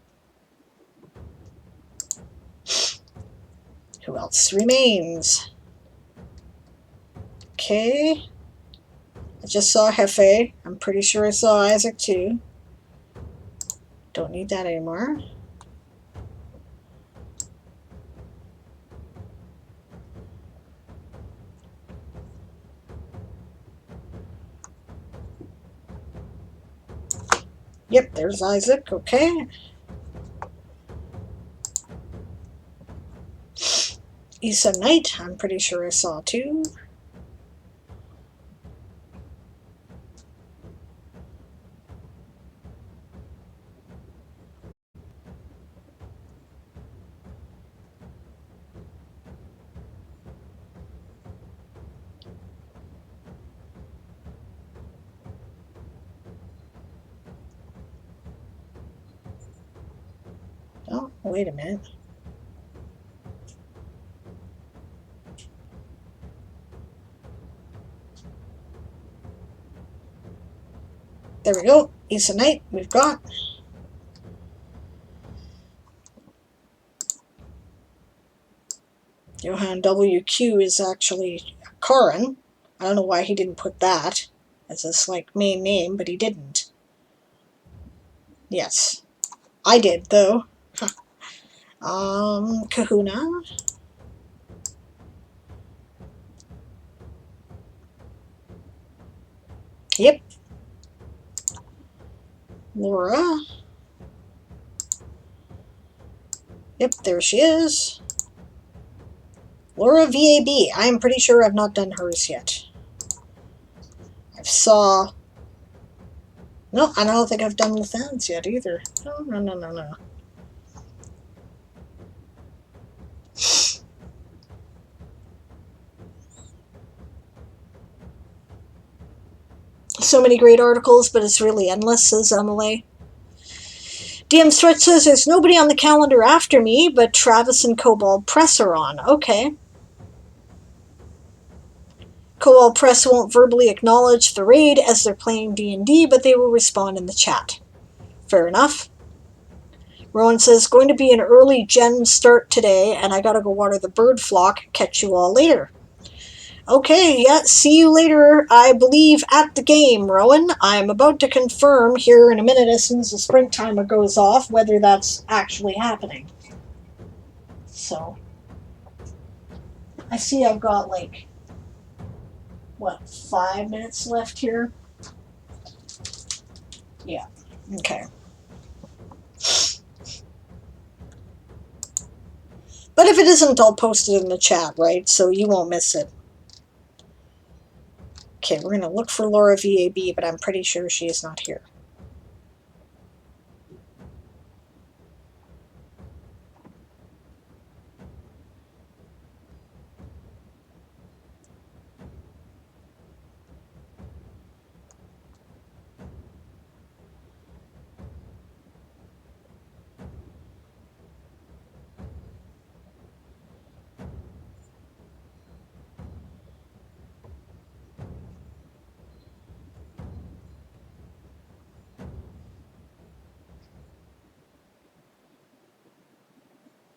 who else remains? Okay. I just saw Hefe. I'm pretty sure I saw Isaac too. Don't need that anymore. Yep, there's Isaac. Okay. Issa Knight, I'm pretty sure I saw too. Oh, wait a minute. There we go. Issa Knight, we've got. Johann WQ is actually Karin. I don't know why he didn't put that as his like main name, but he didn't. Yes. I did though. Kahuna. Yep. Laura. Yep, there she is. Laura VAB. I'm pretty sure I've not done hers yet. I've saw... No, I don't think I've done the fans yet either. No. So many great articles, but it's really endless, says Emily. DM Stretch says there's nobody on the calendar after me, but Travis and Cobalt Press are on. Okay. Cobalt Press won't verbally acknowledge the raid as they're playing D&D, but they will respond in the chat. Fair enough. Rowan says, going to be an early gen start today, and I gotta go water the bird flock. Catch you all later. Okay, yeah, see you later, I believe, at the game, Rowan. I'm about to confirm here in a minute as soon as the sprint timer goes off whether that's actually happening. So, I see I've got like, what, 5 minutes left here? Yeah, okay. But if it isn't, I'll post it in the chat, right? So you won't miss it. Okay, we're going to look for Laura VAB, but I'm pretty sure she is not here.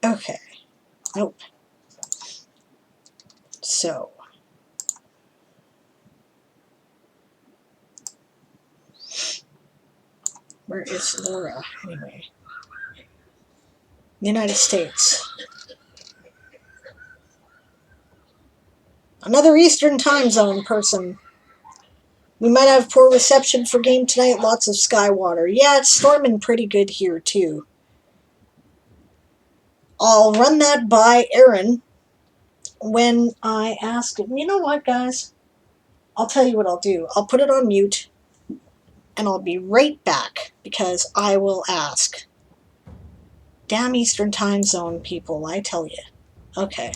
Okay. Nope. So. Where is Laura, anyway? United States. Another Eastern time zone person. We might have poor reception for game tonight. Lots of sky water. Yeah, it's storming pretty good here, too. I'll run that by Aaron when I ask him. You know what, guys? I'll tell you what I'll do. I'll put it on mute, and I'll be right back, because I will ask. Damn Eastern time zone people, I tell you. Okay.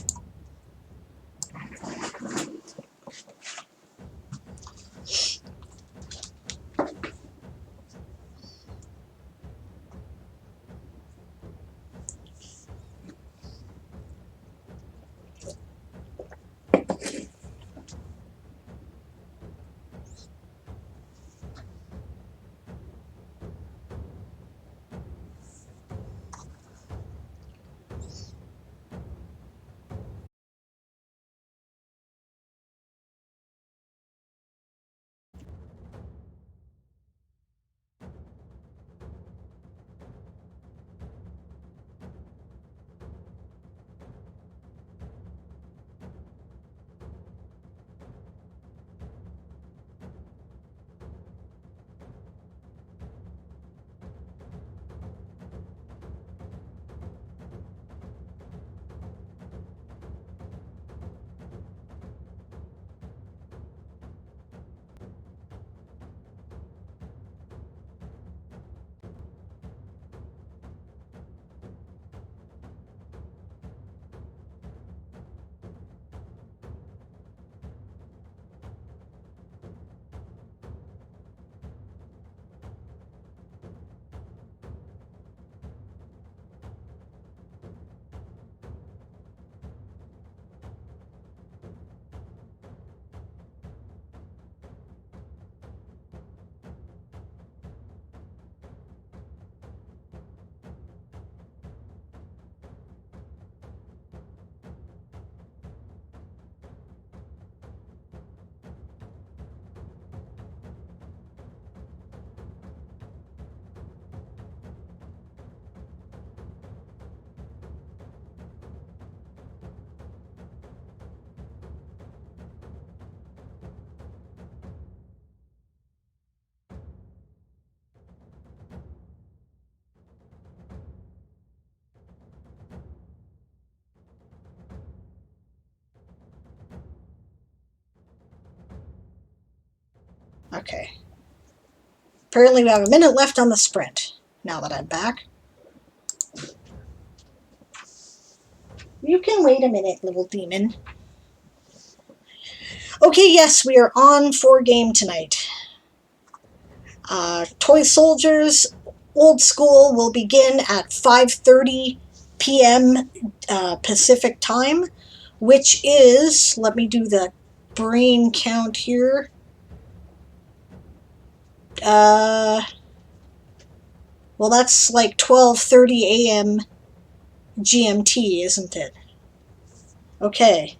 Okay. Apparently we have a minute left on the sprint, now that I'm back. You can wait a minute, little demon. Okay, yes, we are on for game tonight. Toysoldiers Old School will begin at 5:30 p.m. Pacific time, which is, let me do the brain count here. Well, that's like 12:30 a.m. GMT, isn't it? Okay.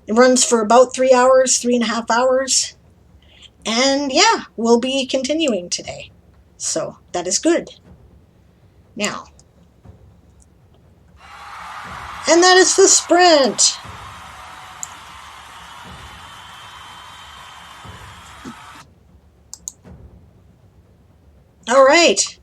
It runs for about 3 hours, 3.5 hours. And yeah, we'll be continuing today. So that is good. Now, and that is the sprint. All right.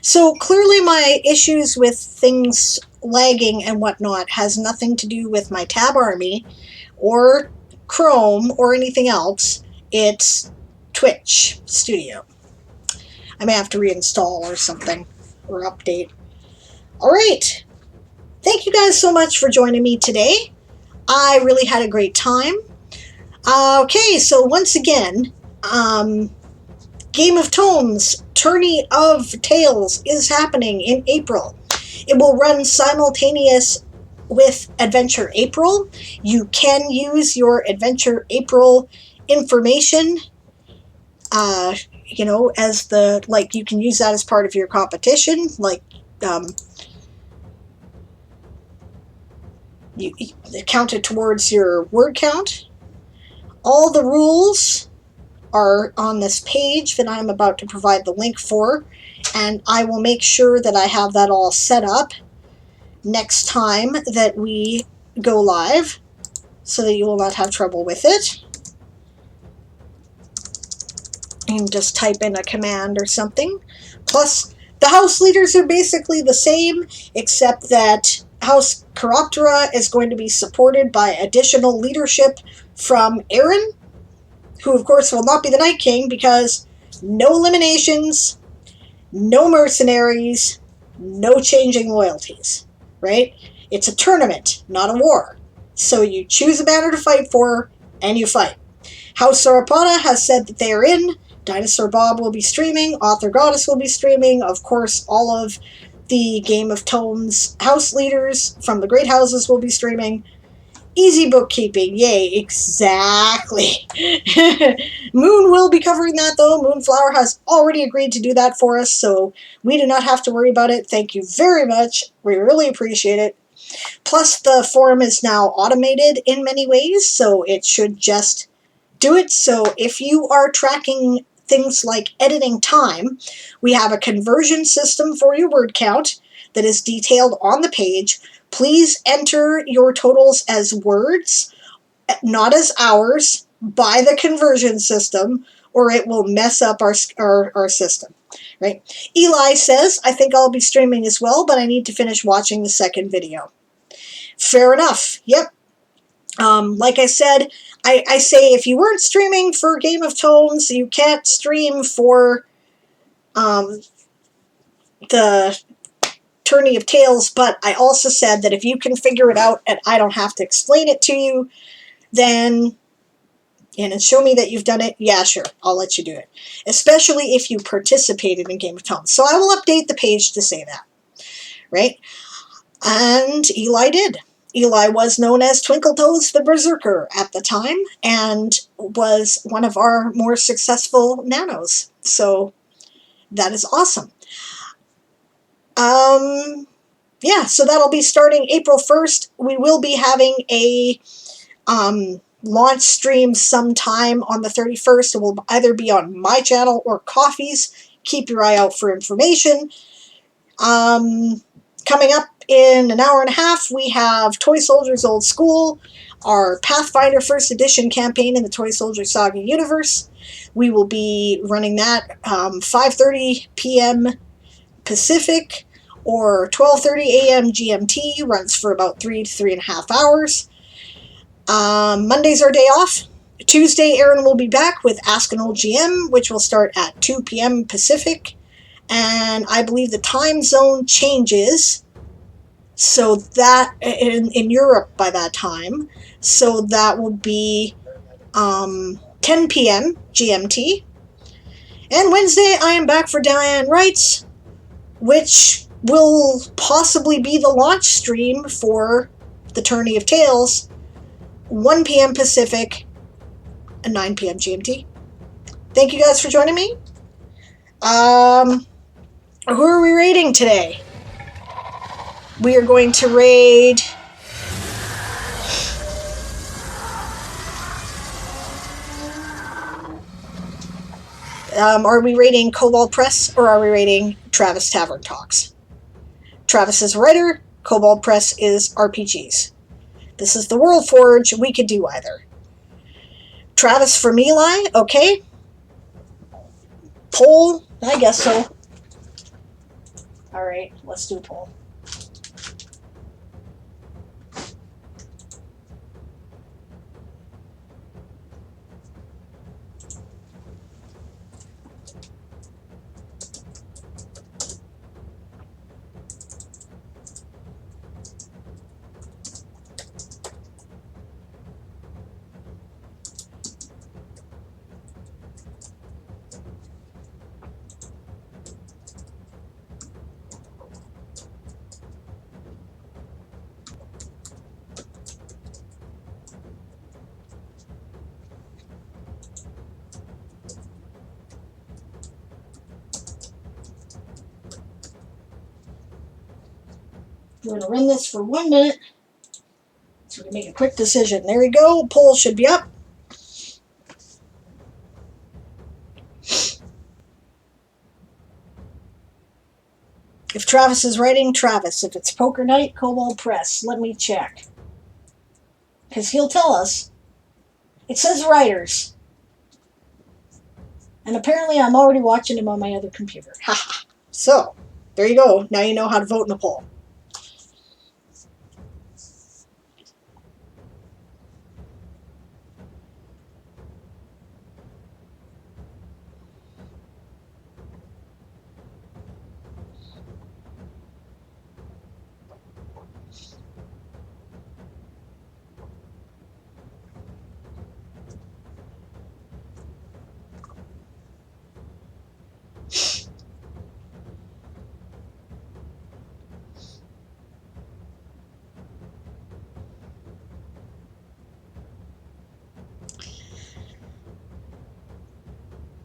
So clearly my issues with things lagging and whatnot has nothing to do with my tab army or Chrome or anything else. It's Twitch Studio. I may have to reinstall or something or update. All right. Thank you guys so much for joining me today. I really had a great time. Okay, so once again, Game of Tomes, Tourney of Tales is happening in April. It will run simultaneous with Adventure April. You can use your Adventure April information, you know, as the, like, you can use that as part of your competition, like, you count it towards your word count. All the rules are on this page that I'm about to provide the link for, and I will make sure that I have that all set up next time that we go live so that you will not have trouble with it. You can just type in a command or something. Plus, the house leaders are basically the same, except that House Chiroptera is going to be supported by additional leadership from Aaron, who of course will not be the Night King because no eliminations, no mercenaries, no changing loyalties, right? It's a tournament, not a war. So you choose a banner to fight for, and you fight. House Sarapana has said that they are in. Dinosaur Bob will be streaming. Author Goddess will be streaming. Of course, all of the Game of Tomes house leaders from the Great Houses will be streaming. Easy bookkeeping, yay, exactly. Moon will be covering that, though. Moonflower has already agreed to do that for us, so we do not have to worry about it. Thank you very much. We really appreciate it. Plus, the forum is now automated in many ways, so it should just do it. So if you are tracking things like editing time, we have a conversion system for your word count that is detailed on the page. Please enter your totals as words, not as hours, by the conversion system, or it will mess up our system, right? Eli says, I think I'll be streaming as well, but I need to finish watching the second video. Fair enough. Yep. Like I said, I say if you weren't streaming for Game of Tomes, you can't stream for the Tourney of Tales, but I also said that if you can figure it out and I don't have to explain it to you, then, and show me that you've done it, yeah, sure, I'll let you do it. Especially if you participated in Game of Tomes. So I will update the page to say that, right? And Eli did. Eli was known as Twinkletoes the Berserker at the time and was one of our more successful nanos. So that is awesome. Yeah, so that'll be starting April 1st. We will be having a launch stream sometime on the 31st. It will either be on my channel or Coffee's. Keep your eye out for information. Coming up in an hour and a half, we have Toysoldiers Old School, our Pathfinder First Edition campaign in the Toysoldier Saga universe. We will be running that 5:30 p.m. Pacific or 12:30 a.m. GMT. Runs for about 3 to 3.5 hours. Monday's our day off. Tuesday, Aaron will be back with Ask an Old GM, which will start at 2 p.m. Pacific. And I believe the time zone changes so that in Europe by that time. So that will be 10 p.m. GMT. And Wednesday, I am back for Diane Wrights, which will possibly be the launch stream for the Tourney of Tales, 1 p.m. Pacific and 9 p.m. GMT. Thank you guys for joining me. Who are we raiding today? We are going to raid are we raiding Cobalt Press or are we raiding Travis Tavern Talks? Travis is a writer, Cobalt Press is RPGs. This is the WorldForge, we could do either. Travis from Eli, okay. Poll, I guess so. Alright, let's do a poll. We're going to run this for 1 minute so we can make a quick decision. There we go. Poll should be up. If Travis is writing, Travis. If it's Poker Night, Cobalt Press. Let me check. Because he'll tell us. It says writers. And apparently I'm already watching him on my other computer. Haha. So, there you go. Now you know how to vote in a poll.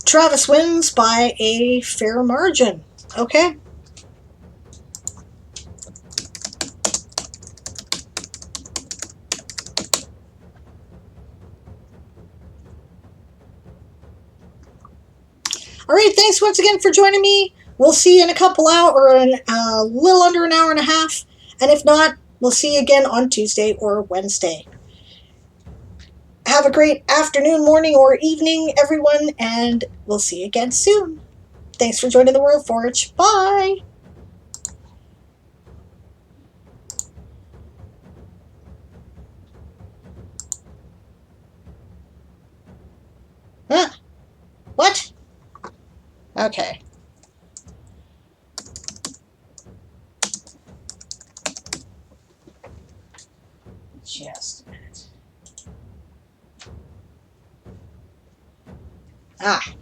Travis wins by a fair margin. Okay. All right, thanks once again for joining me. We'll see you in a couple hours, or in a little under an hour and a half. And if not, we'll see you again on Tuesday or Wednesday. Have a great afternoon, morning, or evening, everyone, and we'll see you again soon. Thanks for joining the WorldForge. Bye! Huh? What? Okay. Just a minute. Ah.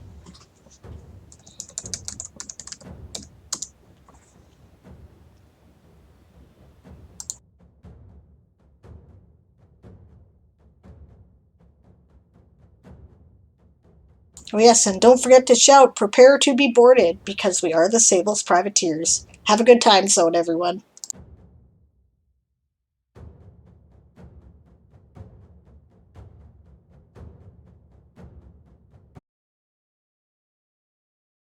Oh yes, and don't forget to shout, prepare to be boarded, because we are the Sable's privateers. Have a good time zone, everyone.